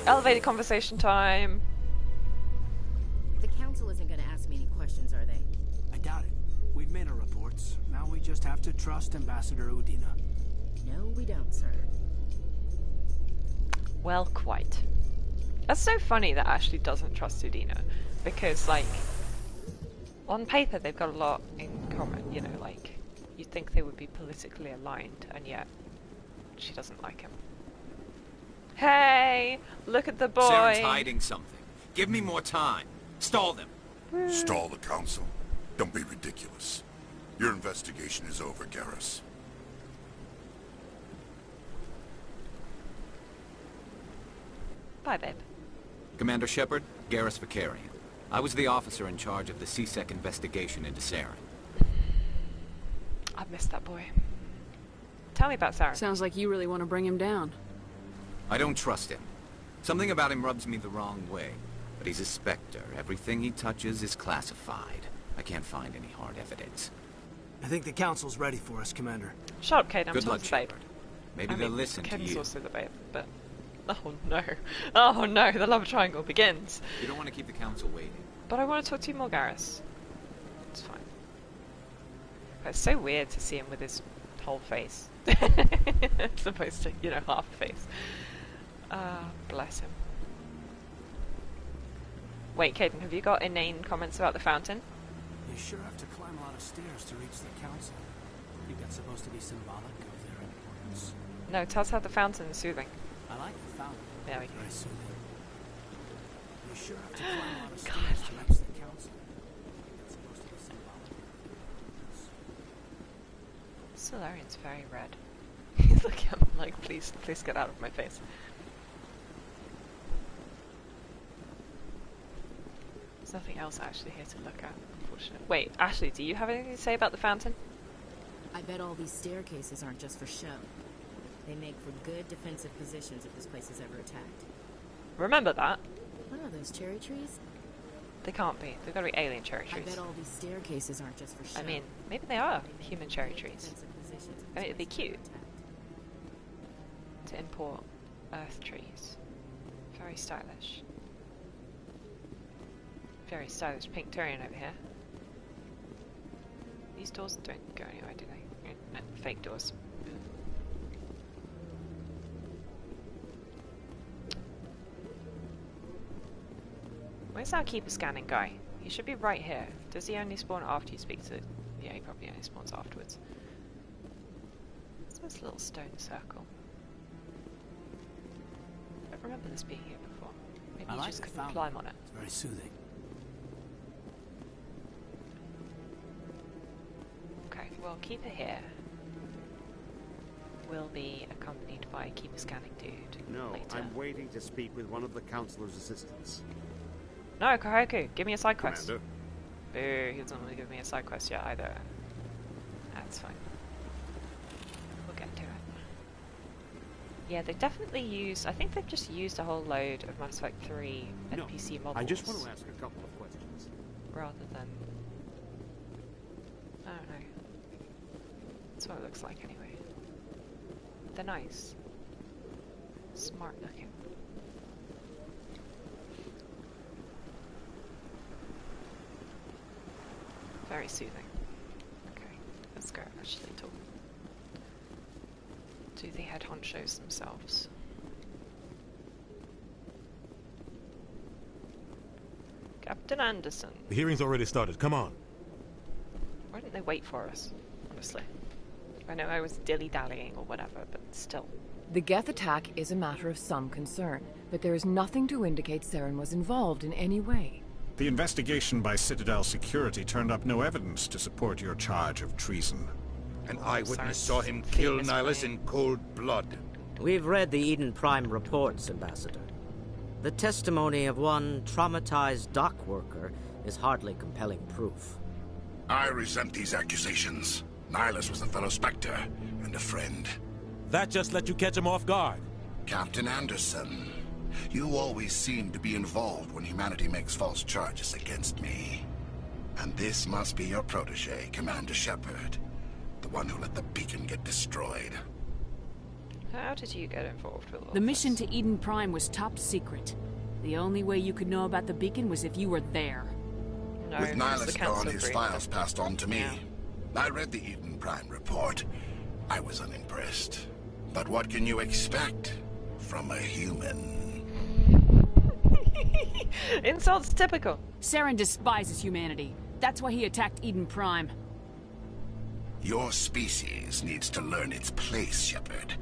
Elevated conversation time. The council isn't going to ask me any questions, are they? I doubt it. We've made our reports. Now we just have to trust Ambassador Udina. No, we don't, sir. Well, quite. That's so funny that Ashley doesn't trust Udina, because, like, on paper they've got a lot in common, you know, like, you'd think they would be politically aligned, and yet she doesn't like him. Hey! Look at the boy! Saren's hiding something. Give me more time. Stall them. Stall the council? Don't be ridiculous. Your investigation is over, Garrus. Bye, babe. Commander Shepard, Garrus Vicarian. I was the officer in charge of the CSEC investigation into Saren. I've missed that boy. Tell me about Saren. Sounds like you really want to bring him down. I don't trust him. Something about him rubs me the wrong way. But he's a Spectre. Everything he touches is classified. I can't find any hard evidence. I think the council's ready for us, Commander. Shut up, Kate. I'm Good talking luck, to the babe. Shepard. Maybe they'll listen to Kate's you. also the babe, but... Oh no. Oh no, the love triangle begins. You don't want to keep the council waiting. But I want to talk to you more, Garrus. It's fine. But it's so weird to see him with his whole face. As opposed to, you know, half a face. Bless him. Wait, Caden, have you got inane comments about the fountain? You sure have to climb a lot of stairs to reach the council. I think that's supposed to be symbolic of their importance. No, tell us how the fountain is soothing. I like the fountain. There we go. Very soothing. You sure have to climb a lot of stairs to reach the council. That's supposed to be symbolic of their importance. Solarian's very red. He's looking at me like, please get out of my face. There's nothing else actually here to look at, unfortunately. Wait, Ashley, do you have anything to say about the fountain? I bet all these staircases aren't just for show. They make for good defensive positions if this place is ever attacked. Remember that. What are those, cherry trees? They can't be. They've got to be alien cherry trees. I bet all these staircases aren't just for show. I mean, maybe they are human cherry trees. I mean, it'd be cute to import earth trees. Very stylish. Very stylish pink Turian over here. These doors don't go anywhere, do they? No, fake doors. Where's our keeper scanning guy? He should be right here. Does he only spawn after you speak to... Yeah, he probably only spawns afterwards. What's this little stone circle? I don't remember this being here before. Maybe you just couldn't climb on it. It's very soothing. Okay, well, keeper here will be accompanied by a keeper scanning dude. No, later. I'm waiting to speak with one of the councilor's assistants. No, Kohaku, give me a side quest. Commander. Boo, he doesn't want to give me a side quest yet either. That's fine. We'll get to it. Yeah, they definitely used... I think they've just used a whole load of Mass Effect 3 NPC models. I just want to ask a couple of questions. Rather than... I don't know. That's what it looks like anyway. They're nice. Smart looking. Very soothing. Okay, let's go actually talk. Do the head honchos themselves. Captain Anderson. The hearing's already started. Come on. Why didn't they wait for us, honestly? I know I was dilly-dallying or whatever, but still. The Geth attack is a matter of some concern, but there is nothing to indicate Saren was involved in any way. The investigation by Citadel Security turned up no evidence to support your charge of treason. An eyewitness saw him kill Nihilus in cold blood. We've read the Eden Prime reports, Ambassador. The testimony of one traumatized dock worker is hardly compelling proof. I resent these accusations. Nihilus was a fellow Spectre and a friend. That just let you catch him off guard. Captain Anderson, you always seem to be involved when humanity makes false charges against me. And this must be your protege, Commander Shepard. The one who let the beacon get destroyed. How did you get involved with all The mission to Eden Prime was top secret. The only way you could know about the beacon was if you were there. No, with Nihilus gone, his files passed on to me. Yeah. I read the Eden Prime report. I was unimpressed. But what can you expect from a human? Insults typical. Saren despises humanity. That's why he attacked Eden Prime. Your species needs to learn its place, Shepard.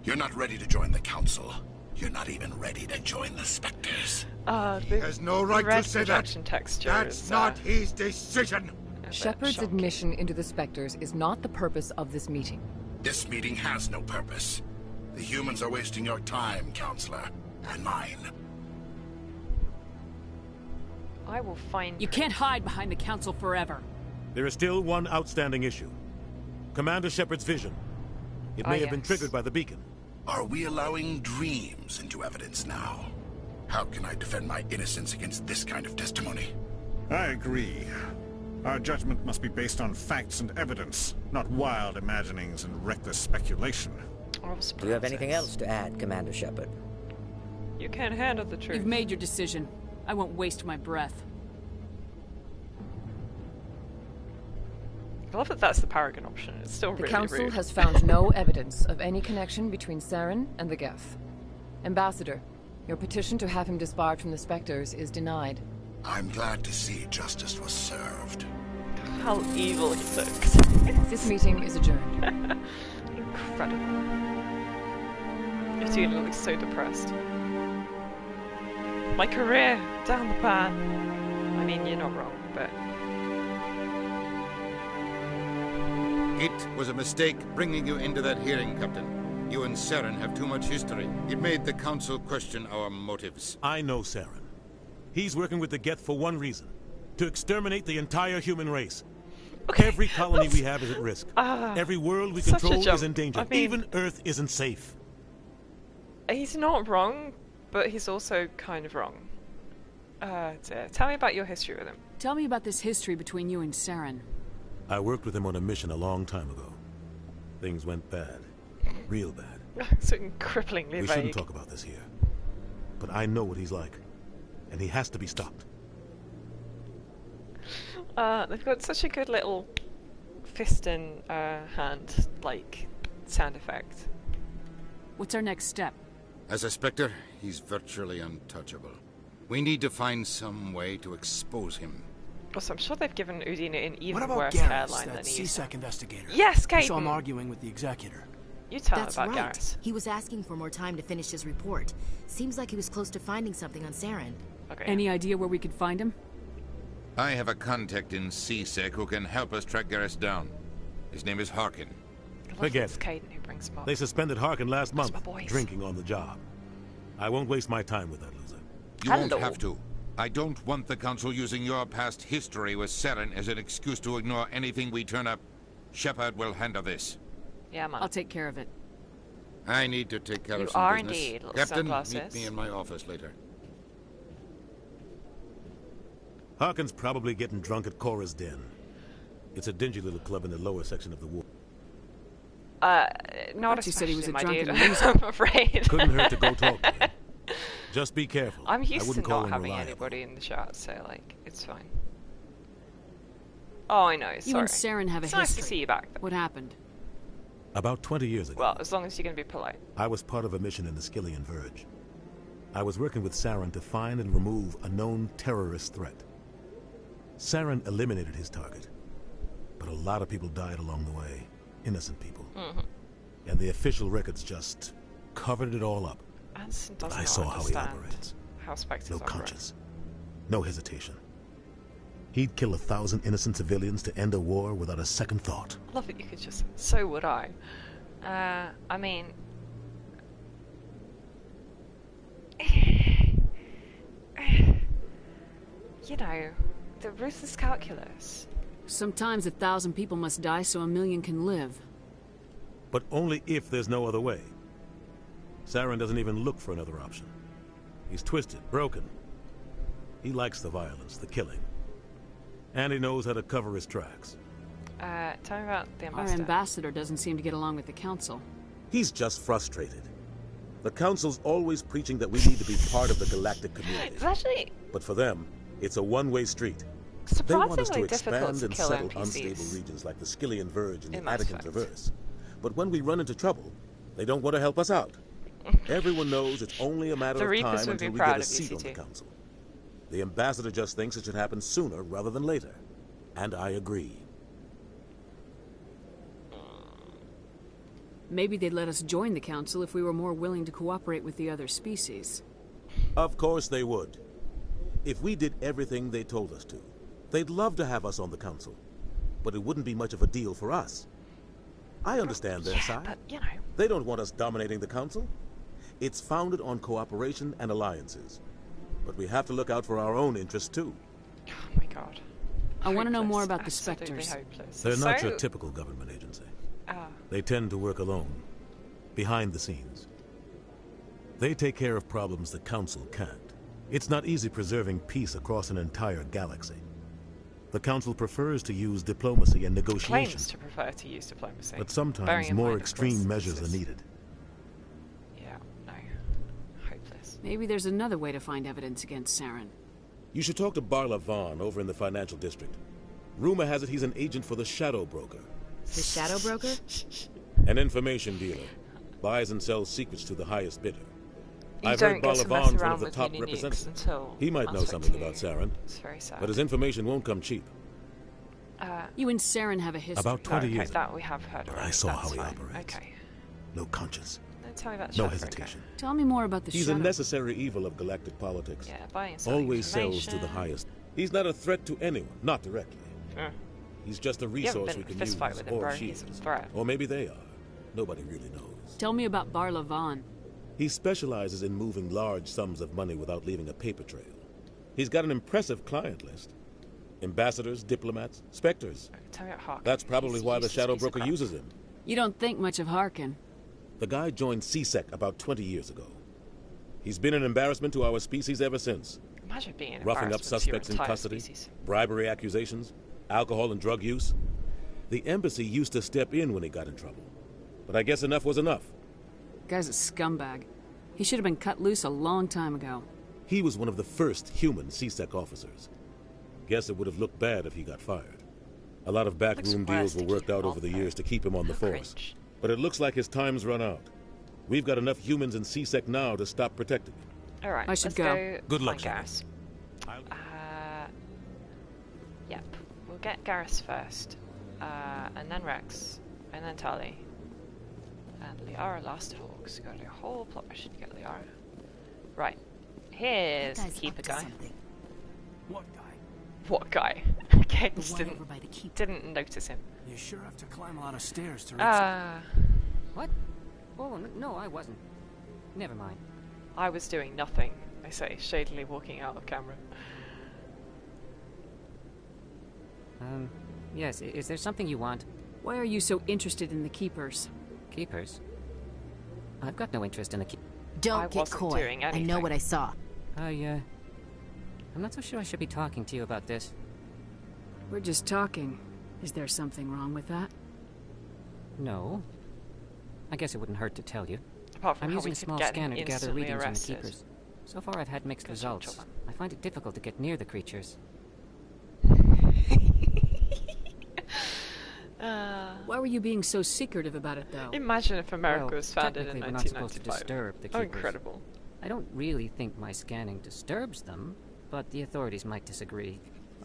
You're not ready to join the Council. You're not even ready to join the Spectres. He has no right to say that. That's not his decision. Shepard's admission into the Spectres is not the purpose of this meeting. This meeting has no purpose. The humans are wasting your time, Counselor, and mine. I will find... You can't hide behind the Council forever. There is still one outstanding issue. Commander Shepard's vision. It may have been triggered by the beacon. Are we allowing dreams into evidence now? How can I defend my innocence against this kind of testimony? I agree. Our judgment must be based on facts and evidence, not wild imaginings and reckless speculation. Do you have anything else to add, Commander Shepard? You can't handle the truth. You've made your decision. I won't waste my breath. I love that that's the Paragon option. It's still really rude. The Council has found no evidence of any connection between Saren and the Geth. Ambassador, your petition to have him disbarred from the Spectres is denied. I'm glad to see justice was served. How evil he looks. This meeting is adjourned. Incredible. Your looks so depressed. My career, down the pan. I mean, you're not wrong, but... It was a mistake bringing you into that hearing, Captain. You and Saren have too much history. It made the Council question our motives. I know Saren. He's working with the Geth for one reason. To exterminate the entire human race. Okay, every colony we have is at risk. Every world we control is in danger. I mean, even Earth isn't safe. He's not wrong, but he's also kind of wrong. Tell me about your history with him. Tell me about this history between you and Saren. I worked with him on a mission a long time ago. Things went bad. Real bad. So cripplingly vague. We shouldn't talk about this here. But I know what he's like. And he has to be stopped. They've got such a good little fist in hand, like, sound effect. What's our next step? As a Spectre, he's virtually untouchable. We need to find some way to expose him. Also, I'm sure they've given Udina an even what about worse Garrus, hairline that than he used. CSEC investigator? Yes, Kate. I saw him arguing with the executor. You tell That's about right. Garrus. He was asking for more time to finish his report. Seems like he was close to finding something on Saren. Okay. Any idea where we could find him? I have a contact in CSEC who can help us track Garrus down. His name is Harkin. Forget it. Caden who brings Bob. They suspended Harkin last month, drinking on the job. I won't waste my time with that loser. You won't have to. I don't want the Council using your past history with Saren as an excuse to ignore anything we turn up. Shepard will handle this. Yeah, man. I'll take care of it. I need to take care You of some are business. indeed, little Captain, sunglasses. meet me in my office later. Harkin's probably getting drunk at Cora's Den. It's a dingy little club in the lower section of the ward. Not you said he was a my drunken dude. loser. I'm afraid. Couldn't hurt to go talk to him. Just be careful. I'm I used to wouldn't call not him having reliable. anybody in the chat, so like it's fine. Oh, I know. Sorry. You and Saren have a it's history. nice to see you back. Though. What happened? About 20 years ago, Well, as long as you're going to be polite. I was part of a mission in the Skillian Verge. I was working with Saren to find and remove a known terrorist threat. Saren eliminated his target, but a lot of people died along the way. Innocent people. And the official records just covered it all up. Anderson But does I not saw how he understand operates. how Spectres No operate. conscience. No hesitation. He'd kill 1,000 innocent civilians to end a war without a second thought. I love that you could just. So would I. I mean. You know, the ruthless calculus. Sometimes 1,000 people must die so 1,000,000 can live. But only if there's no other way. Saren doesn't even look for another option. He's twisted, broken. He likes the violence, the killing. And he knows how to cover his tracks. Tell me about the Our ambassador. ambassador doesn't seem to get along with the council. He's just frustrated. The Council's always preaching that we need to be part of the galactic community. It's actually But for them, it's a one-way street. They want us to surprisingly difficult expand to and kill settle NPCs. unstable regions like the Skillian Verge and In the Mass Attican Effect. Traverse. But when we run into trouble, they don't want to help us out. Everyone knows it's only a matter The of Reapers time would be until we proud get a of you, seat on the CT. Council. The Ambassador just thinks it should happen sooner rather than later. And I agree. Maybe they'd let us join the council if we were more willing to cooperate with the other species. Of course they would. If we did everything they told us to, they'd love to have us on the Council. But it wouldn't be much of a deal for us. I understand their side. But, you know. They don't want us dominating the Council. It's founded on cooperation and alliances. But we have to look out for our own interests, too. Oh my god. I want to know Hopeless, more about the absolutely Spectres. hopeless. They're not So- your typical government agency. Ah. They tend to work alone, behind the scenes. They take care of problems the Council can't. It's not easy preserving peace across an entire galaxy. The Council prefers to use diplomacy and negotiation. Claims to prefer to use diplomacy. But Bearing sometimes in more mind, of extreme course, measures this are is- needed. Yeah, no. Hopeless. Maybe there's another way to find evidence against Saren. You should talk to Barla Vaughn over in the financial district. Rumor has it he's an agent for the Shadow Broker. The Shadow Broker? An information dealer. Buys and sells secrets to the highest bidder. You I've don't heard get to Barla mess Vaughn's one around of the with top Unique representatives. until He might know Mass something Effect about 2. Saren. It's very sad. But his information won't come cheap. You and Saren have a history. About 20 okay, years ago. that we have heard But already. I saw That's how he fine. operates. Okay. No conscience. Then tell me about No Shadow hesitation. Tell me more about the He's Shadow. a necessary evil of galactic politics. Yeah, buying and selling Always sells to the information. highest. He's not a threat to anyone, not directly. Mm. He's just a You haven't resource been we in a can fist use, fight with him, or bro. she He's a is. threat. Or maybe they are. Nobody really knows. Tell me about Barla Vaughn. He specializes in moving large sums of money without leaving a paper trail. He's got an impressive client list. Ambassadors, diplomats, specters. Tell me about Harkin. That's probably He's why the useless Shadow piece of Broker crap. uses him. You don't think much of Harkin. The guy joined CSEC about 20 years ago. He's been an embarrassment to our species ever since. Imagine being an Roughing up embarrassment to your suspects in entire custody, species. bribery accusations, alcohol and drug use. The embassy used to step in when he got in trouble. But I guess enough was enough. Guy's a scumbag. He should have been cut loose a long time ago. He was one of the first human CSEC officers. Guess it would have looked bad if he got fired. A lot of backroom deals were worked out over the years to keep him on the force. But it looks like his time's run out. We've got enough humans in CSEC now to stop protecting him. Alright, I should let's go. Good luck, find Garrus. Yep. We'll get Garrus first. And then Rex. And then Tali. And Liara last of all, because we've got to do a whole plot mission to get Liara. Right. Here's the keeper guy. What guy? What guy? Okay, The just one over by the keeper. didn't notice him. You sure have to climb a lot of stairs to reach What? Oh, no, I wasn't. Never mind. I was doing nothing, I say, shadily walking out of camera. Yes, is there something you want? Why are you so interested in the Keepers? Keepers? I've got no interest in the Don't get coy. I know what I saw. I'm not so sure I should be talking to you about this. We're just talking. Is there something wrong with that? No. I guess it wouldn't hurt to tell you. Apart from I'm how using we a could small get scanner to gather readings arrested. on the keepers. So far I've had mixed results. I find it difficult to get near the creatures. Why were you being so secretive about it, though? Imagine if America was founded in we're not supposed to 1995. disturb the Oh, keepers. incredible. I don't really think my scanning disturbs them, but the authorities might disagree.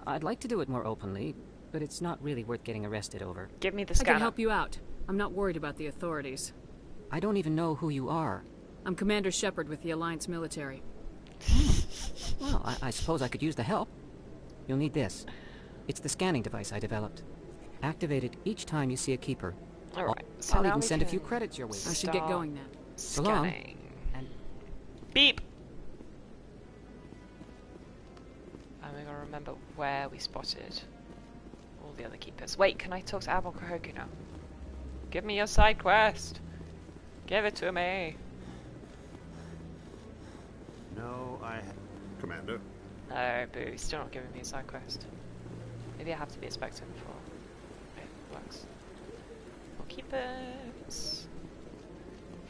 I'd like to do it more openly, but it's not really worth getting arrested over. Give me the I scanner. can help you out. I'm not worried about the authorities. I don't even know who you are. I'm Commander Shepard with the Alliance military. Well, I suppose I could use the help. You'll need this. It's the scanning device I developed. Activate it each time you see a keeper. Alright, so I'll now even we send a can few credits your way. I should get going then. So long. Scanning. Beep! And we gotta remember where we spotted all the other keepers. Wait, can I talk to Admiral Kahoku now? Give me your side quest! Give it to me! No, Commander? No, boo, he's still not giving me a side quest. Maybe I have to be a spectre before it works. More keepers.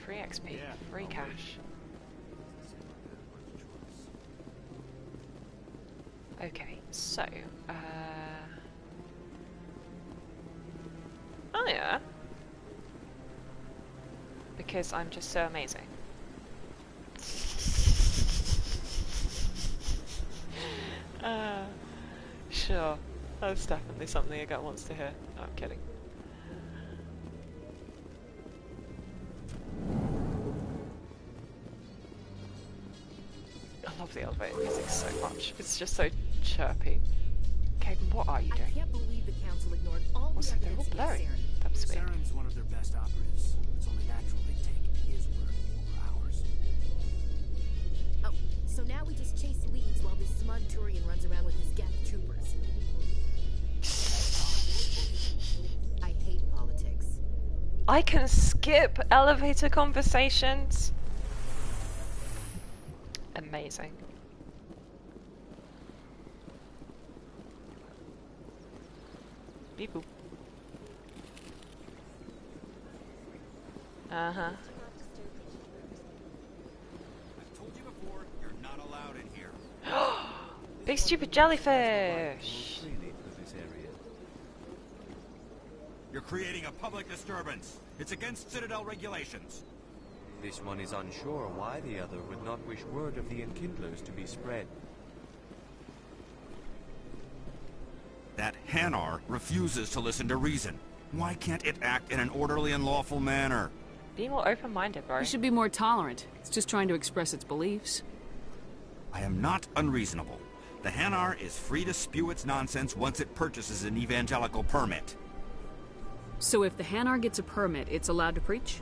Free XP, free cash. Okay, so, oh yeah. Because I'm just so amazing. Sure. That's definitely something a girl wants to hear. No, I'm kidding. I love the elevator music so much. It's just so chirpy. Caden, what are you doing? I can't believe the council ignored all Also, the they're all evidence blurry. against That's weird. Saren's one of their best operatives. It's only natural they take his word over ours. Oh, so now we just chase leads while this smug Turian runs around with his Geth troopers. I hate politics. I can skip elevator conversations. Amazing. Beep boop. Uh-huh. I've told you before, you're not allowed in here. Big stupid jellyfish. You're creating a public disturbance. It's against Citadel regulations. This one is unsure why the other would not wish word of the Enkindlers to be spread. That Hanar refuses to listen to reason. Why can't it act in an orderly and lawful manner? Be more open-minded, bro. You should be more tolerant. It's just trying to express its beliefs. I am not unreasonable. The Hanar is free to spew its nonsense once it purchases an evangelical permit. So if the Hanar gets a permit, it's allowed to preach?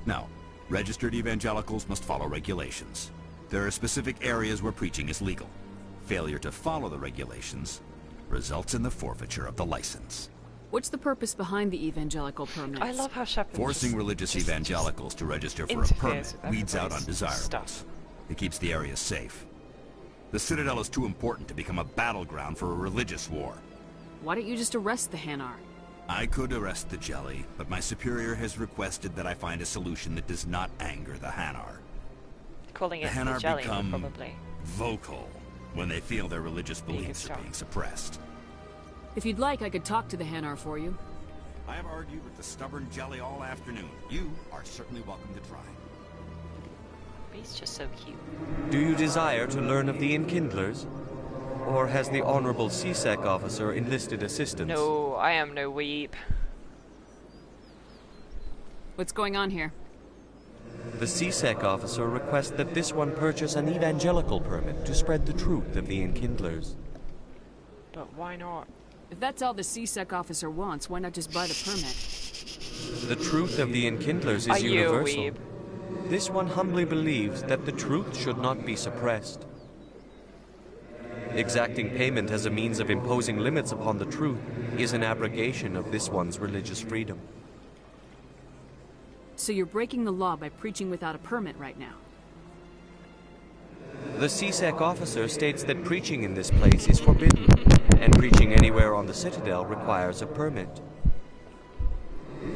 No. Registered evangelicals must follow regulations. There are specific areas where preaching is legal. Failure to follow the regulations results in the forfeiture of the license. What's the purpose behind the evangelical permits? I love how Shepard Forcing religious evangelicals to register for a permit weeds out undesirables. It keeps the area safe. The Citadel is too important to become a battleground for a religious war. Why don't you just arrest the Hanar? I could arrest the Jelly, but my superior has requested that I find a solution that does not anger the Hanar. Calling it the Hanar Jelly, become probably. vocal when they feel their religious beliefs are being suppressed. If you'd like, I could talk to the Hanar for you. I have argued with the stubborn Jelly all afternoon. You are certainly welcome to try. He's just so cute. Do you desire to learn of the Enkindlers? Or has the Honorable CSEC officer enlisted assistance? No, I am no weep. What's going on here? The CSEC officer requests that this one purchase an evangelical permit to spread the truth of the Enkindlers. But why not? If that's all the CSEC officer wants, why not just buy the permit? The truth of the Enkindlers is universal. This one humbly believes that the truth should not be suppressed. Exacting payment as a means of imposing limits upon the truth is an abrogation of this one's religious freedom. So you're breaking the law by preaching without a permit right now. The CSEC officer states that preaching in this place is forbidden, and preaching anywhere on the Citadel requires a permit.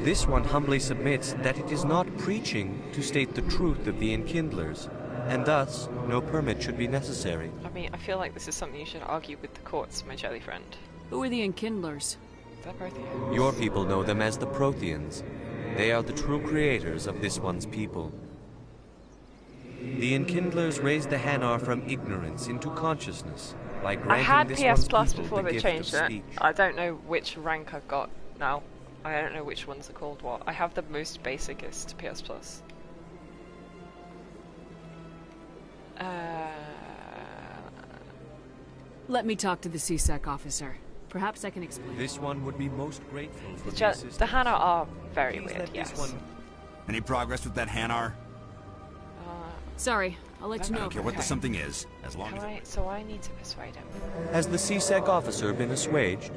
This one humbly submits that it is not preaching to state the truth of the Enkindlers, and thus no permit should be necessary. I mean, I feel like this is something you should argue with the courts, my jelly friend. Who are the Enkindlers? They're Protheans. Your people know them as the Protheans. They are the true creators of this one's people. The Enkindlers raised the Hanar from ignorance into consciousness by granting this one's PS Plus people before the they gift changed of it. speech. I don't know which rank I've got now. I don't know which ones are called what. I have the most basicest PS Plus. Let me talk to the CSEC officer. Perhaps I can explain. This one would be most grateful for the The assistance. Hanar are very Please weird, let this yes. one- Any progress with that Hanar? Sorry, I'll let you know. I don't care what the something is, as long as... So I need to persuade him. Has the CSEC officer been assuaged?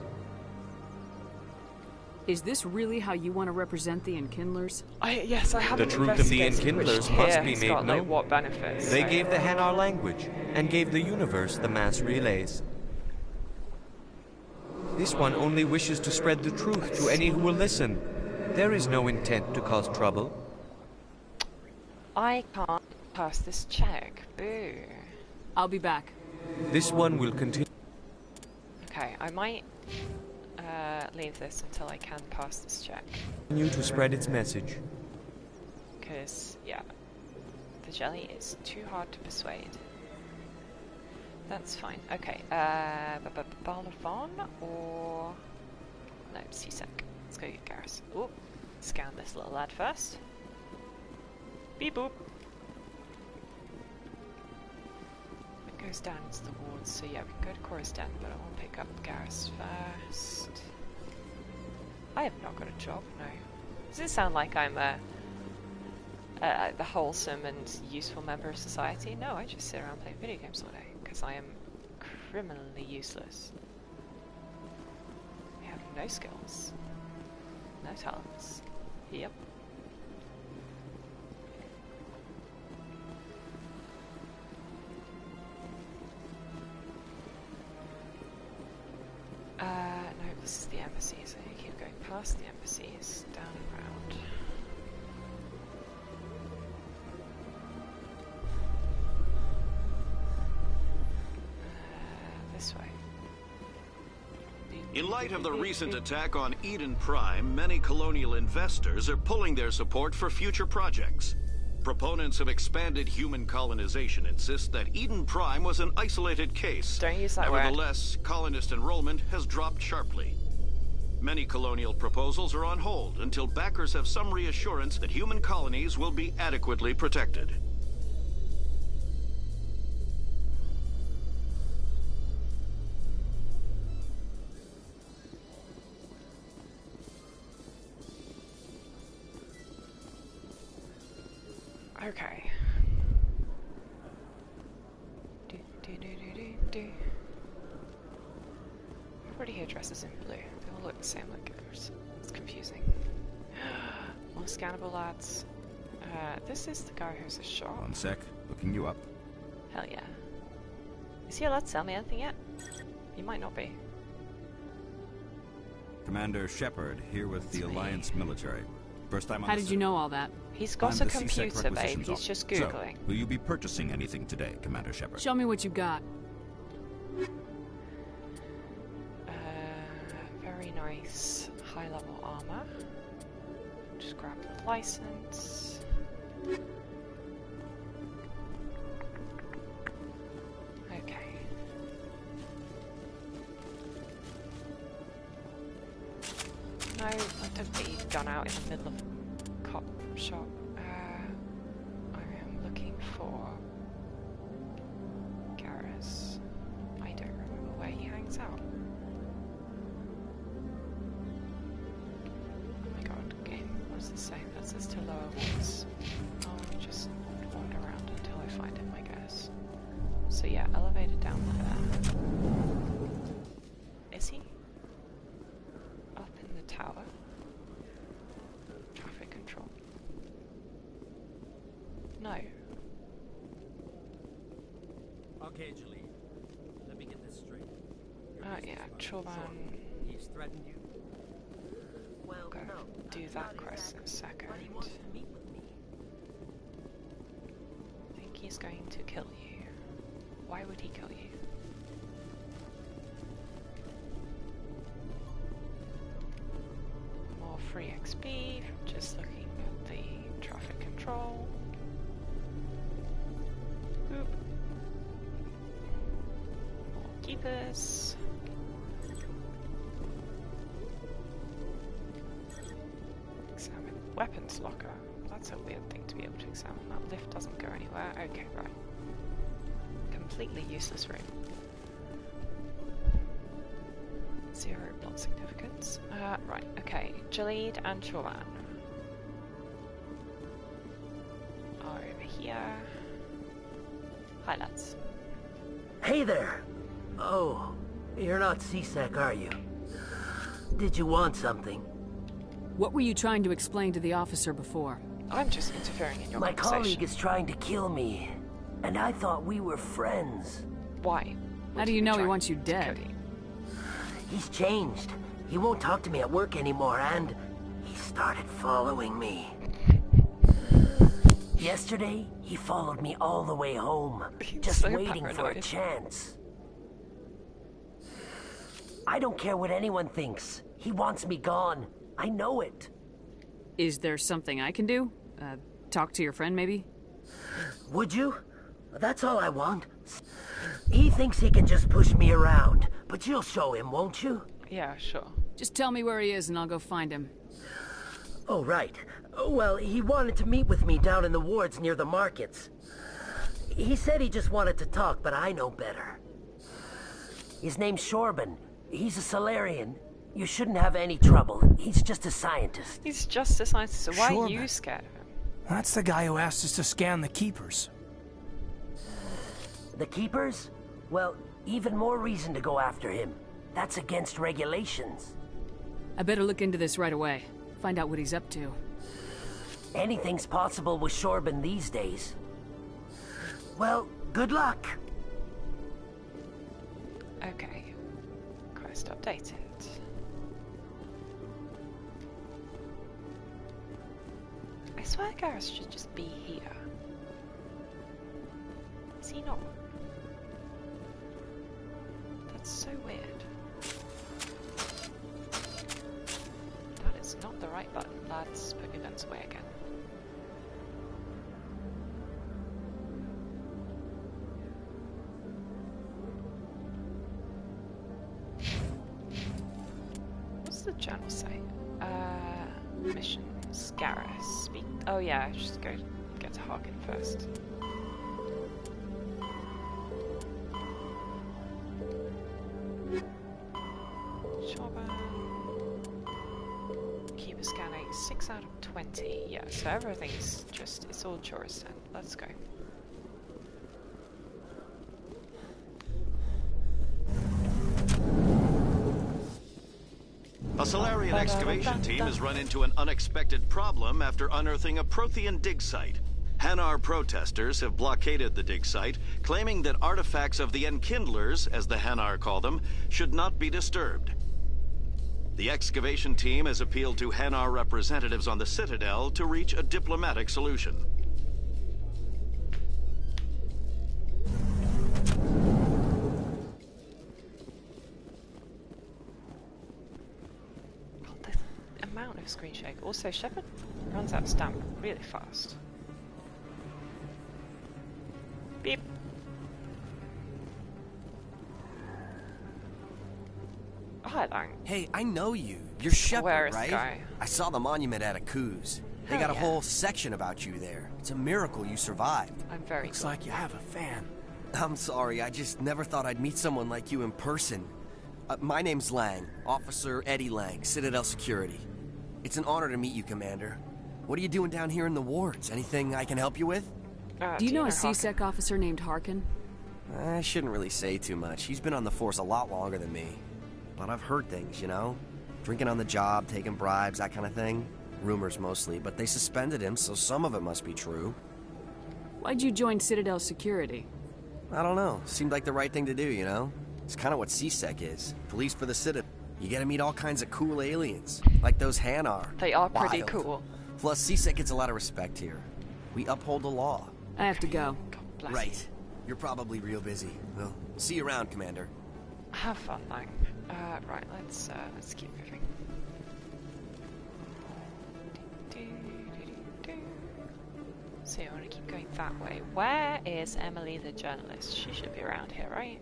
Is this really how you want to represent the Enkindlers? Yes, I haven't The truth of the investigated which Enkindlers tier must be has made got, like, known. what benefits. They so- gave the Hanar language, and gave the universe the mass relays. This one only wishes to spread the truth to any who will listen. There is no intent to cause trouble. I can't pass this check. Boo. I'll be back. This one will continue. Okay, I might leave this until I can pass this check. Continue to spread its message. Because, yeah, the jelly is too hard to persuade. That's fine. Okay, Balafon or... No, CSEC. Let's go get Garrus. Ooh, scan this little lad first. Beep boop. It goes down into the wards, so yeah, we can go to Cora's Den, but I want to pick up Garrus first. I have not got a job, no. Does it sound like I'm the wholesome and useful member of society? No, I just sit around playing video games all day, because I am criminally useless. I have no skills. No talents. Yep. No, this is the embassy, so you keep going past the embassies, down and round. This way. In light of the recent attack on Eden Prime, many colonial investors are pulling their support for future projects. Proponents of expanded human colonization insist that Eden Prime was an isolated case. Don't use that word. Nevertheless, colonist enrollment has dropped sharply. Many colonial proposals are on hold until backers have some reassurance that human colonies will be adequately protected. Okay. Everybody here dresses in blue. They all look the same like ours. It's confusing. More scannable lads. This is the guy who's a shop. One sec, looking you up. Hell yeah. Is he allowed to sell me anything yet? He might not be. Commander Shepard, here with the Alliance military. First time on How did you know all that? He's got I'm a the CSEC computer, babe. requisitions He's officer. just Googling. So, will you be purchasing anything today, Commander Shepard? Show me what you got. Very nice high-level armor. Just grab the license. Okay. No, I don't think he's gone out in the middle of a cop shop. I am looking for Garrus. I don't remember where he hangs out. Oh my god, game. What does this say? That says to lower wards. I'll just wander around until I find him, I guess. So yeah, elevator down there. Is he? Up in the tower. Traffic control. No. Okay, Julie. Let me get this straight. Oh yeah, Chorban. He's threatened you? Well, go do that quest in a second. I think he's going to kill you. Why would he kill you? More free XP from just looking at the traffic control. Boop. More keepers. Examine weapons locker. That's a weird thing to be able to examine. That lift doesn't go anywhere. Okay, right. Completely useless room. 0 plot significance. Right, okay. Jalid and Chorban are over here. Hi, lads. Hey there! Oh, you're not CSEC, are you? Did you want something? What were you trying to explain to the officer before? I'm just interfering in your conversation. My colleague is trying to kill me, and I thought we were friends. Why? How do you know he wants you dead? He's changed. He won't talk to me at work anymore, and he started following me. Yesterday, he followed me all the way home, just waiting for a chance. I don't care what anyone thinks. He wants me gone. I know it. Is there something I can do? Talk to your friend, maybe? Would you? That's all I want. He thinks he can just push me around, but you'll show him, won't you? Yeah, sure. Just tell me where he is and I'll go find him. Oh, right. Well, he wanted to meet with me down in the wards near the markets. He said he just wanted to talk, but I know better. His name's Shorban. He's a Solarian. You shouldn't have any trouble. He's just a scientist. He's just a scientist, so why are Shorban. you scared of him? That's the guy who asked us to scan the Keepers. The Keepers? Well, even more reason to go after him. That's against regulations. I better look into this right away. Find out what he's up to. Anything's possible with Shorban these days. Well, good luck. Okay. Quest updated. I swear Garrus should just be here. Is he not? That's so weird. That is not the right button. Let's put your guns away again. What's the journal say? Missions. Garrus. Speak. Oh yeah, I should just go get to Harkin first. Keep scanning. 6 out of 20. Yeah, so everything's just, it's all tourist then. Let's go. A Solarian excavation team has run into an unexpected problem after unearthing a Prothean dig site. Hanar protesters have blockaded the dig site, claiming that artifacts of the Enkindlers, as the Hanar call them, should not be disturbed. The excavation team has appealed to Hanar representatives on the Citadel to reach a diplomatic solution. Amount of screen shake. Also, Shepard runs out of stamina really fast. Beep. Oh, hi, Lang. Hey, I know you. You're Shepard, right? Guy. I saw the monument at Akuz. They got a whole section about you there. It's a miracle you survived. I'm very Looks like you have a fan. I'm sorry, I just never thought I'd meet someone like you in person. My name's Lang, Officer Eddie Lang, Citadel Security. It's an honor to meet you, Commander. What are you doing down here in the wards? Anything I can help you with? Do you know a CSEC officer named Harkin? I shouldn't really say too much. He's been on the force a lot longer than me. But I've heard things, you know? Drinking on the job, taking bribes, that kind of thing. Rumors mostly, but they suspended him, so some of it must be true. Why'd you join Citadel Security? I don't know. Seemed like the right thing to do, you know? It's kind of what CSEC is. Police for the Citadel. You get to meet all kinds of cool aliens, like those Hanar. They are pretty cool. Plus, CSEC gets a lot of respect here. We uphold the law. I have to go. God bless you. You're probably real busy. Well, see you around, Commander. Have fun, though. Right, let's keep moving. So I want to keep going that way. Where is Emily the journalist? She should be around here, right?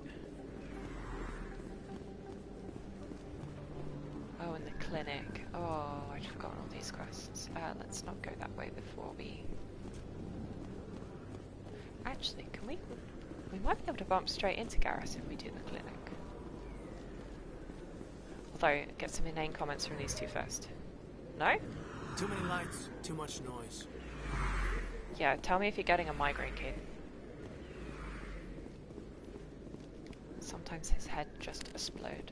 Oh, in the clinic. Oh, I'd forgotten all these quests. Let's not go that way before we... Actually, can we... We might be able to bump straight into Garrus if we do the clinic. Although, get some inane comments from these two first. No? Too many lights, too much noise. Yeah, tell me if you're getting a migraine, kid. Sometimes his head just explode.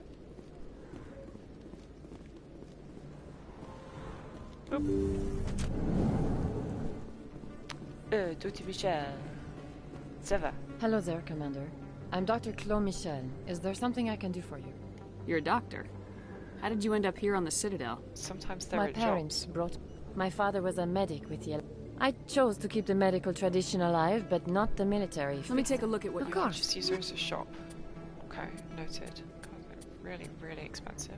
Dr. Michel. Zeva. Hello there, Commander. I'm Dr. Claude Michel. Is there something I can do for you? You're a doctor. How did you end up here on the Citadel? Sometimes there My parents brought... My father was a medic with the... I chose to keep the medical tradition alive, but not the military. Let me take a look at what you got. Just use her as a shop. Okay, noted. God, really, really expensive.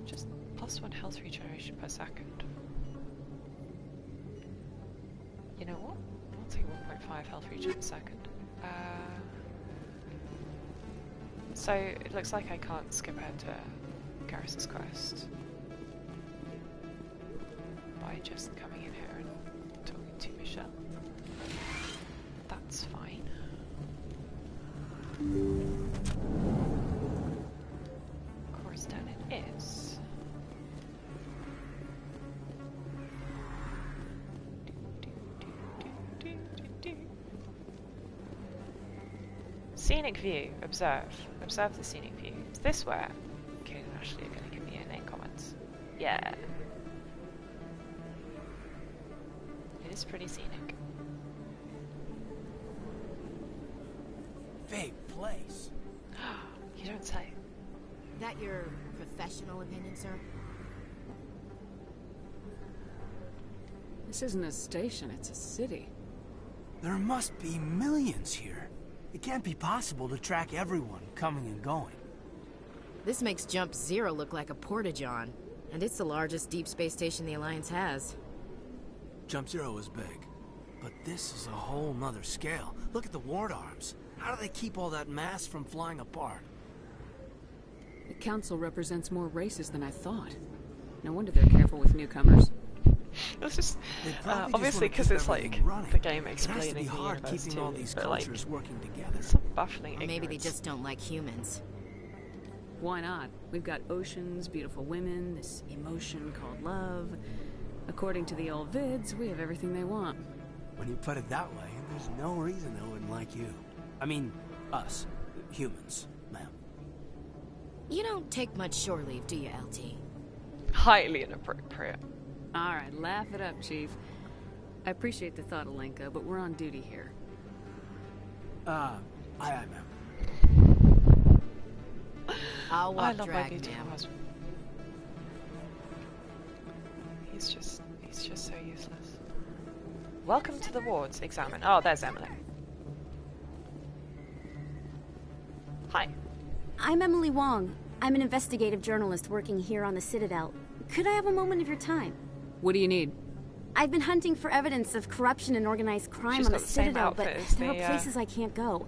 Just +1 health regeneration per second. You know what? I'll take 1.5 health regen per second. So it looks like I can't skip ahead to Garrus's quest by just coming in here and talking to Michelle. That's fine. Of course, then it is. Scenic view. Observe. Observe the scenic view. Is this where Kate and Ashley are going to give me inane comments? Yeah. It is pretty scenic. Big place. You don't say. That your professional opinion, sir? This isn't a station, it's a city. There must be millions here. It can't be possible to track everyone coming and going. This makes Jump Zero look like a porta-john, and it's the largest deep space station the Alliance has. Jump Zero is big, but this is a whole nother scale. Look at the ward arms. How do they keep all that mass from flying apart? The Council represents more races than I thought. No wonder they're careful with newcomers. It's just obviously because it's like the game explaining the universe keeping all these cultures working together. Some baffling ignorance. Maybe they just don't like humans. Why not? We've got oceans, beautiful women, this emotion called love. According to the old vids, we have everything they want. When you put it that way, there's no reason they wouldn't like you. I mean, us, humans, ma'am. You don't take much shore leave, do you, LT? Highly inappropriate. Alright, laugh it up, Chief. I appreciate the thought, Alenka, but we're on duty here. Aye, ma'am. I'll walk I love my drag, beautiful ma'am. husband. He's just so useless. Welcome to the wards. Examine. Oh, there's Emily. Hi. I'm Emily Wong. I'm an investigative journalist working here on the Citadel. Could I have a moment of your time? What do you need? I've been hunting for evidence of corruption and organized crime on the Citadel, but there are places I can't go.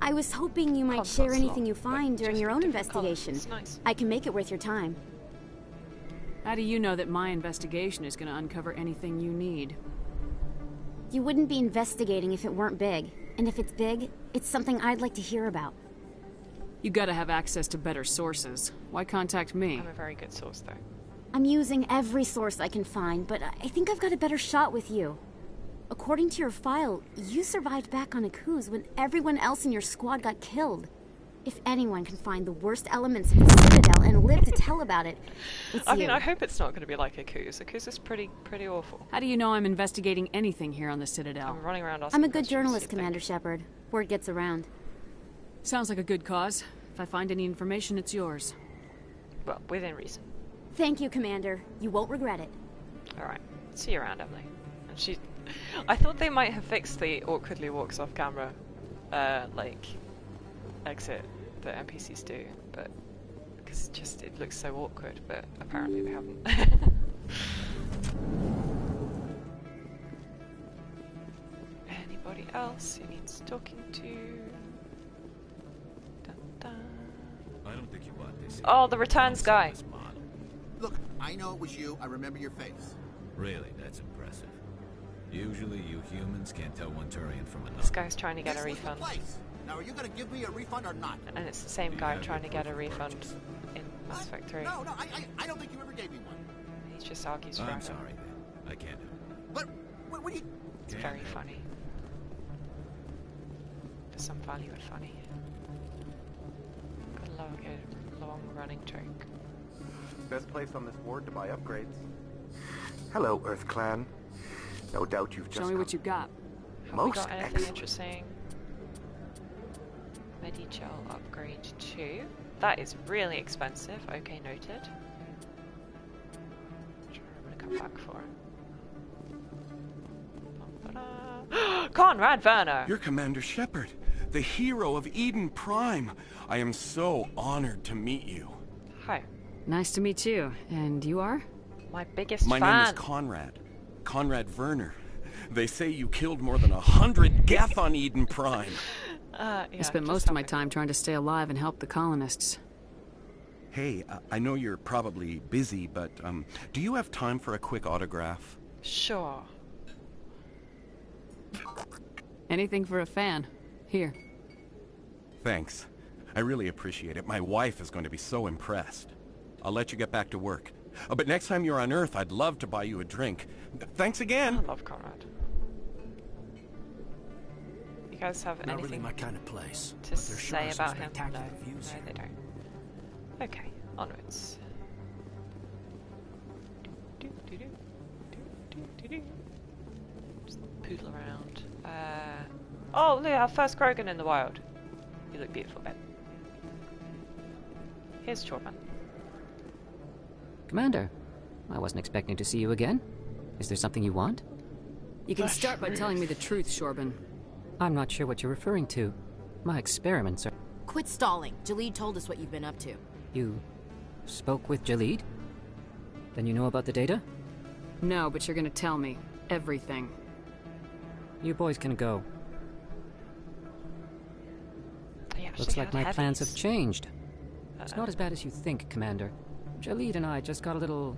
I was hoping you might share anything you find during your own investigation. Nice. I can make it worth your time. How do you know that my investigation is going to uncover anything you need? You wouldn't be investigating if it weren't big. And if it's big, it's something I'd like to hear about. You gotta have access to better sources. Why contact me? I'm a very good source, though. I'm using every source I can find, but I think I've got a better shot with you. According to your file, you survived back on Akuz when everyone else in your squad got killed. If anyone can find the worst elements of the Citadel and live to tell about it, it's I mean, I hope it's not going to be like Aku's. Aku's pretty awful. How do you know I'm investigating anything here on the Citadel? I'm running around asking I'm a good questions, journalist, Commander Shepard. Word gets around. Sounds like a good cause. If I find any information, it's yours. Well, within reason. Thank you, Commander. You won't regret it. Alright. See you around, Emily. And I thought they might have fixed the awkwardly walks off camera, like, exit that NPCs do, but because it looks so awkward, but apparently they haven't. Anybody else who needs talking to? Dun, dun. I don't think you want this. Oh, the returns guy. Look, I know it was you. I remember your face. Really, that's impressive. Usually you humans can't tell one Turian from another. This guy's trying to get a refund. Now, are you going to give me a refund or not? And it's the same guy trying to get a refund in Mass Effect 3. No, I don't think you ever gave me one. He just argues forever. I'm sorry, man. I can't do it. But, what do you... It's very funny. There's some value in funny. Got a long running joke. Best place on this ward to buy upgrades. Hello, Earth Clan. No doubt you've just... Show me what you got. Have we got anything interesting? Medichel upgrade 2. That is really expensive. Okay, noted. I'm gonna come back for it. Conrad Werner! You're Commander Shepard, the hero of Eden Prime. I am so honored to meet you. Hi. Nice to meet you. And you are? My biggest fan. My name is Conrad. Conrad Werner. They say you killed more than 100 Geth on Eden Prime. Yeah, I spent most of my time trying to stay alive and help the colonists. Hey, I know you're probably busy, but do you have time for a quick autograph? Sure. Anything for a fan. Here. Thanks. I really appreciate it. My wife is going to be so impressed. I'll let you get back to work. But next time you're on Earth, I'd love to buy you a drink. Thanks again. I love Conrad. You guys have Not anything really my kind of place, to say about him? No, they don't. Okay, onwards. Just poodle around. Oh, look, our first Krogan in the wild. You look beautiful, Ben. Here's Chorman. Commander, I wasn't expecting to see you again. Is there something you want? You can start by telling me the truth, Shorban. I'm not sure what you're referring to. My experiments are... Quit stalling. Jalid told us what you've been up to. You spoke with Jalid? Then you know about the data? No, but you're gonna tell me. Everything. You boys can go. Looks like my plans have changed. It's not as bad as you think, Commander. Jalid and I just got a little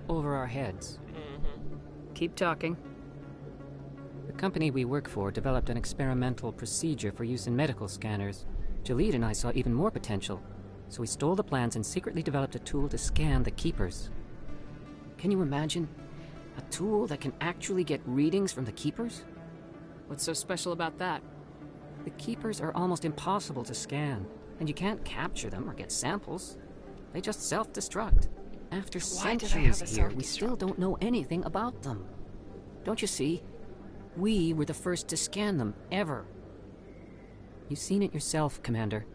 over our heads. Keep talking. The company we work for developed an experimental procedure for use in medical scanners. Jalid and I saw even more potential, so we stole the plans and secretly developed a tool to scan the Keepers. Can you imagine? A tool that can actually get readings from the Keepers? What's so special about that? The Keepers are almost impossible to scan, and you can't capture them or get samples. They just self-destruct. After centuries here, we still don't know anything about them. Don't you see? We were the first to scan them, ever. You've seen it yourself, Commander.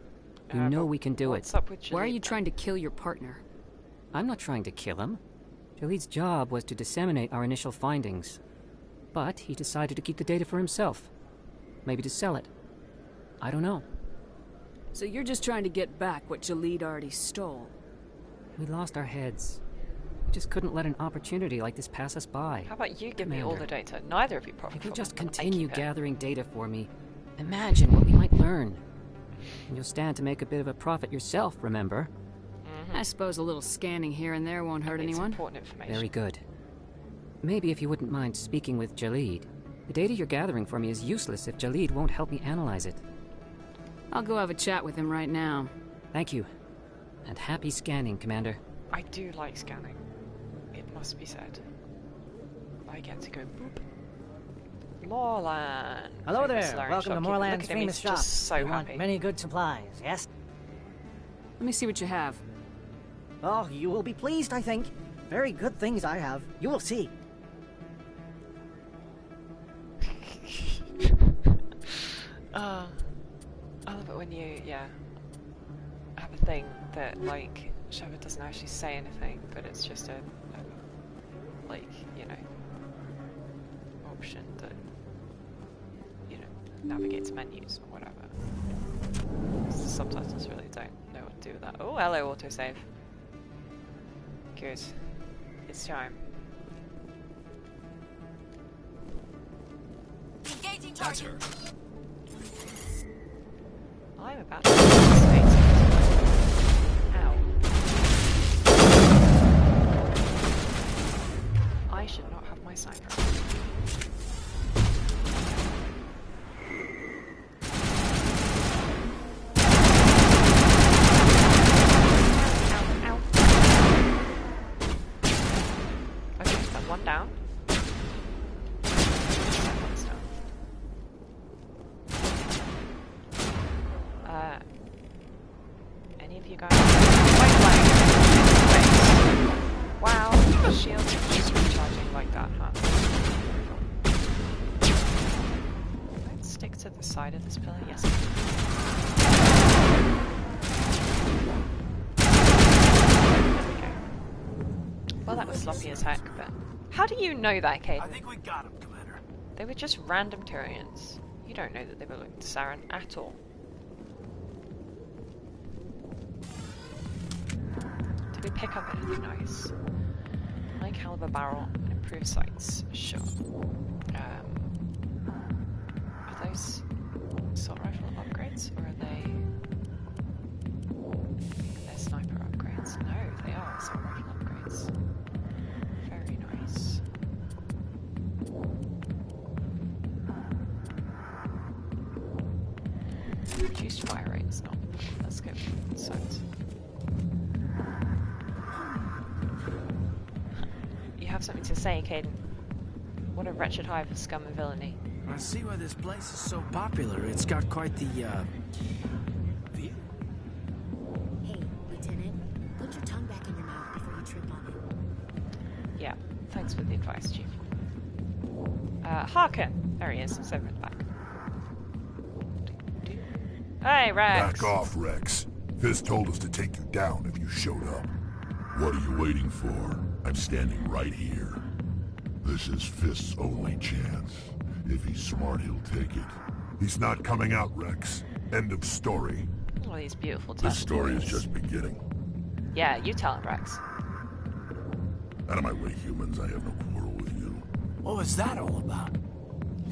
You know we can do it. Why are you trying to kill your partner? I'm not trying to kill him. Jalid's job was to disseminate our initial findings. But he decided to keep the data for himself. Maybe to sell it. I don't know. So you're just trying to get back what Jalid already stole? We lost our heads. We just couldn't let an opportunity like this pass us by. How about you give me all the data? Neither of you profit If you from just it, continue gathering data for me, imagine what we might learn. And you'll stand to make a bit of a profit yourself, remember? I suppose a little scanning here and there won't hurt anyone. Important information. Very good. Maybe if you wouldn't mind speaking with Jalid. The data you're gathering for me is useless if Jalid won't help me analyze it. I'll go have a chat with him right now. Thank you. And happy scanning, Commander. I do like scanning. It must be said. I get to go boop. Moorland. Hello there. Welcome to Moorland's famous shop. Just so we want happy. many good supplies, yes? Let me see what you have. Oh, you will be pleased, I think. Very good things I have. You will see. I love it when you, have a thing that, like, Shepard doesn't actually say anything, but it's just a like, you know, option that, you know, navigates menus or whatever. The subtitles really don't know what to do with that. Oh, hello, autosave. Good. It's time. Engaging That's her. I'm about to state. Ow. I should not have my sniper. Ow, ow. Okay, that one down. That one's down. Any of you guys? White flag. Wait. Wow, the shield is just recharging like that, huh? Let's stick to the side of this pillar. Yes. There we go. Well, that was sloppy as heck, but how do you know that, Kate? I think we got him, Commander. They were just random Turians. You don't know that they were looking to Saren at all. Did we pick up anything nice? High caliber barrel and improved sights. Sure. Are those assault rifle upgrades, or are they? They're sniper upgrades. No, they are assault rifle upgrades. Very nice. Reduced fire rate is not. Let's go for sight. You have something to say, Caden. What a wretched hive of scum and villainy. I see why this place is so popular. It's got quite the, view. Hey, Lieutenant, put your tongue back in your mouth before you trip on it. Yeah, thanks for the advice, Chief. Harkin! There he is, it's over in the back. Hey, Rex! Back off, Rex. Fizz told us to take you down if you showed up. What are you waiting for? I'm standing right here. This is Fizz's only chance. If he's smart, he'll take it. He's not coming out, Rex. End of story. Oh, these beautiful This story is tattoos. just beginning. Yeah, you tell him, Rex. Out of my way, humans. I have no quarrel with you. What was that all about?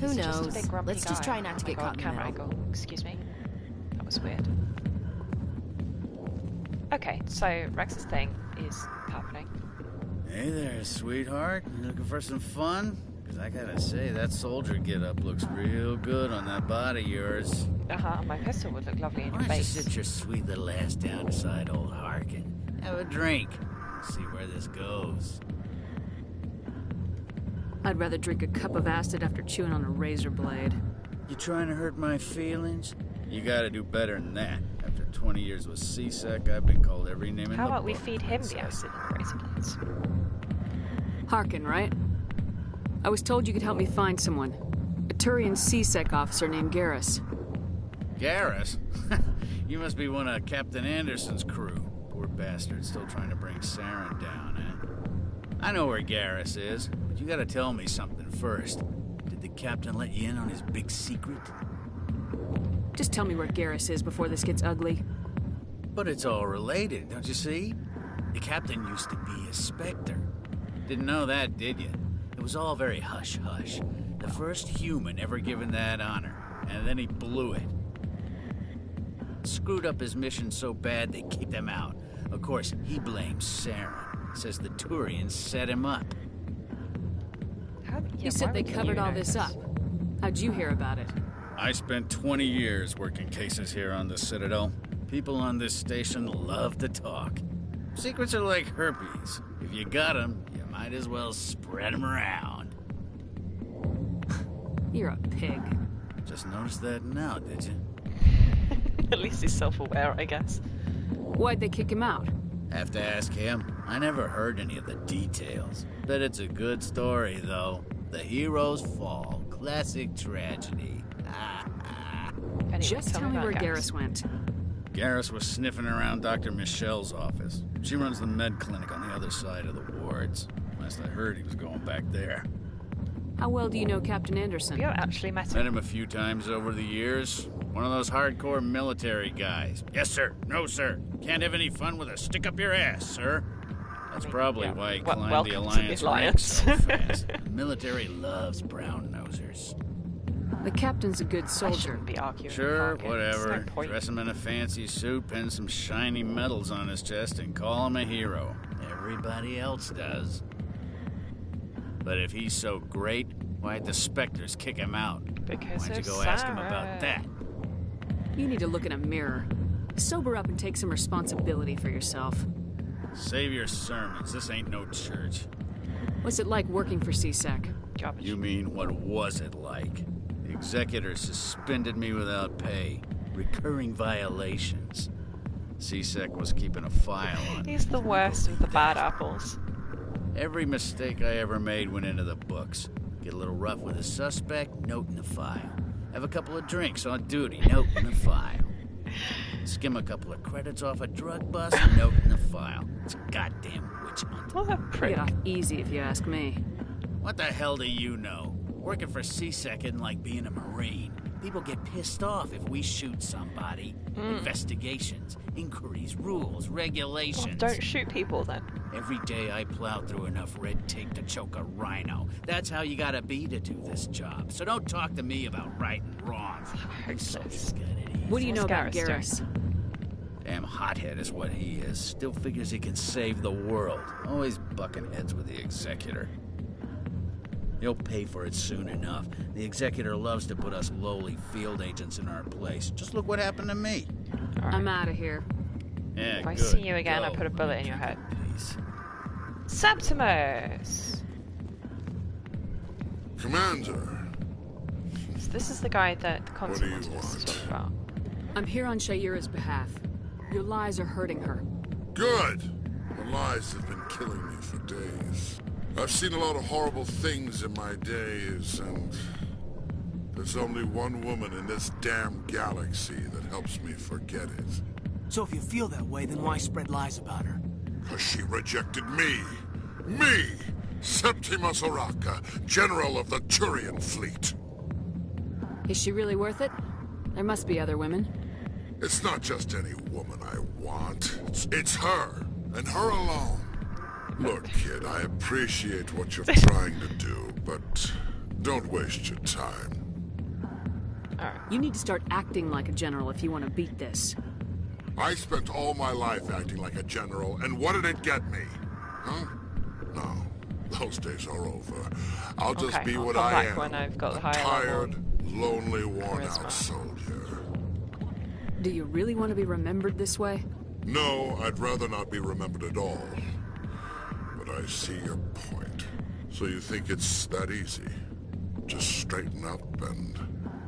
Who He's just a knows? big grumpy Let's just guy. try not to Oh my get God, caught in the camera middle. angle. Excuse me. That was weird. Okay, so Rex's thing is happening. Hey there, sweetheart. You looking for some fun? Because I gotta say, that soldier get-up looks real good on that body of yours. My pistol would look lovely in Why your don't you face. sit your sweet little ass down beside old Harkin? Have a drink. See where this goes. I'd rather drink a cup of acid after chewing on a razor blade. You trying to hurt my feelings? You gotta do better than that. After 20 years with C-Sec, I've been called every name in How the about we book, feed him the princess. acid and razor blades? Harkin, right? I was told you could help me find someone. A Turian C-Sec officer named Garrus. Garrus? You must be one of Captain Anderson's crew. Poor bastard, still trying to bring Saren down, eh? I know where Garrus is, but you gotta tell me something first. Did the captain let you in on his big secret? Just tell me where Garrus is before this gets ugly. But it's all related, don't you see? The captain used to be a Spectre. Didn't know that, did you? It was all very hush-hush. The first human ever given that honor, and then he blew it. Screwed up his mission so bad they kicked him out. Of course, he blames Saren. Says the Turians set him up. You said they covered all this up. How'd you hear about it? I spent 20 years working cases here on the Citadel. People on this station love to talk. Secrets are like herpes. If you got them, you might as well spread them around. You're a pig. Just noticed that now, did you? At least he's self-aware, I guess. Why'd they kick him out? Have to ask him. I never heard any of the details. Bet it's a good story, though. The hero's fall. Classic tragedy. Anyway, just tell me where Garrus went. Garrus was sniffing around Dr. Michelle's office. She runs the med clinic on the other side of the wards. Last I heard, he was going back there. How well do you know Captain Anderson? You actually met him. Met him a few times over the years. One of those hardcore military guys. Yes, sir. No, sir. Can't have any fun with a stick up your ass, sir. That's probably why he climbed the Alliance ranks so fast. The military loves brown-nosers. The captain's a good soldier. Be arguing. Sure, whatever. Dress him in a fancy suit, pin some shiny medals on his chest, and call him a hero. Everybody else does. But if he's so great, why'd the Spectres kick him out? Because why'd you go ask him about that? You need to look in a mirror. Sober up and take some responsibility for yourself. Save your sermons. This ain't no church. What's it like working for CSEC? You mean, what was it like? The executor suspended me without pay. Recurring violations. CSEC was keeping a file on me. He's the worst of the bad apples. Every mistake I ever made went into the books. Get a little rough with a suspect, note in the file. Have a couple of drinks on duty, note in the file. Skim a couple of credits off a drug bust, note in the file. It's a goddamn witch hunt. What a prick. Get off easy if you ask me. What the hell do you know? Working for CSEC isn't like being a Marine. People get pissed off if we shoot somebody. Investigations, inquiries, rules, regulations. Well, don't shoot people then. Every day I plow through enough red tape to choke a rhino. That's how you gotta be to do this job. So don't talk to me about right and wrong. What do you know about Garrus? Damn hothead is what he is. Still figures he can save the world. Always bucking heads with the executor. He'll pay for it soon enough. The executor loves to put us lowly field agents in our place. Just look what happened to me. Right. I'm out of here. Yeah, if I good. see you again, Go. I put a bullet in your head. Please. Septimus! Commander. So this is the guy that the consul wanted us to talk about. I'm here on Shaira's behalf. Your lies are hurting her. Good! The lies have been killing me for days. I've seen a lot of horrible things in my days, and there's only one woman in this damn galaxy that helps me forget it. So if you feel that way, then why spread lies about her? 'Cause she rejected me! Me! Septimus Oraka, General of the Turian Fleet. Is she really worth it? There must be other women. It's not just any woman I want. It's her, and her alone. Look, kid, I appreciate what you're trying to do, but don't waste your time. You need to start acting like a general if you want to beat this. I spent all my life acting like a general, and what did it get me? Huh? No, those days are over. I'll just be what I am. When I've got the higher tired, lonely, worn-out soldier. Do you really want to be remembered this way? No, I'd rather not be remembered at all. But I see your point. So you think it's that easy? Just straighten up and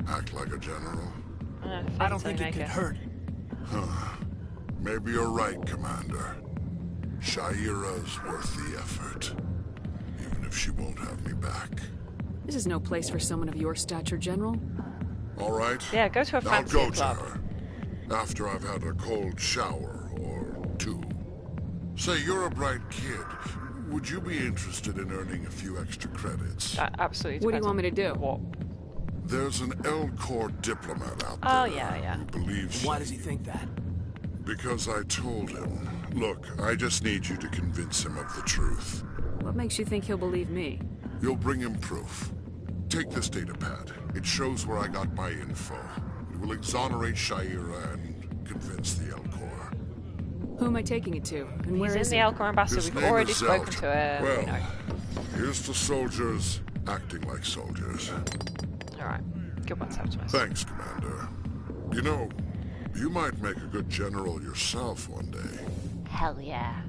act like a general? I don't think it could hurt. Huh. Maybe you're right, Commander. Shaira's worth the effort. Even if she won't have me back. This is no place for someone of your stature, General. All right. Yeah, go to a fancy club. I'll go club. to her. After I've had a cold shower or two. Say, you're a bright kid. Would you be interested in earning a few extra credits? Absolutely. What do you want me to do? What? There's an L-Corps diplomat out there. Oh, yeah. Who believes. Why does he think that? Because I told him. Look, I just need you to convince him of the truth. What makes you think he'll believe me? You'll bring him proof. Take this data pad. It shows where I got my info. It will exonerate Shaira and convince the L-Corps. Who am I taking it to? And where He's is in the L-Corps ambassador. His We've name already is spoken Zelt. to him. Well, here's to soldiers acting like soldiers. Alright. Good one, Septimus. Thanks, Commander. You know, you might make a good general yourself one day. Hell yeah.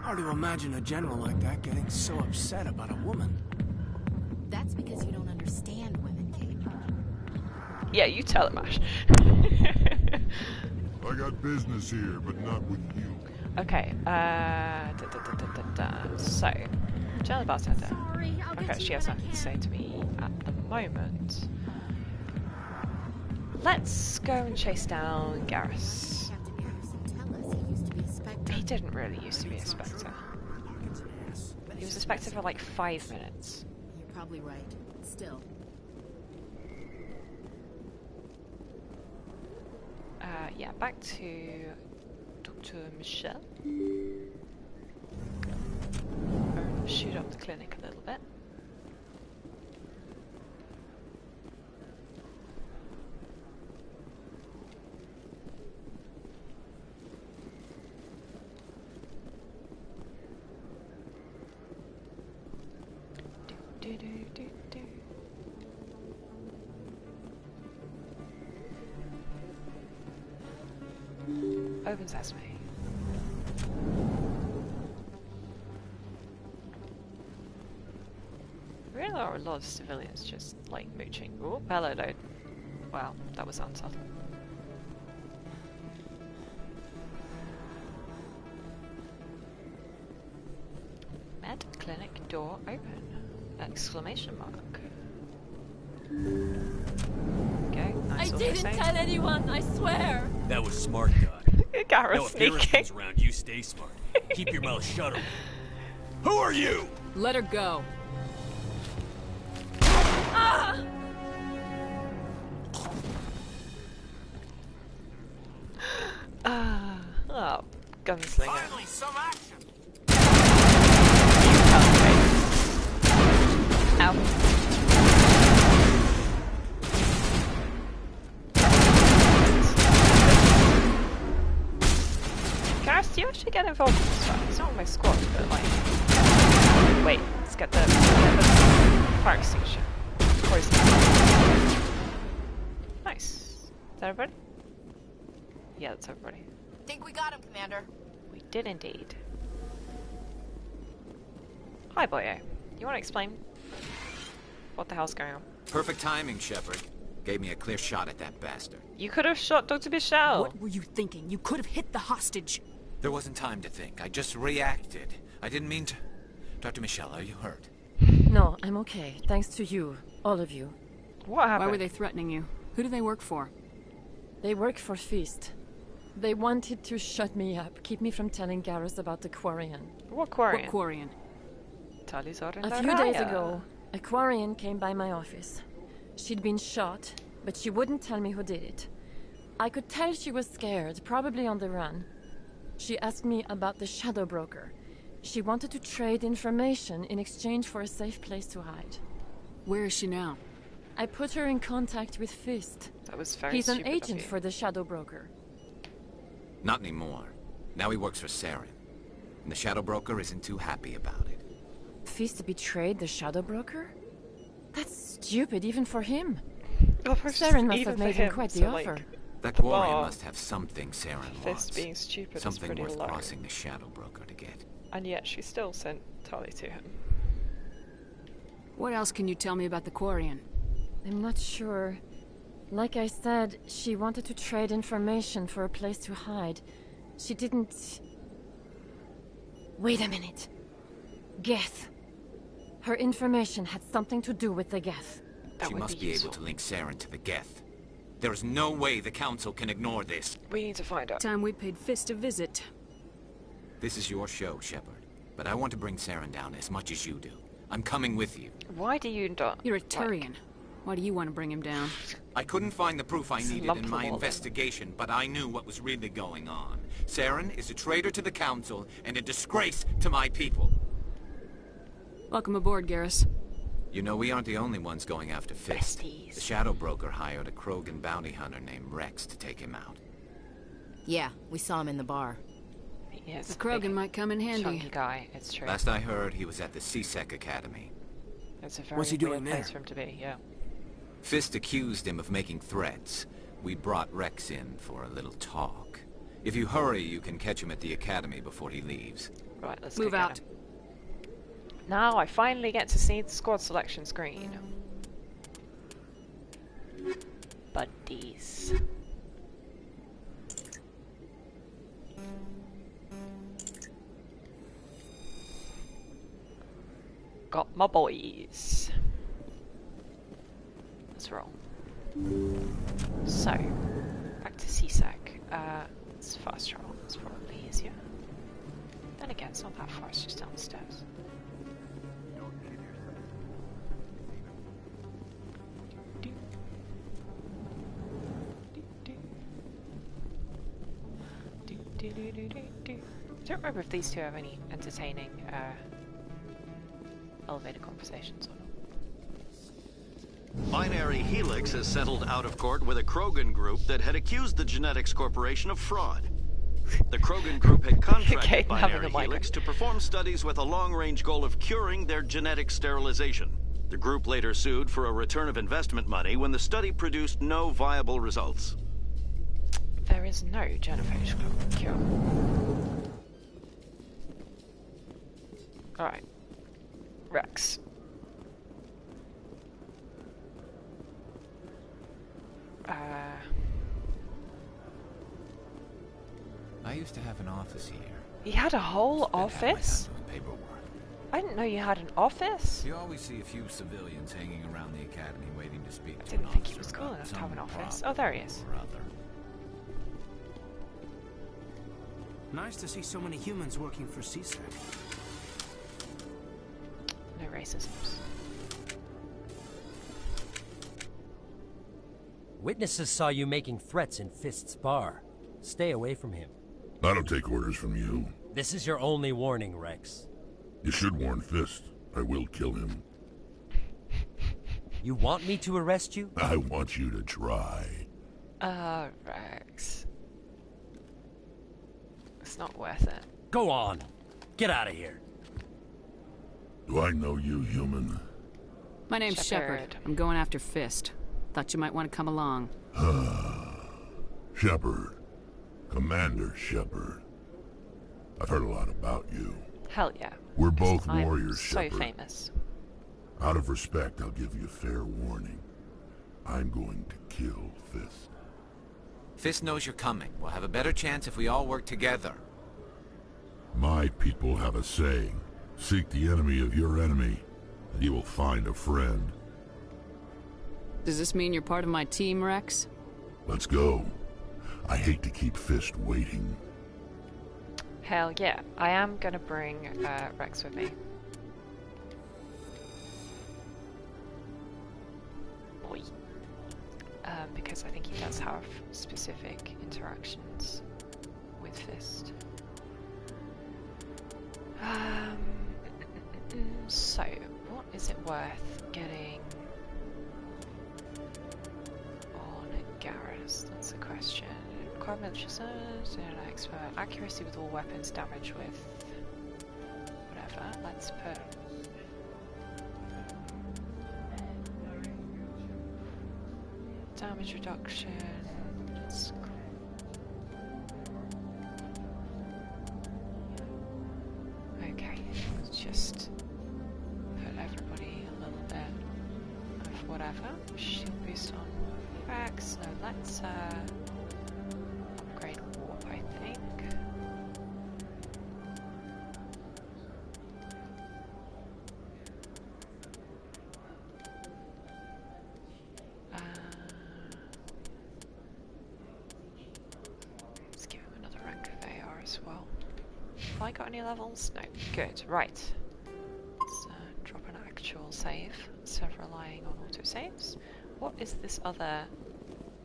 Hard to imagine a general like that getting so upset about a woman. That's because you don't understand women, Kate. Yeah, you tell him, Ash. I got business here, but not with you. Okay, so, General Bartender. Okay, she has nothing to say to me at the moment. Let's go and chase down Garrus. He didn't really used to be a Spectre. He was a Spectre for like 5 minutes. You're probably right. Still. Yeah, back to Dr. Michelle. Shoot up the clinic a little bit. Open sesame. Really are a lot of civilians just like mooching. Oh, hello dude. Wow, that was unsubtle. Med clinic door open. Exclamation mark. Okay, nice. I didn't tell anyone, I swear! That was smart, Doc. Garrus now if Garrus sneaking. comes around, you stay smart. Keep your mouth shut. Who are you? Let her go. Ah! Oh, gunslinger. Finally, some action! Ow. Garrus, do you actually get involved in this fight? It's not on my squad, but like... Wait, let's get the fire extinguisher. Poison. Nice. Is that everybody? Yeah, that's everybody. Think we got him, Commander. We did indeed. Hi, boyo. You want to explain what the hell's going on? Perfect timing, Shepard. Gave me a clear shot at that bastard. You could have shot Dr. Michelle. What were you thinking? You could have hit the hostage. There wasn't time to think. I just reacted. I didn't mean to... Dr. Michelle, are you hurt? No, I'm okay. Thanks to you. All of you. What happened? Why were they threatening you? Who do they work for? They work for Feast. They wanted to shut me up, keep me from telling Garrus about the Quarian. What Quarian? What Quarian? A few days ago, a Quarian came by my office. She'd been shot, but she wouldn't tell me who did it. I could tell she was scared, probably on the run. She asked me about the Shadow Broker. She wanted to trade information in exchange for a safe place to hide. Where is she now? I put her in contact with Fist. That was very He's an stupid agent of you. for the Shadow Broker. Not anymore. Now he works for Saren. And the Shadow Broker isn't too happy about it. Fist betrayed the Shadow Broker? That's stupid even for him. Saren must have made him quite the offer. That Quarian must have something Saren Fist wants. being stupid something is pretty worth low. crossing the Shadow Broker to get. And yet she still sent Tali to him. What else can you tell me about the Quarian? I'm not sure. Like I said, she wanted to trade information for a place to hide. She didn't... Wait a minute. Geth. Her information had something to do with the Geth. She must be able to link Saren to the Geth. There is no way the Council can ignore this. We need to find out. Time we paid Fist a visit. This is your show, Shepard. But I want to bring Saren down as much as you do. I'm coming with you. Why do you not... You're a Turian. Why do you want to bring him down? I couldn't find the proof I needed lump in of my all investigation, but I knew what was really going on. Saren is a traitor to the Council and a disgrace to my people. Welcome aboard, Garrus. You know, we aren't the only ones going after Fist. The Shadow Broker hired a Krogan bounty hunter named Rex to take him out. Yeah, we saw him in the bar. Yes, the Krogan might come in handy. Chunky guy, it's true. Last I heard, he was at the CSEC Academy. It's a very What's he doing weird place there? for him to be, yeah. Fist accused him of making threats. We brought Rex in for a little talk. If you hurry, you can catch him at the Academy before he leaves. Right, let's move go get out. him. Now I finally get to see the squad selection screen. Buddies. got my boys. Let's roll. So, back to CSEC. It's fast travel. It's probably easier. Then again, it's not that far. It's just down the stairs. I don't remember if these two have any entertaining elevator conversations or not. Binary Helix has settled out of court with a Krogan group that had accused the Genetics Corporation of fraud. The Krogan group had contracted Binary Helix to perform studies with a long-range goal of curing their genetic sterilization. The group later sued for a return of investment money when the study produced no viable results. There is no genophage cure. Alright. Rex. I used to have an office here. You had a whole office? I didn't know you had an office. You always see a few civilians hanging around the academy waiting to speak to I didn't think he was cool enough to have an office. Oh, there he is. Nice to see so many humans working for CSEC. No racisms. Witnesses saw you making threats in Fist's bar. Stay away from him. I don't take orders from you. This is your only warning, Rex. You should warn Fist. I will kill him. You want me to arrest you? I want you to try. Rex. It's not worth it. Go on. Get out of here. Do I know you, human? My name's Shepard. I'm going after Fist. Thought you might want to come along. Shepard. Commander Shepard. I've heard a lot about you. Hell yeah. We're both warriors, Shepard. So famous. Out of respect, I'll give you fair warning. I'm going to kill Fist. Fist knows you're coming. We'll have a better chance if we all work together. My people have a saying. Seek the enemy of your enemy, and you will find a friend. Does this mean you're part of my team, Rex? Let's go. I hate to keep Fist waiting. Hell yeah. I am gonna bring Rex with me. Boy. Because I think he does have specific interactions with Fist. So, what is it worth getting on Garrus? That's the question. Required military service, an expert. Accuracy with all weapons, damage with whatever. Let's put damage reduction. Okay, let's just put everybody a little bit of whatever. Shield boost on Rex. So let's upgrade warp, I think. Let's give him another rank of AR as well. Have I got any levels? No. Good. Right. Let's drop an actual save instead of relying on autosaves. What is this other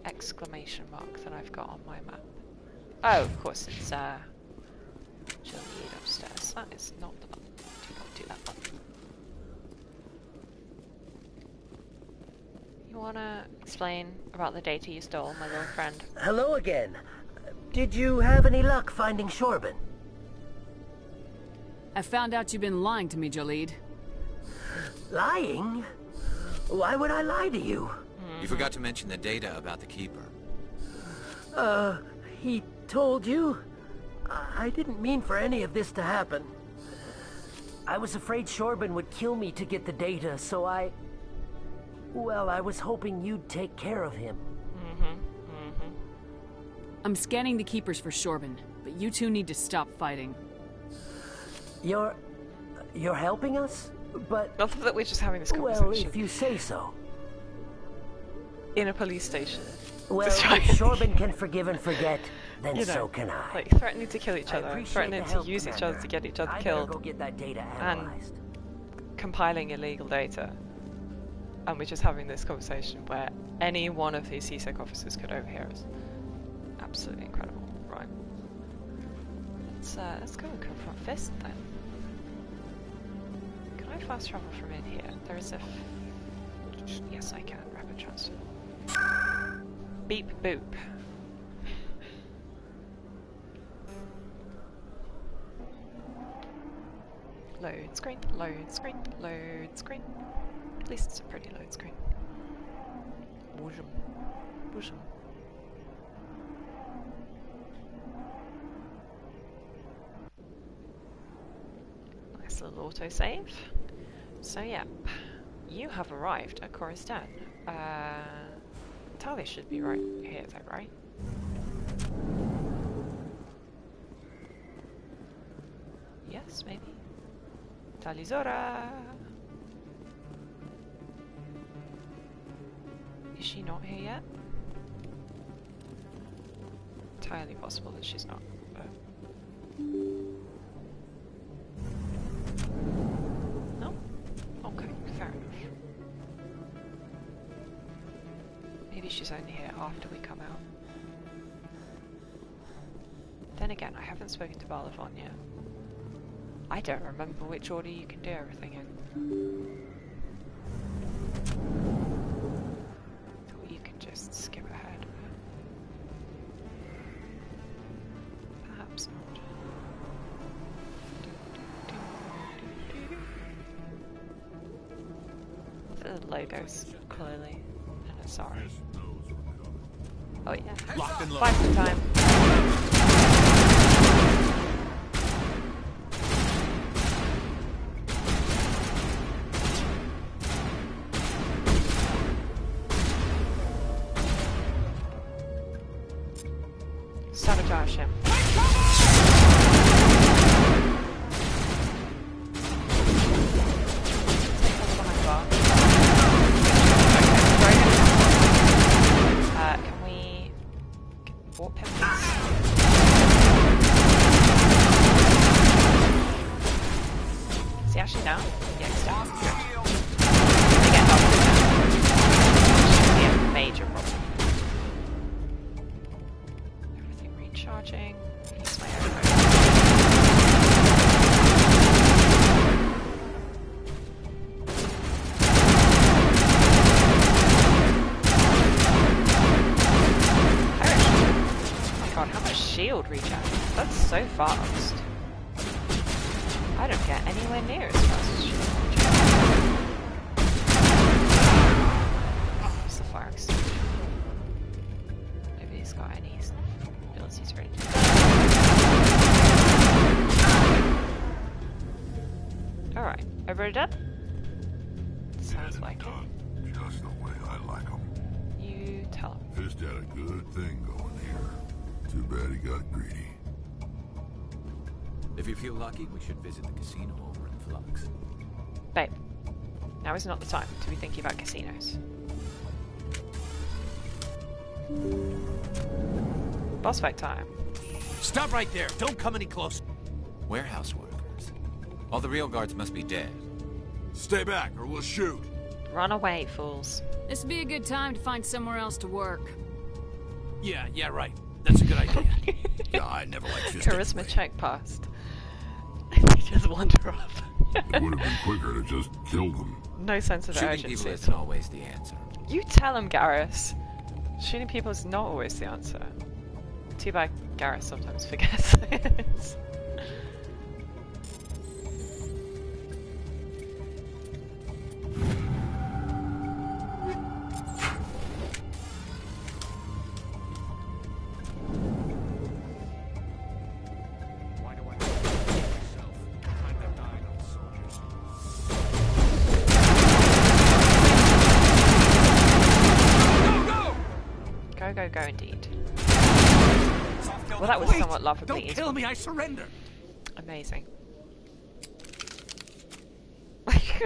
exclamation mark that I've got on my map? Oh, of course, it's she'll lead upstairs. That is not the button. Do not do that button. You wanna explain about the data you stole, my little friend? Hello again. Did you have any luck finding Shorban? I found out you've been lying to me, Jolene. Lying? Why would I lie to you? You forgot to mention the data about the Keeper. He told you? I didn't mean for any of this to happen. I was afraid Shorban would kill me to get the data, so well, I was hoping you'd take care of him. I'm scanning the Keepers for Shorban, but you two need to stop fighting. You're helping us? But... Not that we're just having this conversation. Well, if you say so. In a police station. Well, if Shorbin can forgive and forget, then so can I. Like, threatening to kill each other, threatening to use each other to get each other killed, go get that data and compiling illegal data. And we're just having this conversation where any one of these CSEC officers could overhear us. Absolutely incredible. Right. Let's go and confront Fist then. Can I fast travel from in here? There is a... yes, I can. Rapid transfer. Beep boop. Load screen, load screen, load screen. At least it's a pretty load screen. Boojum. Boojum. Nice little autosave. So yeah, you have arrived at quietest-one. Talia should be right here though, right? Yes, maybe. Talizora! Is she not here yet? Entirely possible that she's not, but... no? Okay, fair enough. Maybe she's only here after we come out. Then again, I haven't spoken to Balafon yet. I don't remember which order you can do everything in. Or you can just skip ahead. Perhaps not. The logos, clearly. And sorry. Oh yeah. Locked and Fight for time. Sabotage him. Can we warp him, please? Is he actually down? Yeah, he's down. They get help with that. Should be a major problem. Charging. Use my air. Oh my god, how much shield recharge? That's so fast. I don't get anywhere near as fast as shield recharge. Oh, it's the fire extinguisher. Nobody's got any. He's ready to go. Alright, everybody dead? Sounds like it. Just the way I like them. You tell him. Fist had a good thing going here. Too bad he got greedy. If you feel lucky, we should visit the casino over in Flux. Babe, now is not the time to be thinking about casinos. Boss fight time. Stop right there. Don't come any closer. Warehouse workers. All the real guards must be dead. Stay back or we'll shoot. Run away, fools. This would be a good time to find somewhere else to work. Yeah, right. That's a good idea. Yeah, I never liked Fist Charisma anyway. check passed. They just wander off. It would have been quicker to just kill them. No sense of Shooting urgency people at isn't all. always the answer. You tell him, Garrus. Shooting people is not always the answer. Too bad Garrus sometimes forgets this. Go indeed. Well, that was somewhat laughably Don't kill me, I surrender. Amazing.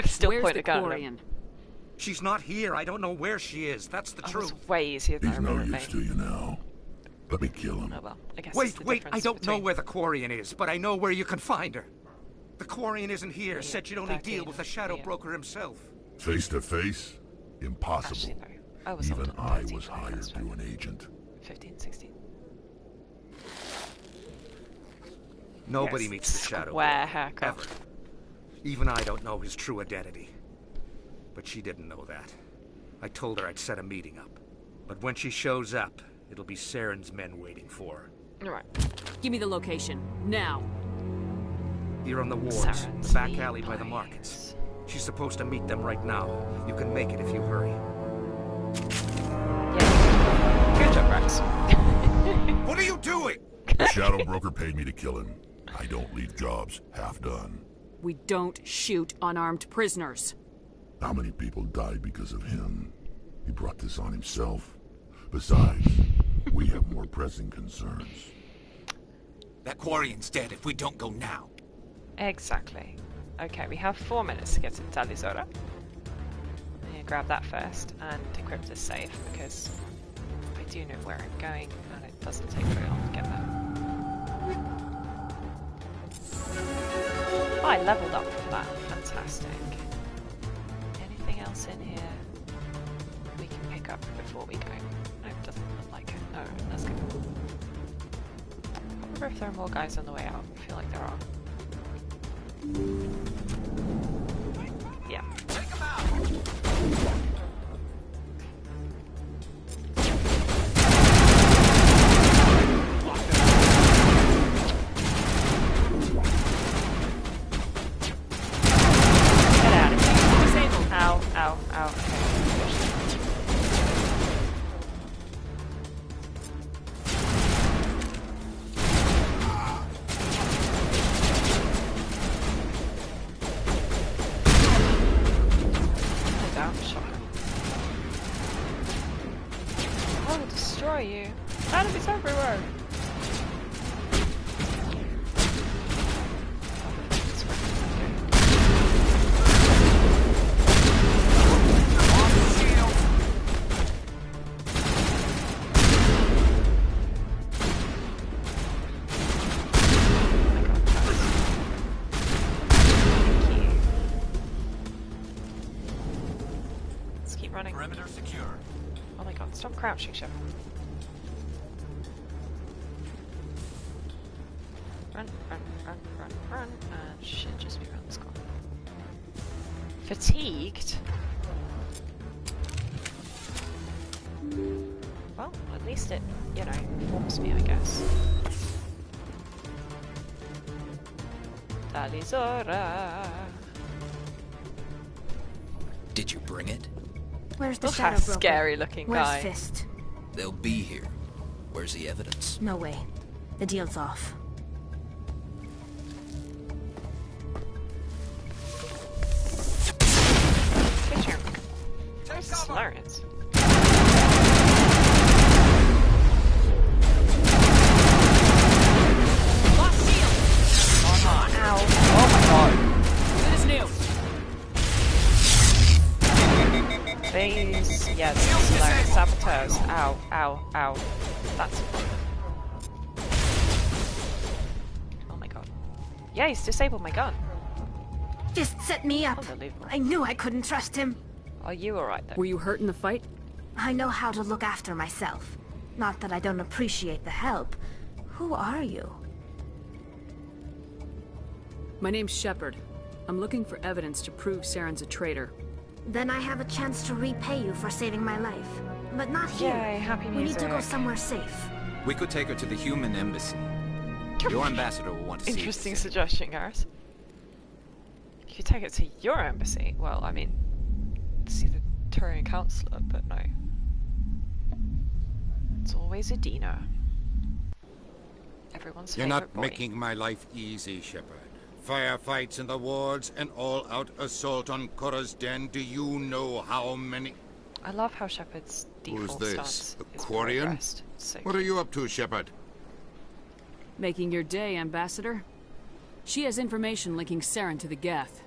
Still Where's point the a gun at Quarian? him. She's not here. I don't know where she is. That's the truth. It's way easier than I He's no remember use it to being. you now. Let me kill him. Oh well, I guess Wait, I don't know where the Quarian is, but I know where you can find her. The Quarian isn't here. Yeah, Said you'd only deal with the Shadow Broker himself. Face to face? Impossible. Actually, no. I was Even older than I 13, was hired through an agent. 15, 16. Nobody Yes, meets the Shadow square Broker, haircut. ever. Even I don't know his true identity. But she didn't know that. I told her I'd set a meeting up. But when she shows up, it'll be Saren's men waiting for her. Alright. Give me the location. Now. Here on the wards, Saren's the back meat alley by the pies. markets. She's supposed to meet them right now. You can make it if you hurry. Good job, Rex. What are you doing? The Shadow Broker paid me to kill him. I don't leave jobs half done. We don't shoot unarmed prisoners. How many people died because of him? He brought this on himself. Besides, we have more pressing concerns. That Quarian's dead if we don't go now. Exactly. Okay, we have 4 minutes to get to Talizora. I'm gonna grab that first and equip this save because I do know where I'm going and it doesn't take very long to get there. Oh, I leveled up from that. Fantastic. Anything else in here we can pick up before we go? No, it doesn't look like it. Oh, let's go. I wonder if there are more guys on the way out. I feel like there are. Yeah. Get out of here. Disable. Ow, ow, ow. I will destroy you. Enemies everywhere. Let's keep running. Perimeter secure. Oh my god, stop crouching, Shep. Run, run, run, run, run, and should just be around this corner. Fatigued? Well, at least it, you know, warms me, I guess. Talizora. Did you bring it? Where's the Look Shadow how Broker? scary looking Where's guy. Fist? They'll be here. Where's the evidence? No way. The deal's off. Picture. This is hilarious. Lost shield. Ow. Oh my god. What is new? Please. Yeah, this is hilarious. Saboteurs. Ow, ow, ow. That's... Oh my god. Yeah, he's disabled my gun. Just set me up. Unbelievable. I knew I couldn't trust him. Are you alright though? Were you hurt in the fight? I know how to look after myself. Not that I don't appreciate the help. Who are you? My name's Shepard. I'm looking for evidence to prove Saren's a traitor. Then I have a chance to repay you for saving my life. But not here. Yay, happy We need to go music. somewhere safe. We could take her to the human embassy. Your ambassador will want to see Interesting this. suggestion, Garrus. You could take it to your embassy. Well, I mean, see the Turian Councillor, but no. It's always Adina. Everyone's You're favorite not boy. making my life easy, Shepard. Firefights in the wards, an all-out assault on Korra's den. Do you know how many... I love how Shepard's Who's default this? stance The is Quarian? well-dressed. So What are you up to, Shepard? Making your day, Ambassador. She has information linking Saren to the Geth.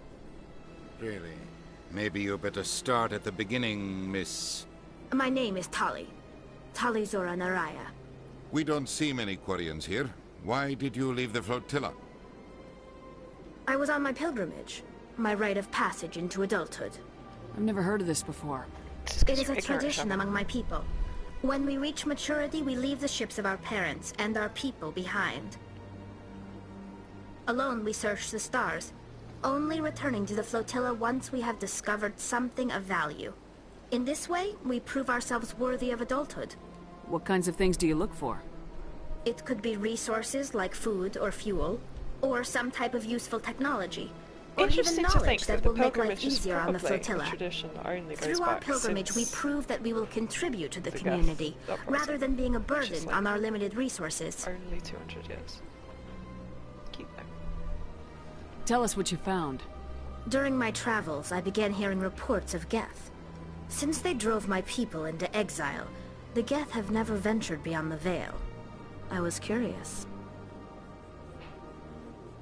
Really? Maybe you better start at the beginning, Miss... My name is Tali. Tali Zora Naraya. We don't see many Quarians here. Why did you leave the flotilla? I was on my pilgrimage. My rite of passage into adulthood. I've never heard of this before. It is a tradition among my people. When we reach maturity, we leave the ships of our parents and our people behind. Alone, we search the stars, only returning to the flotilla once we have discovered something of value. In this way, we prove ourselves worthy of adulthood. What kinds of things do you look for? It could be resources like food or fuel, or some type of useful technology, or even knowledge that will make life easier on the flotilla. Through our pilgrimage, we prove that we will contribute to the community, rather than being a burden on our limited resources. Only 200 years. Keep them. Tell us what you found. During my travels, I began hearing reports of Geth. Since they drove my people into exile, the Geth have never ventured beyond the Veil. I was curious.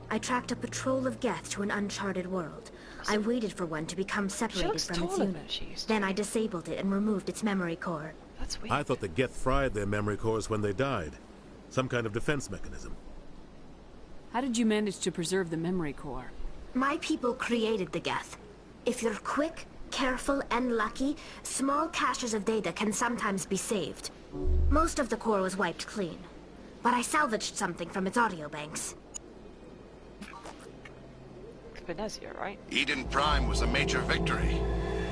I tracked a patrol of Geth to an uncharted world. I waited for one to become separated from its unit. Then I disabled it and removed its memory core. That's weird. I thought the Geth fried their memory cores when they died. Some kind of defense mechanism. How did you manage to preserve the memory core? My people created the Geth. If you're quick, careful, and lucky, small caches of data can sometimes be saved. Most of the core was wiped clean, but I salvaged something from its audio banks. Venezia, right? Eden Prime was a major victory.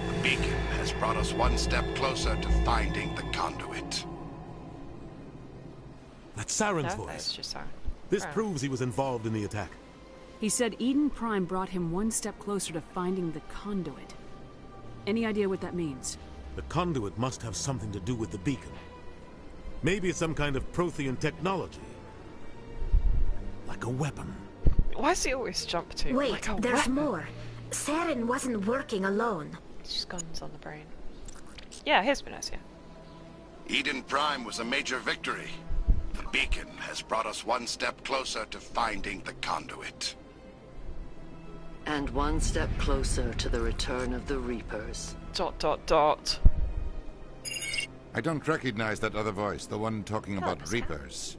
The beacon has brought us one step closer to finding the conduit. That's Saren's No, voice. that's just Saren. This proves he was involved in the attack. He said Eden Prime brought him one step closer to finding the conduit. Any idea what that means? The conduit must have something to do with the beacon. Maybe it's some kind of Prothean technology. Like a weapon. Why does he always jump to? Wait, like a there's weapon? more. Saren wasn't working alone. It's just guns on the brain. Yeah, here's Venezia. Eden Prime was a major victory. The beacon has brought us one step closer to finding the conduit. And one step closer to the return of the Reapers. ... I don't recognize that other voice, the one talking about Reapers.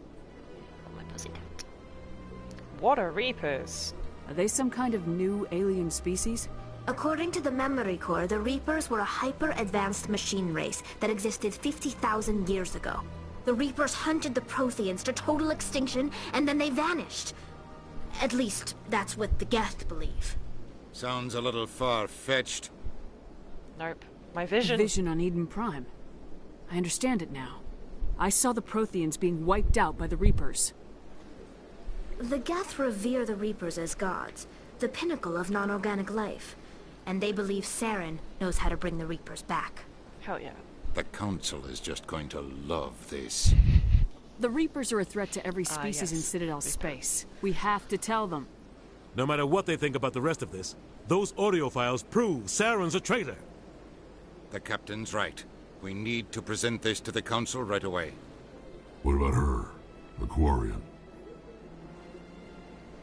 What are Reapers? Are they some kind of new alien species? According to the memory core, the Reapers were a hyper-advanced machine race that existed 50,000 years ago. The Reapers hunted the Protheans to total extinction, and then they vanished. At least, that's what the Geth believe. Sounds a little far-fetched. Nope. My vision. Vision on Eden Prime. I understand it now. I saw the Protheans being wiped out by the Reapers. The Geth revere the Reapers as gods, the pinnacle of non-organic life. And they believe Saren knows how to bring the Reapers back. Hell yeah. The Council is just going to love this. The Reapers are a threat to every species in Citadel space. We have to tell them. No matter what they think about the rest of this, those audio files prove Saren's a traitor. The Captain's right. We need to present this to the Council right away. What about her? The Quarian?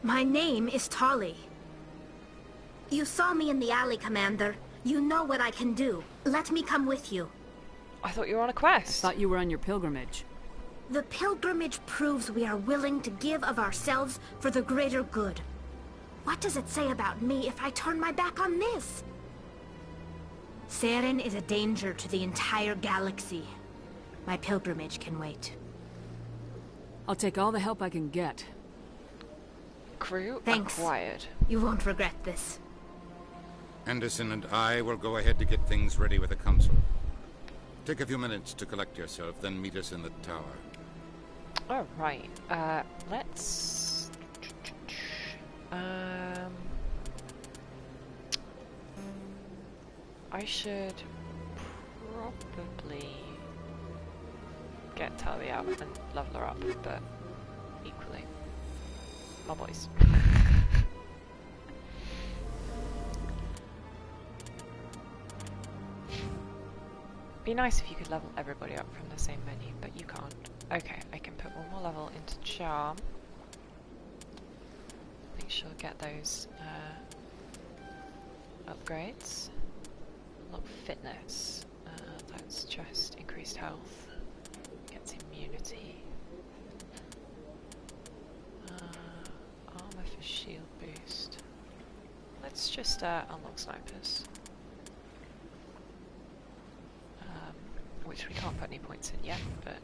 My name is Tali. You saw me in the alley, Commander. You know what I can do. Let me come with you. I thought you were on a quest. I thought you were on your pilgrimage. The pilgrimage proves we are willing to give of ourselves for the greater good. What does it say about me if I turn my back on this? Saren is a danger to the entire galaxy. My pilgrimage can wait. I'll take all the help I can get. Crew Thanks. acquired. You won't regret this. Anderson and I will go ahead to get things ready with the Council. Take a few minutes to collect yourself, then meet us in the tower. Alright, let's... I should probably get Tali out and level her up, but equally, my boys. Be nice if you could level everybody up from the same menu, but you can't. Okay, I can put one more level into Charm. Make sure to get those upgrades. Unlock fitness. That's just increased health. Gets immunity. Armor for shield boost. Let's just unlock snipers. Which we can't put any points in yet, but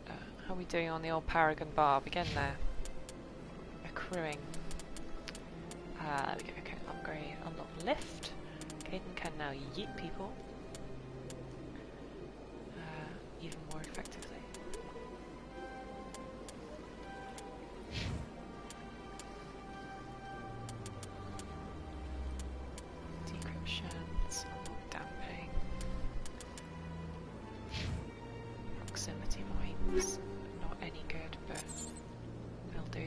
how are we doing on the old Paragon bar? We're getting there. Accruing. There we go, okay, upgrade, unlock lift. Caden can now yeet people. Even more effectively. Decryption, let's unlock damping. Proximity mines, not any good, but will do.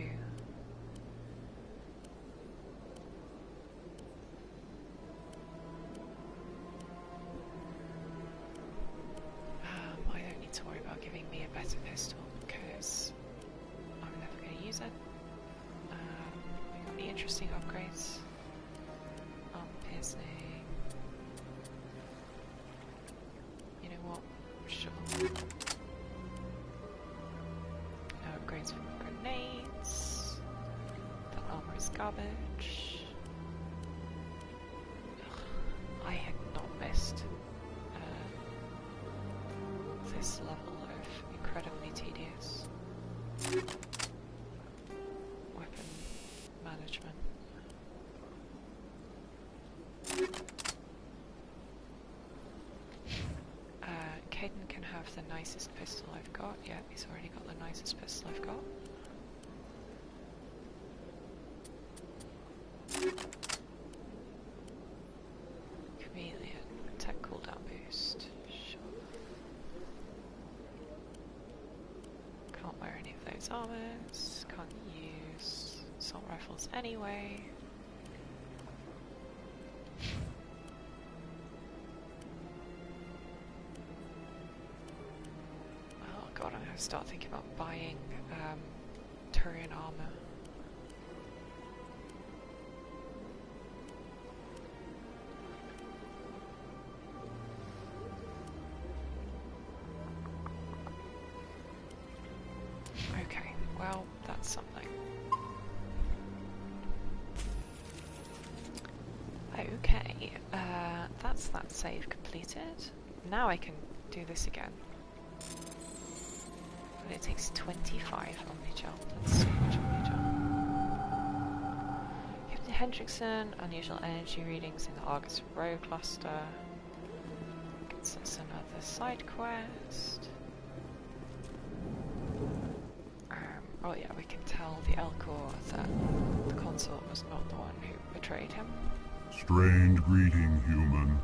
I don't need to worry about giving me a better pistol because I'm never going to use it. We got any interesting upgrades? Piercing. You know what? Sure. No upgrades for grenades. That armor is garbage. Ugh, I had not missed this level of incredibly tedious weapon management. Caden can have the nicest pistol I've got. Yeah, he's already got the nicest pistol I've got. Chameleon, attack cooldown boost. Sure. Can't wear any of those armors. Can't use assault rifles anyway. God, I'm going to start thinking about buying Turian armor. Okay, well, that's something. Okay, that's that save completed. Now I can do this again. It takes 25 omni-gel. That's so much omni-gel. Captain Hendrickson, unusual energy readings in the Argus Row cluster. Gets us another side quest. Oh yeah, we can tell the Elcor that the consort was not the one who betrayed him. Strange greeting, human.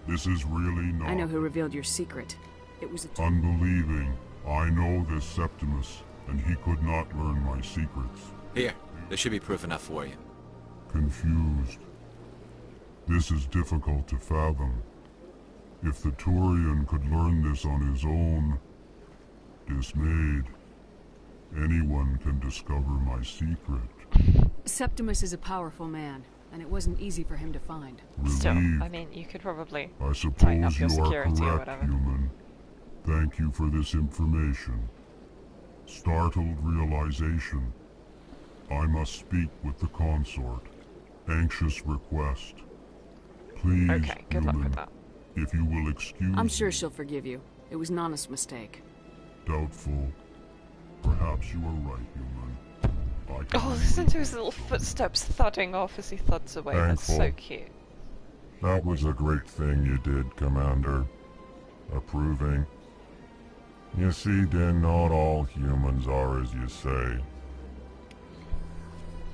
This is really not... I know who revealed your secret. It was a... Unbelieving. I know this Septimus, and he could not learn my secrets. Here, there should be proof enough for you. Confused. This is difficult to fathom. If the Turian could learn this on his own, dismayed, anyone can discover my secret. Septimus is a powerful man, and it wasn't easy for him to find. Still, I mean, you could probably I tighten up suppose your you are security or correct, whatever. human. Thank you for this information. Startled realization. I must speak with the consort. Anxious request. Please, Okay, good luck human, with that. if you will excuse I'm sure she'll forgive you. It was an honest mistake. Doubtful. Perhaps you are right, human. Oh, listen to his little footsteps thudding off as he thuds away. That's so Thankful. cute. That was a great thing you did, Commander. Approving. You see, then, not all humans are as you say.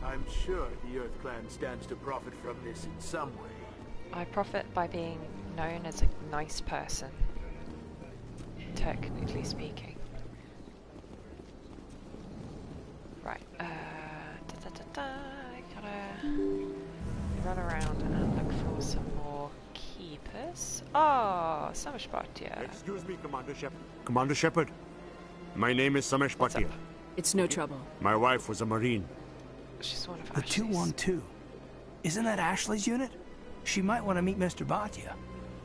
I'm sure the Earth Clan stands to profit from this in some way. I profit by being known as a nice person. Technically speaking. Right, I gotta run around and look for some more keepers. Oh, Samashpatia. Excuse me, Commander Shepard. Commander Shepard, my name is Samesh Patia. It's no trouble. My wife was a Marine. She's one of The 212. Isn't that Ashley's unit? She might want to meet Mr. Bhatia.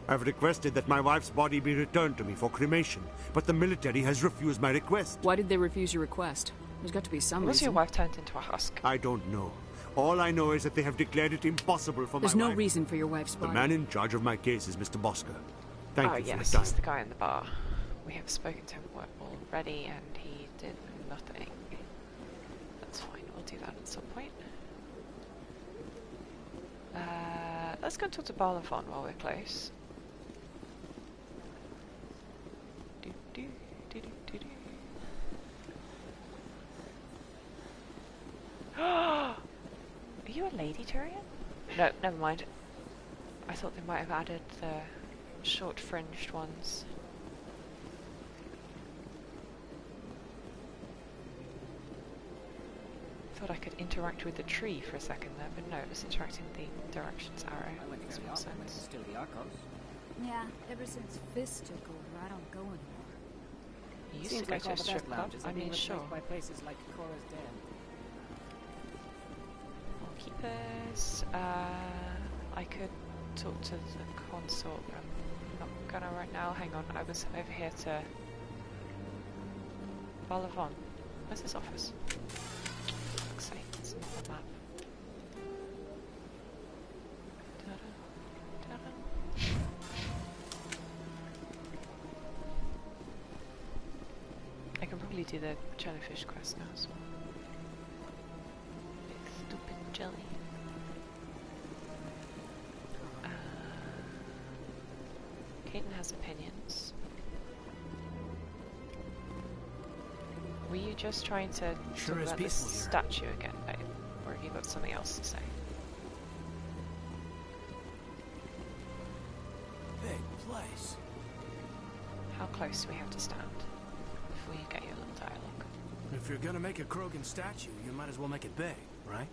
I've requested that my wife's body be returned to me for cremation, but the military has refused my request. Why did they refuse your request? There's got to be some reason. Was your wife turned into a husk? I don't know. All I know is that they have declared it impossible for There's my no wife. reason for your wife's body. The man in charge of my case is Mr. Bosker. Thank you for yes, the time. he's the guy in the bar. We have spoken to him already, and he did nothing. That's fine, we'll do that at some point. Let's go talk to Barlavon while we're close. Are you a lady Turian? No, never mind. I thought they might have added the short fringed ones. Thought I could interact with the tree for a second there, but no, it was interacting with the directions arrow. Makes more sense. Yeah, ever since Fist took over, I don't go anymore. You used to go to a strip club, I mean, sure. By places like Cora's Den. Keepers. I could talk to the consort, but I'm not gonna right now. Hang on, I was over here to Barlavon. Where's his office? For fuck's sake, it's not on the map. I can probably do the jellyfish quest now as well. Stupid jelly. Caden has opinions. Were you just trying to talk about this statue again, babe? Or have you got something else to say? Big place. How close do we have to stand before you get your little dialogue? If you're gonna make a Krogan statue, you might as well make it big, right?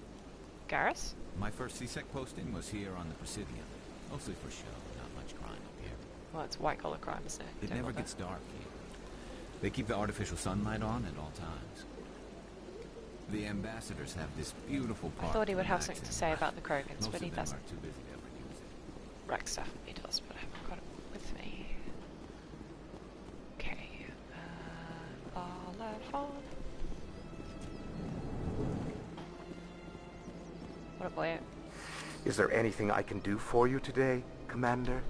Garrus? My first CSEC posting was here on the Presidium. Mostly for show, not much crime up here. Well, it's white-collar crime, isn't it? It never gets dark here. They keep the artificial sunlight on at all times. The ambassadors have this beautiful park. I thought he would have something to say about the Krogans, Most but he of them doesn't. are too busy to ever use it. Rex definitely does, but I haven't got it with me. Okay. Barlavon. What about it? Is there anything I can do for you today, Commander?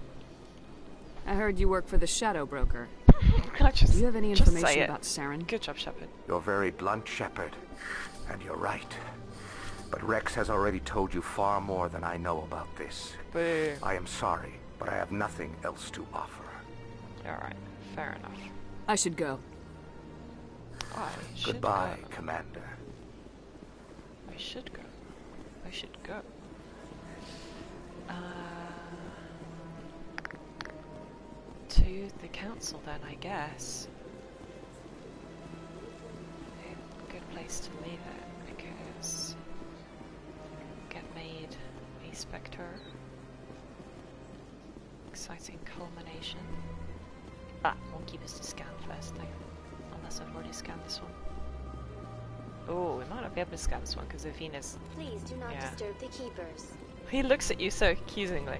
I heard you work for the Shadow Broker. Do you have any information about Saren? Good job, Shepard. You're very blunt, Shepard. And you're right. But Rex has already told you far more than I know about this. Boo. I am sorry, but I have nothing else to offer. Alright, fair enough. I should go. Goodbye, Commander. I should go. I should go. To the council then, I guess. A good place to leave it, because get made a Spectre. Exciting culmination. We'll keep us to scan first though. Unless I've already scanned this one. Oh, we might not be able to scan this one because Avina's... Please do not disturb the keepers. He looks at you so accusingly.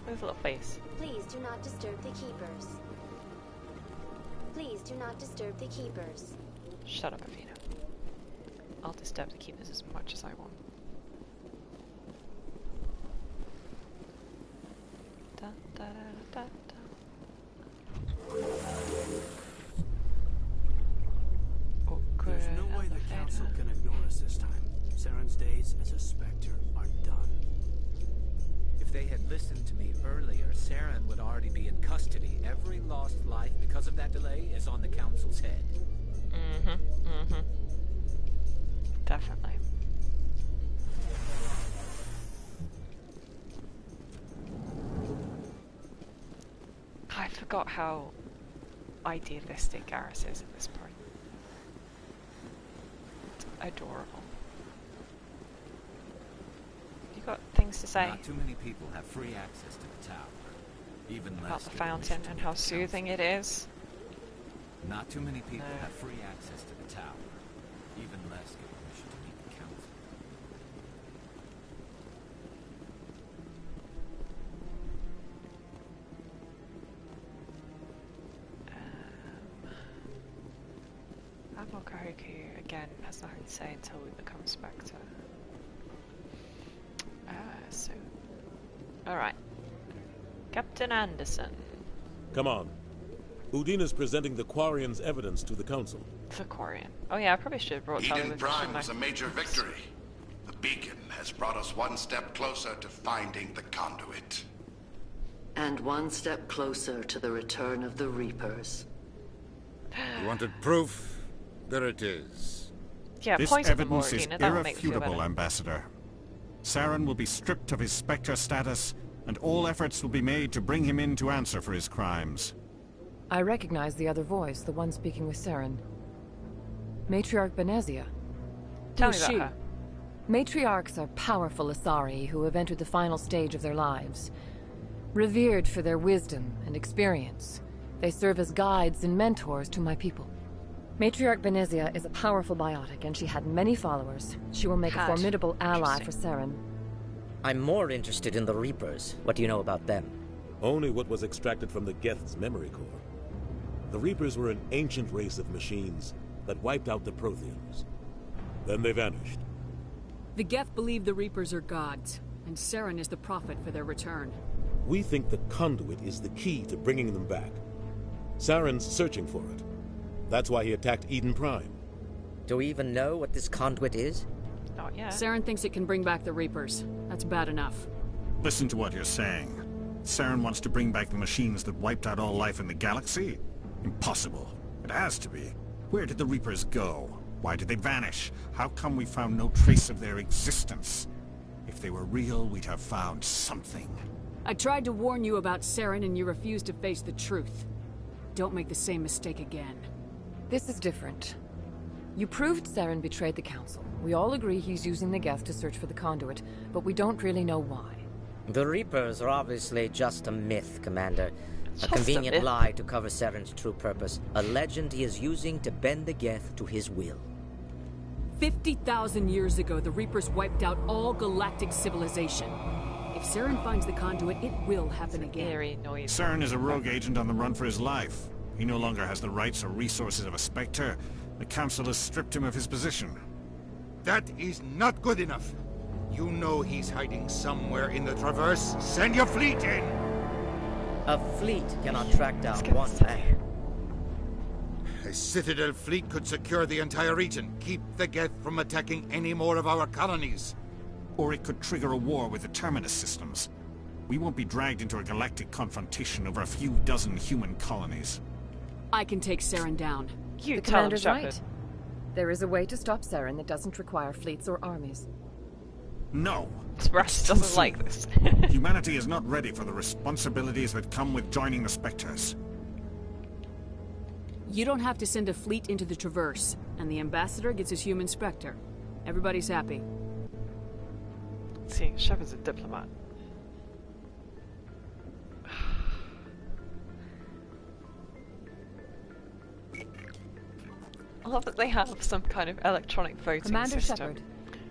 With his little face. Please do not disturb the keepers. Please do not disturb the keepers. Shut up, Avina. I'll disturb the keepers as much as I want. Da, da, da, da, da. There's no way the council can ignore us this time. Saren's days as a Spectre are done. If they had listened to me earlier, Saren would already be in custody. Every lost life because of that delay is on the council's head. Definitely. I forgot how idealistic Garrus is at this point. It's adorable. You got things to say? Not too many people have free access to the tower. Even less about the fountain and how soothing it is. Not too many people have free access to the tower. Even less get permission to meet the council. again, has nothing to say until we become Spectre. Alright. Captain Anderson. Come on. Udina's presenting the Quarian's evidence to the Council. The Quarian. Oh yeah, I probably should have brought Eden Prime was a major victory. The beacon has brought us one step closer to finding the conduit. And one step closer to the return of the Reapers. You wanted proof? There it is. Yeah, this evidence is irrefutable, Ambassador. Saren will be stripped of his Spectre status, and all efforts will be made to bring him in to answer for his crimes. I recognize the other voice, the one speaking with Saren. Matriarch Benezia. Tell me about her. Matriarchs are powerful Asari who have entered the final stage of their lives. Revered for their wisdom and experience, they serve as guides and mentors to my people. Matriarch Benezia is a powerful biotic, and she had many followers. She will make a formidable ally for Saren. I'm more interested in the Reapers. What do you know about them? Only what was extracted from the Geth's memory core. The Reapers were an ancient race of machines that wiped out the Protheans. Then they vanished. The Geth believe the Reapers are gods, and Saren is the prophet for their return. We think the conduit is the key to bringing them back. Saren's searching for it. That's why he attacked Eden Prime. Do we even know what this conduit is? Not yet. Saren thinks it can bring back the Reapers. That's bad enough. Listen to what you're saying. Saren wants to bring back the machines that wiped out all life in the galaxy? Impossible. It has to be. Where did the Reapers go? Why did they vanish? How come we found no trace of their existence? If they were real, we'd have found something. I tried to warn you about Saren and you refused to face the truth. Don't make the same mistake again. This is different. You proved Saren betrayed the Council. We all agree he's using the Geth to search for the conduit, but we don't really know why. The Reapers are obviously just a myth, Commander. A convenient lie to cover Saren's true purpose. A legend he is using to bend the Geth to his will. 50,000 years ago, the Reapers wiped out all galactic civilization. If Saren finds the conduit, it will happen again. Saren is a rogue agent on the run for his life. He no longer has the rights or resources of a Spectre. The Council has stripped him of his position. That is not good enough. You know he's hiding somewhere in the Traverse. Send your fleet in! A fleet cannot track down one man. A Citadel fleet could secure the entire region, keep the Geth from attacking any more of our colonies. Or it could trigger a war with the Terminus systems. We won't be dragged into a galactic confrontation over a few dozen human colonies. I can take Saren down. The Commander's right. There is a way to stop Saren that doesn't require fleets or armies. No. Sprash doesn't like this. Humanity is not ready for the responsibilities that come with joining the Spectres. You don't have to send a fleet into the Traverse, and the Ambassador gets his human Spectre. Everybody's happy. See, Shepard's a diplomat. I love that they have some kind of electronic voting Commander system, Shepard,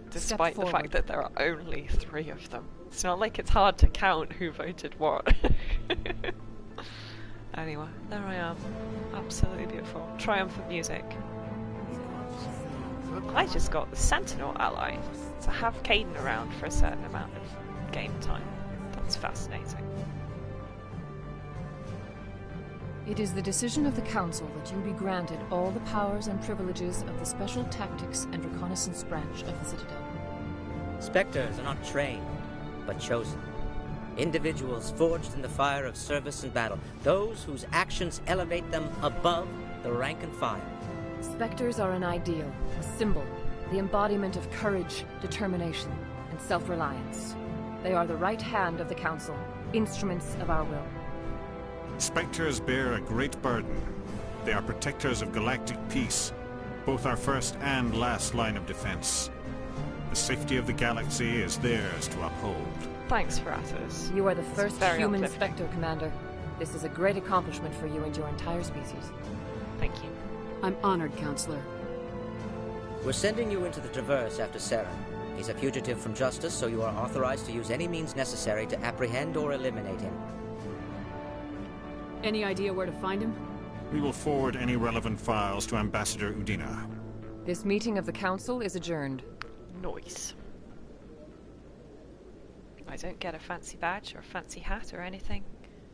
despite the fact that there are only 3 of them. It's not like it's hard to count who voted what. Anyway, there I am. Absolutely beautiful. Triumphant music. I just got the Sentinel ally to have Caden around for a certain amount of game time. That's fascinating. It is the decision of the Council that you be granted all the powers and privileges of the Special Tactics and Reconnaissance branch of the Citadel. Spectres are not trained, but chosen. Individuals forged in the fire of service and battle. Those whose actions elevate them above the rank and file. Spectres are an ideal, a symbol, the embodiment of courage, determination, and self-reliance. They are the right hand of the Council, instruments of our will. Spectres bear a great burden. They are protectors of galactic peace, both our first and last line of defense. The safety of the galaxy is theirs to uphold. Thanks, Fratus. You are the first human Spectre, Commander. This is a great accomplishment for you and your entire species. Thank you. I'm honored, Counselor. We're sending you into the Traverse after Saren. He's a fugitive from justice, so you are authorized to use any means necessary to apprehend or eliminate him. Any idea where to find him? We will forward any relevant files to Ambassador Udina. This meeting of the Council is adjourned. Nice. I don't get a fancy badge or a fancy hat or anything.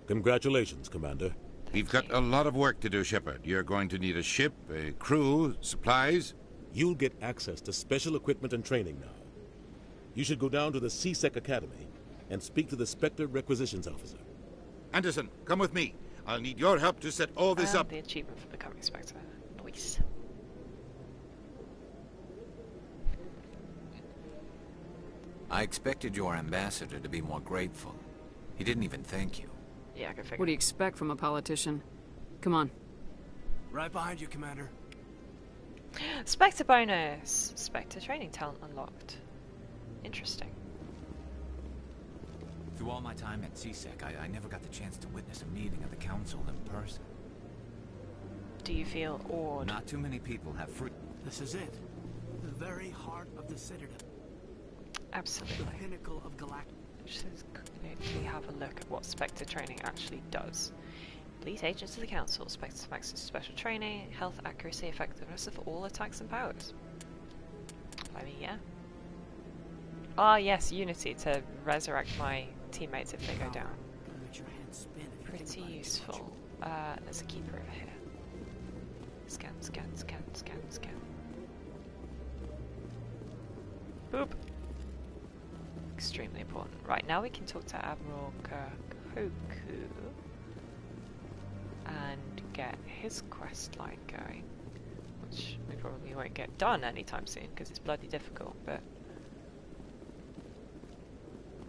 Congratulations, Commander. We've got a lot of work to do, Shepard. You're going to need a ship, a crew, supplies. You'll get access to special equipment and training now. You should go down to the C-Sec Academy and speak to the Spectre Requisitions Officer. Anderson, come with me. I'll need your help to set all this up. The achievement for becoming Spectre. Nice. I expected your ambassador to be more grateful. He didn't even thank you. Yeah, I can figure. What do you expect from a politician? Come on. Right behind you, Commander. Spectre bonus. Spectre training talent unlocked. Interesting. Through all my time at C-Sec, I never got the chance to witness a meeting of the Council in person. Do you feel awed? Not too many people have free... This is it. The very heart of the Citadel. Absolutely. The pinnacle of galactic... Just quickly have a look at what Spectre training actually does. These agents of the Council, Spectre access to special training, health, accuracy, effectiveness of all attacks and powers. I mean, yeah. Ah, yes, Unity to resurrect my teammates if they go down. Pretty useful. There's a keeper over here. Scan, scan, scan, scan, scan. Boop. Extremely important. Right, now we can talk to Admiral Kahoku and get his quest line going, which we probably won't get done anytime soon because it's bloody difficult, but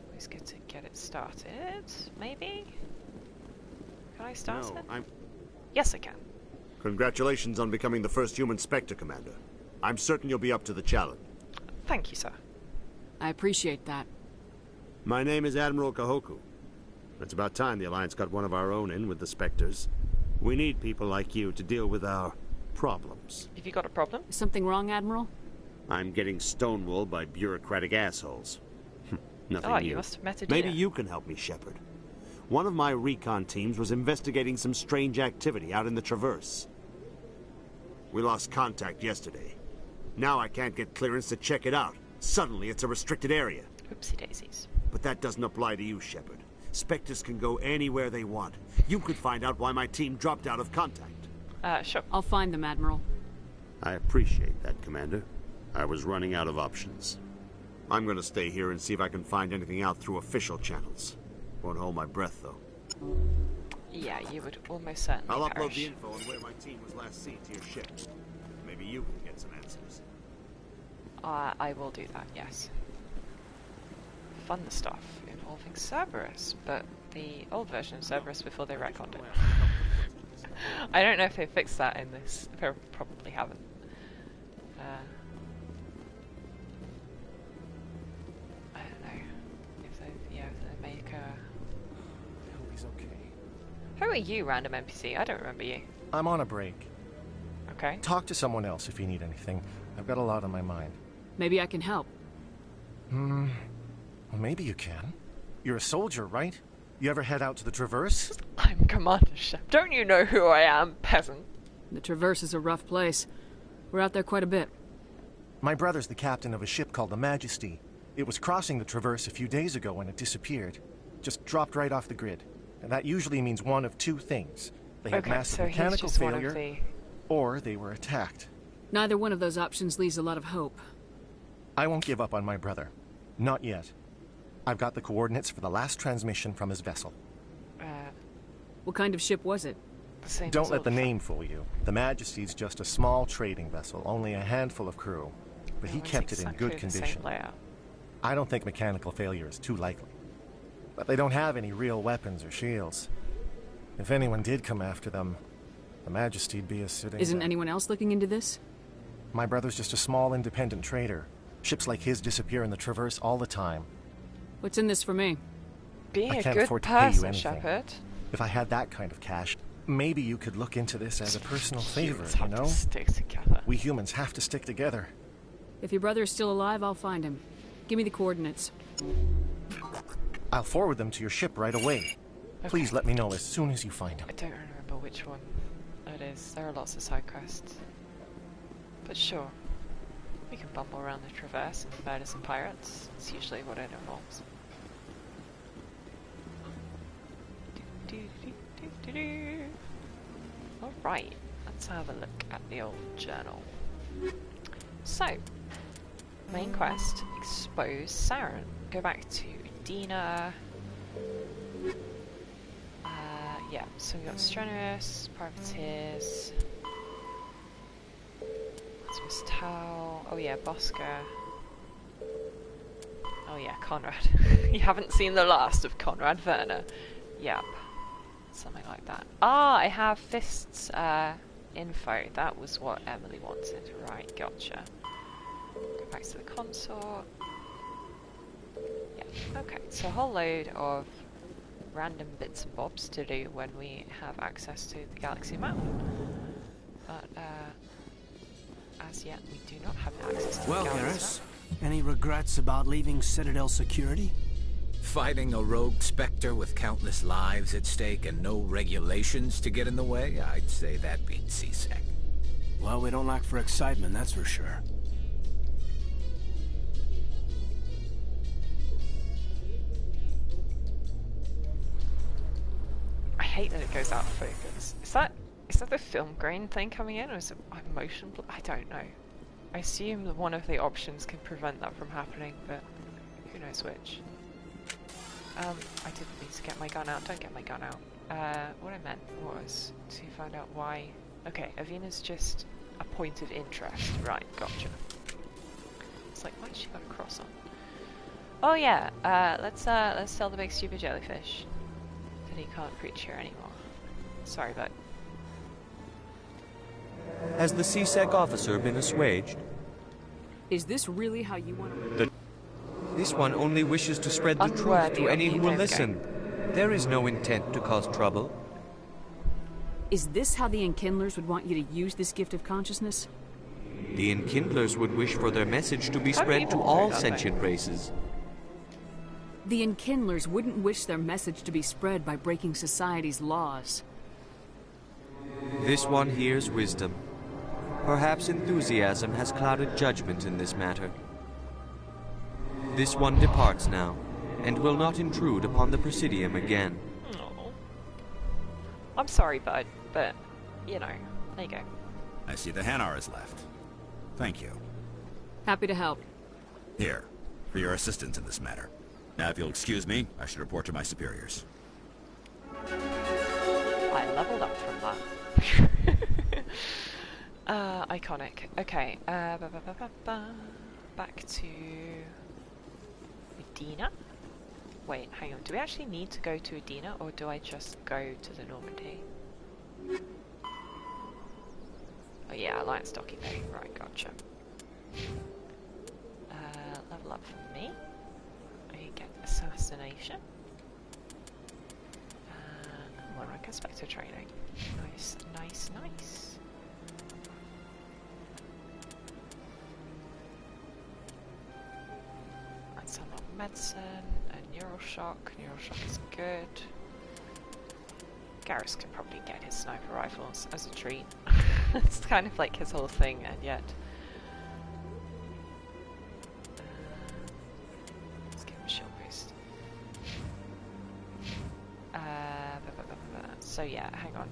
always good to get it started. Maybe? Can I start it? Yes, I can. Congratulations on becoming the first human Spectre, Commander. I'm certain you'll be up to the challenge. Thank you, sir. I appreciate that. My name is Admiral Kahoku. It's about time the Alliance got one of our own in with the Spectres. We need people like you to deal with our problems. Have you got a problem? Is something wrong, Admiral? I'm getting stonewalled by bureaucratic assholes. Nothing new. You must have met a Maybe you can help me, Shepard. One of my recon teams was investigating some strange activity out in the Traverse. We lost contact yesterday. Now I can't get clearance to check it out. Suddenly it's a restricted area. Oopsie daisies. But that doesn't apply to you, Shepard. Spectres can go anywhere they want. You could find out why my team dropped out of contact. Sure. I'll find them, Admiral. I appreciate that, Commander. I was running out of options. I'm going to stay here and see if I can find anything out through official channels. Won't hold my breath, though. Yeah, you would almost certainly I'll perish. upload the info on where my team was last seen to your ship. Maybe you can get some answers. I will do that, yes. Fun stuff involving Cerberus, but the old version of Cerberus before they retconned it. I don't know if they fixed that in this. They probably haven't. I don't know if they make a... I hope he's okay. Who are you, random NPC? I don't remember you. I'm on a break. Okay. Talk to someone else if you need anything. I've got a lot on my mind. Maybe I can help. Well, maybe you can. You're a soldier, right? You ever head out to the Traverse? I'm Commander Shep. Don't you know who I am, peasant? The Traverse is a rough place. We're out there quite a bit. My brother's the captain of a ship called the Majesty. It was crossing the Traverse a few days ago when it disappeared. Just dropped right off the grid. And that usually means one of two things. They had massive mechanical failure, or they were attacked. Neither one of those options leaves a lot of hope. I won't give up on my brother. Not yet. I've got the coordinates for the last transmission from his vessel. What kind of ship was it? Don't let the name fool you. The Majesty's just a small trading vessel, only a handful of crew. But he kept it in good condition. I don't think mechanical failure is too likely. But they don't have any real weapons or shields. If anyone did come after them, the Majesty'd be a sitting... Isn't anyone else looking into this? My brother's just a small independent trader. Ships like his disappear in the Traverse all the time. What's in this for me? Being I a can't good afford to pay you person, anything. Shepard. If I had that kind of cash, maybe you could look into this as a personal favor, you know? Stick together. We humans have to stick together. If your brother is still alive, I'll find him. Give me the coordinates. I'll forward them to your ship right away. Okay. Please let me know as soon as you find him. I don't remember which one it is. There are lots of side quests. But sure. We can bumble around the Traverse and murder some pirates. It's usually what it involves. Alright, let's have a look at the old journal. So, main quest, expose Saren. Go back to Dina. Yeah, so we got Strenuous, Privateers. That's Miss Tao. Oh yeah, Bosca. Oh yeah, Conrad. You haven't seen the last of Conrad Werner. Yep. Something like that. Ah, I have Fist's info. That was what Emily wanted. Right, gotcha. Go back to the consort. Yeah, okay. So a whole load of random bits and bobs to do when we have access to the galaxy map. But as yet we do not have access to the galaxy Garrus, map. Any regrets about leaving Citadel security? Fighting a rogue Spectre with countless lives at stake and no regulations to get in the way? I'd say that beats C-Sec. Well, we don't lack for excitement, that's for sure. I hate that it goes out of focus. Is that the film grain thing coming in, or is it motion blur? I don't know. I assume that one of the options can prevent that from happening, but who knows which. I didn't need to get my gun out. Don't get my gun out. What I meant was to find out why. Okay, Avina's just a point of interest. Right, gotcha. It's like, why's she got a cross on? Oh yeah, let's tell the big stupid jellyfish that he can't preach here anymore. Sorry, bud. Has the C-Sec officer been assuaged? Is this really how you want to... This one only wishes to spread the truth to any who will listen. There is no intent to cause trouble. Is this how the Enkindlers would want you to use this gift of consciousness? The Enkindlers would wish for their message to be spread to all sentient races. The Enkindlers wouldn't wish their message to be spread by breaking society's laws. This one hears wisdom. Perhaps enthusiasm has clouded judgment in this matter. This one departs now, and will not intrude upon the Presidium again. Oh. I'm sorry, bud, but, you know, there you go. I see the Hanar is left. Thank you. Happy to help. Here, for your assistance in this matter. Now, if you'll excuse me, I should report to my superiors. I leveled up from that. Iconic. Okay, back to Edina. Wait, hang on. Do we actually need to go to Edina, or do I just go to the Normandy? Oh yeah, Alliance Docking Bay. Right, gotcha. Level up for me. I get Assassination. One rank Inspector training. Nice, nice, nice. Let's unlock medicine and neural shock. Neural shock is good. Garrus can probably get his sniper rifles as a treat. It's kind of like his whole thing, and yet. Let's give him a shield boost. So yeah, hang on.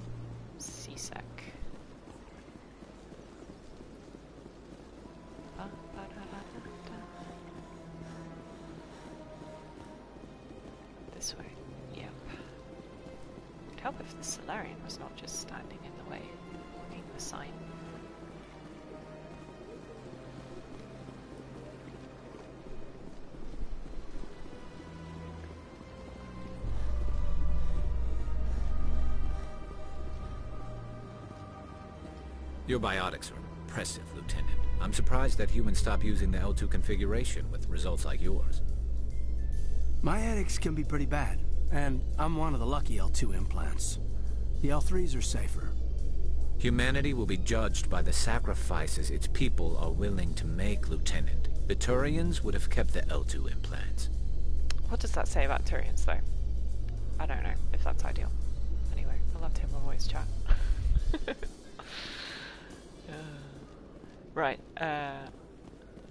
C-Sec. This way. Yep. It'd help if the Solarian was not just standing in the way, being the sign. Your biotics are impressive, Lieutenant. I'm surprised that humans stop using the L2 configuration with results like yours. My headaches can be pretty bad, and I'm one of the lucky L2 implants. The L3s are safer. Humanity will be judged by the sacrifices its people are willing to make, Lieutenant. The Turians would have kept the L2 implants. What does that say about Turians, though? I don't know if that's ideal. Anyway, I love to hear my voice chat. Right,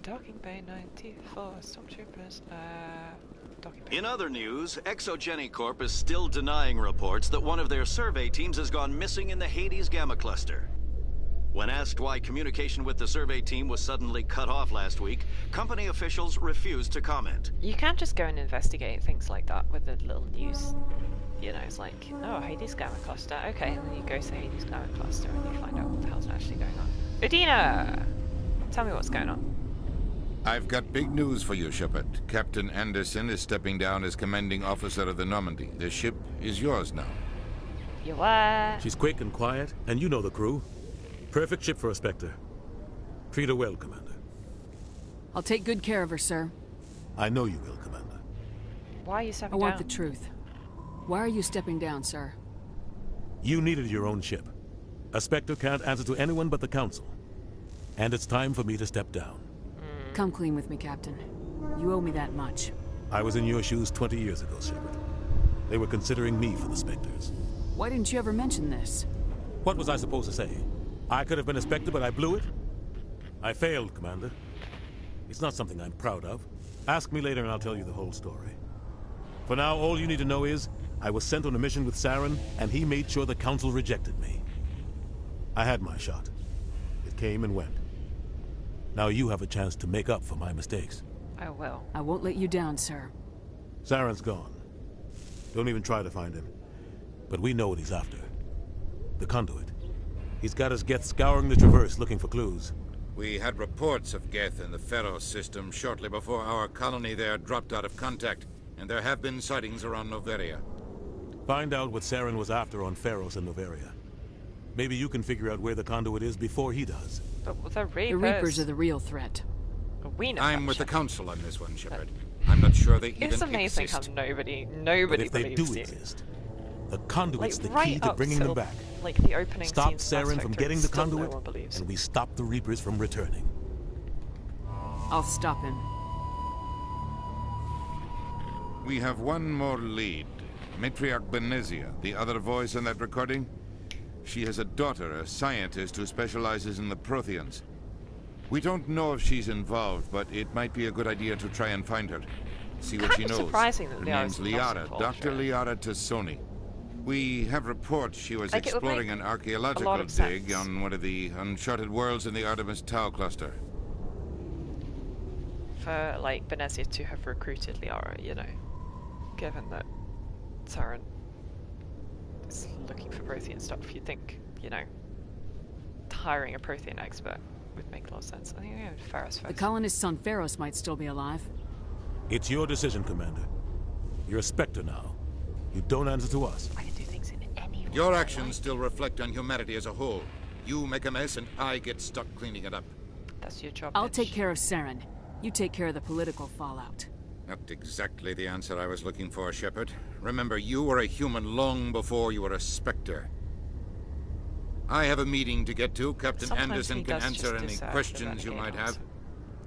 Docking Bay 94, Stormtroopers, Docking Bay. In other news, Exogeny Corp is still denying reports that one of their survey teams has gone missing in the Hades Gamma Cluster. When asked why communication with the survey team was suddenly cut off last week, company officials refused to comment. You can't just go and investigate things like that with the little news. You know, it's like, oh, Hades Gamma Cluster, okay, and then you go to Hades Gamma Cluster and you find out what the hell's actually going on. Udina! Tell me what's going on. I've got big news for you, Shepard. Captain Anderson is stepping down as commanding officer of the Normandy. The ship is yours now. You what? She's quick and quiet, and you know the crew. Perfect ship for a Spectre. Treat her well, Commander. I'll take good care of her, sir. I know you will, Commander. Why are you stepping down? I want down? the truth. Why are you stepping down, sir? You needed your own ship. A Spectre can't answer to anyone but the Council. And it's time for me to step down. Come clean with me, Captain. You owe me that much. I was in your shoes 20 years ago, Shepard. They were considering me for the Spectres. Why didn't you ever mention this? What was I supposed to say? I could have been a Spectre, but I blew it? I failed, Commander. It's not something I'm proud of. Ask me later and I'll tell you the whole story. For now, all you need to know is, I was sent on a mission with Saren, and he made sure the Council rejected me. I had my shot. It came and went. Now you have a chance to make up for my mistakes. I will. I won't let you down, sir. Saren's gone. Don't even try to find him. But we know what he's after. The conduit. He's got his Geth scouring the Traverse looking for clues. We had reports of Geth in the Pharos system shortly before our colony there dropped out of contact, and there have been sightings around Noveria. Find out what Saren was after on Pharos and Noveria. Maybe you can figure out where the conduit is before he does. But with the Reapers... The Reapers are the real threat. We know I'm with the Council on this one, Shepard. I'm not sure they even exist. It's amazing how nobody but if they believes do you. exist, the conduit's like, the right key to bringing them back. Like the opening Stop scenes Saren from getting the conduit, no one believes. and we stop the Reapers from returning. I'll stop him. We have one more lead. Matriarch Benezia, the other voice in that recording. She has a daughter, a scientist who specializes in the Protheans. We don't know if she's involved, but it might be a good idea to try and find her. See what she knows. Surprising that her name's Liara, Dr. Liara Tassoni. We have reports she was exploring an archaeological dig on one of the uncharted worlds in the Artemis Tau cluster. For, like, Benezia to have recruited Liara, you know, given that Saren is looking for Prothean stuff, you'd think, you know, hiring a Prothean expert would make a lot of sense. I think we go to Pharos first. The colonists on Pharos might still be alive. It's your decision, Commander. You're a Spectre now. You don't answer to us. I can do things in any way. Your actions still reflect on humanity as a whole. You make a mess and I get stuck cleaning it up. That's your job. I'll take care of Saren. You take care of the political fallout. Not exactly the answer I was looking for, Shepard. Remember, you were a human long before you were a Spectre. I have a meeting to get to. Captain Anderson can answer any questions you might have.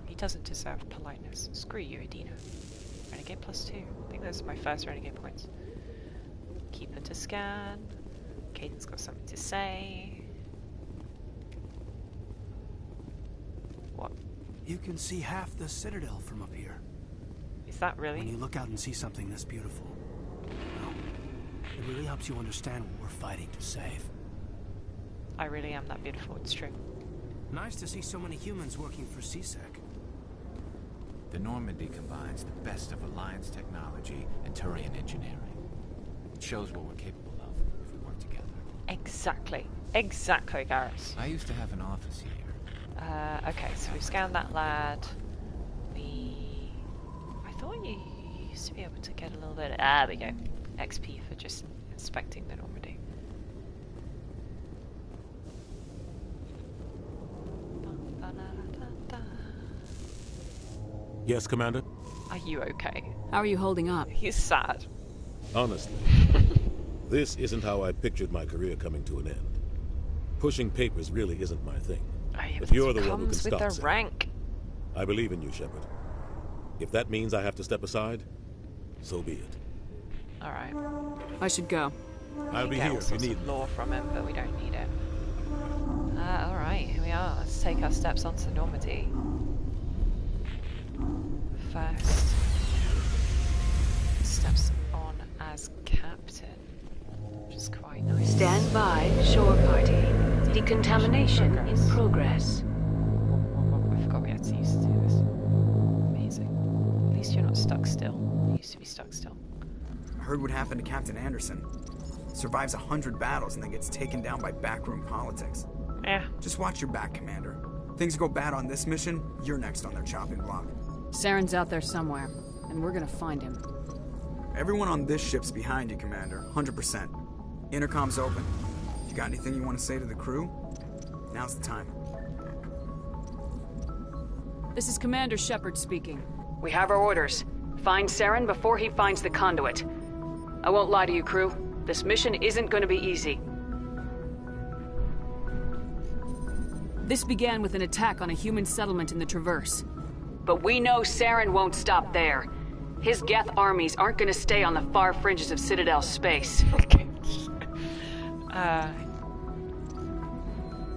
He doesn't deserve politeness. Screw you, Udina. Renegade +2. I think those are my first Renegade points. Keeper to scan. Caden's got something to say. What? You can see half the Citadel from up here. Is that really? When you look out and see something this beautiful, well, it really helps you understand what we're fighting to save. I really am that beautiful, it's true. Nice to see so many humans working for CSEC. The Normandy combines the best of Alliance technology and Turian engineering. It shows what we're capable of if we work together. Exactly. Exactly, Garrus. I used to have an office here. Okay, so we've scanned that lad. I thought you used to be able to get a little bit of... there we go. XP for just inspecting the Normandy. Yes, Commander? Are you okay? How are you holding up? He's sad. Honestly, this isn't how I pictured my career coming to an end. Pushing papers really isn't my thing. But you're the one who can stop with the rank. I believe in you, Shepard. If that means I have to step aside, so be it. Alright. I should go. I'll be here if you need me. Lore from him, but we don't need it. Alright, here we are. Let's take our steps onto Normandy. first steps on as captain, which is quite nice. Stand by, shore party. Decontamination in progress. I forgot we had to use to do this. Amazing. At least you're not stuck still. You used to be stuck still. I heard what happened to Captain Anderson. Survives 100 battles and then gets taken down by backroom politics. Yeah. Just watch your back, Commander. Things go bad on this mission, you're next on their chopping block. Saren's out there somewhere, and we're gonna find him. Everyone on this ship's behind you, Commander. 100%. Intercom's open. You got anything you want to say to the crew? Now's the time. This is Commander Shepard speaking. We have our orders. Find Saren before he finds the conduit. I won't lie to you, crew. This mission isn't going to be easy. This began with an attack on a human settlement in the Traverse. But we know Saren won't stop there. His Geth armies aren't going to stay on the far fringes of Citadel space.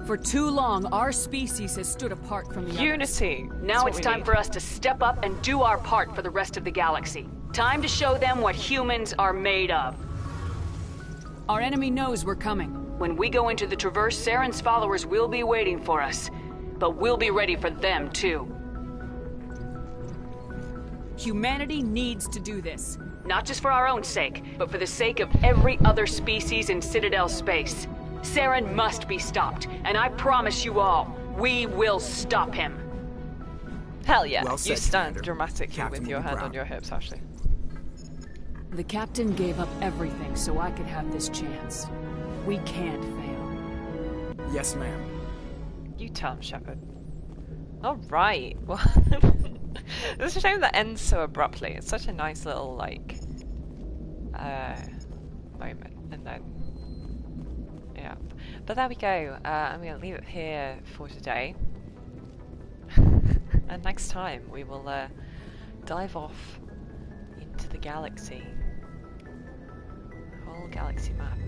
For too long, our species has stood apart from the Unity. others. Now it's time for us to step up and do our part for the rest of the galaxy. Time to show them what humans are made of. Our enemy knows we're coming. When we go into the Traverse, Saren's followers will be waiting for us. But we'll be ready for them, too. Humanity needs to do this. Not just for our own sake, but for the sake of every other species in Citadel space. Saren must be stopped, and I promise you all, we will stop him. Hell yeah, Well said, you stand Commander. dramatically Captain with your will be hand proud. on your hips, Ashley. The captain gave up everything so I could have this chance. We can't fail. Yes, ma'am. You tell him, Shepard. Alright, well, it's a shame that ends so abruptly. It's such a nice little, like, moment, and then, yeah. But there we go. I'm going to leave it here for today. And next time we will dive off into the galaxy. The whole galaxy map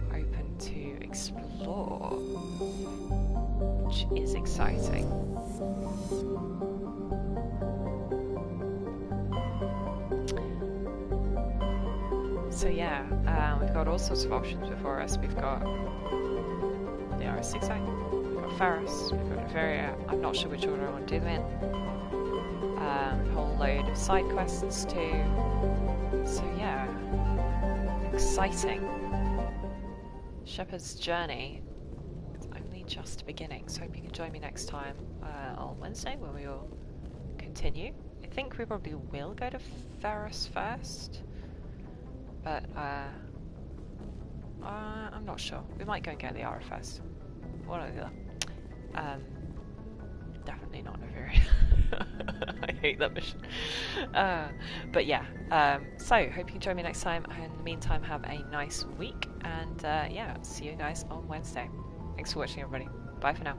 open to explore, which is exciting. So yeah, we've got all sorts of options before us. We've got the RS-68, we've got Ferris, we've got Neveria. I'm not sure which order I want to do them in. A whole load of side quests too. So yeah, exciting. Shepard's journey is only just beginning, so hope you can join me next time on Wednesday when we will continue. I think we probably will go to Ferris first, but I'm not sure. We might go and get the Ara first. One or the other. Definitely not Neveria. I hate that mission. But yeah, so hope you can join me next time. In the meantime, have a nice week, and yeah, see you guys on Wednesday. Thanks for watching, everybody. Bye for now.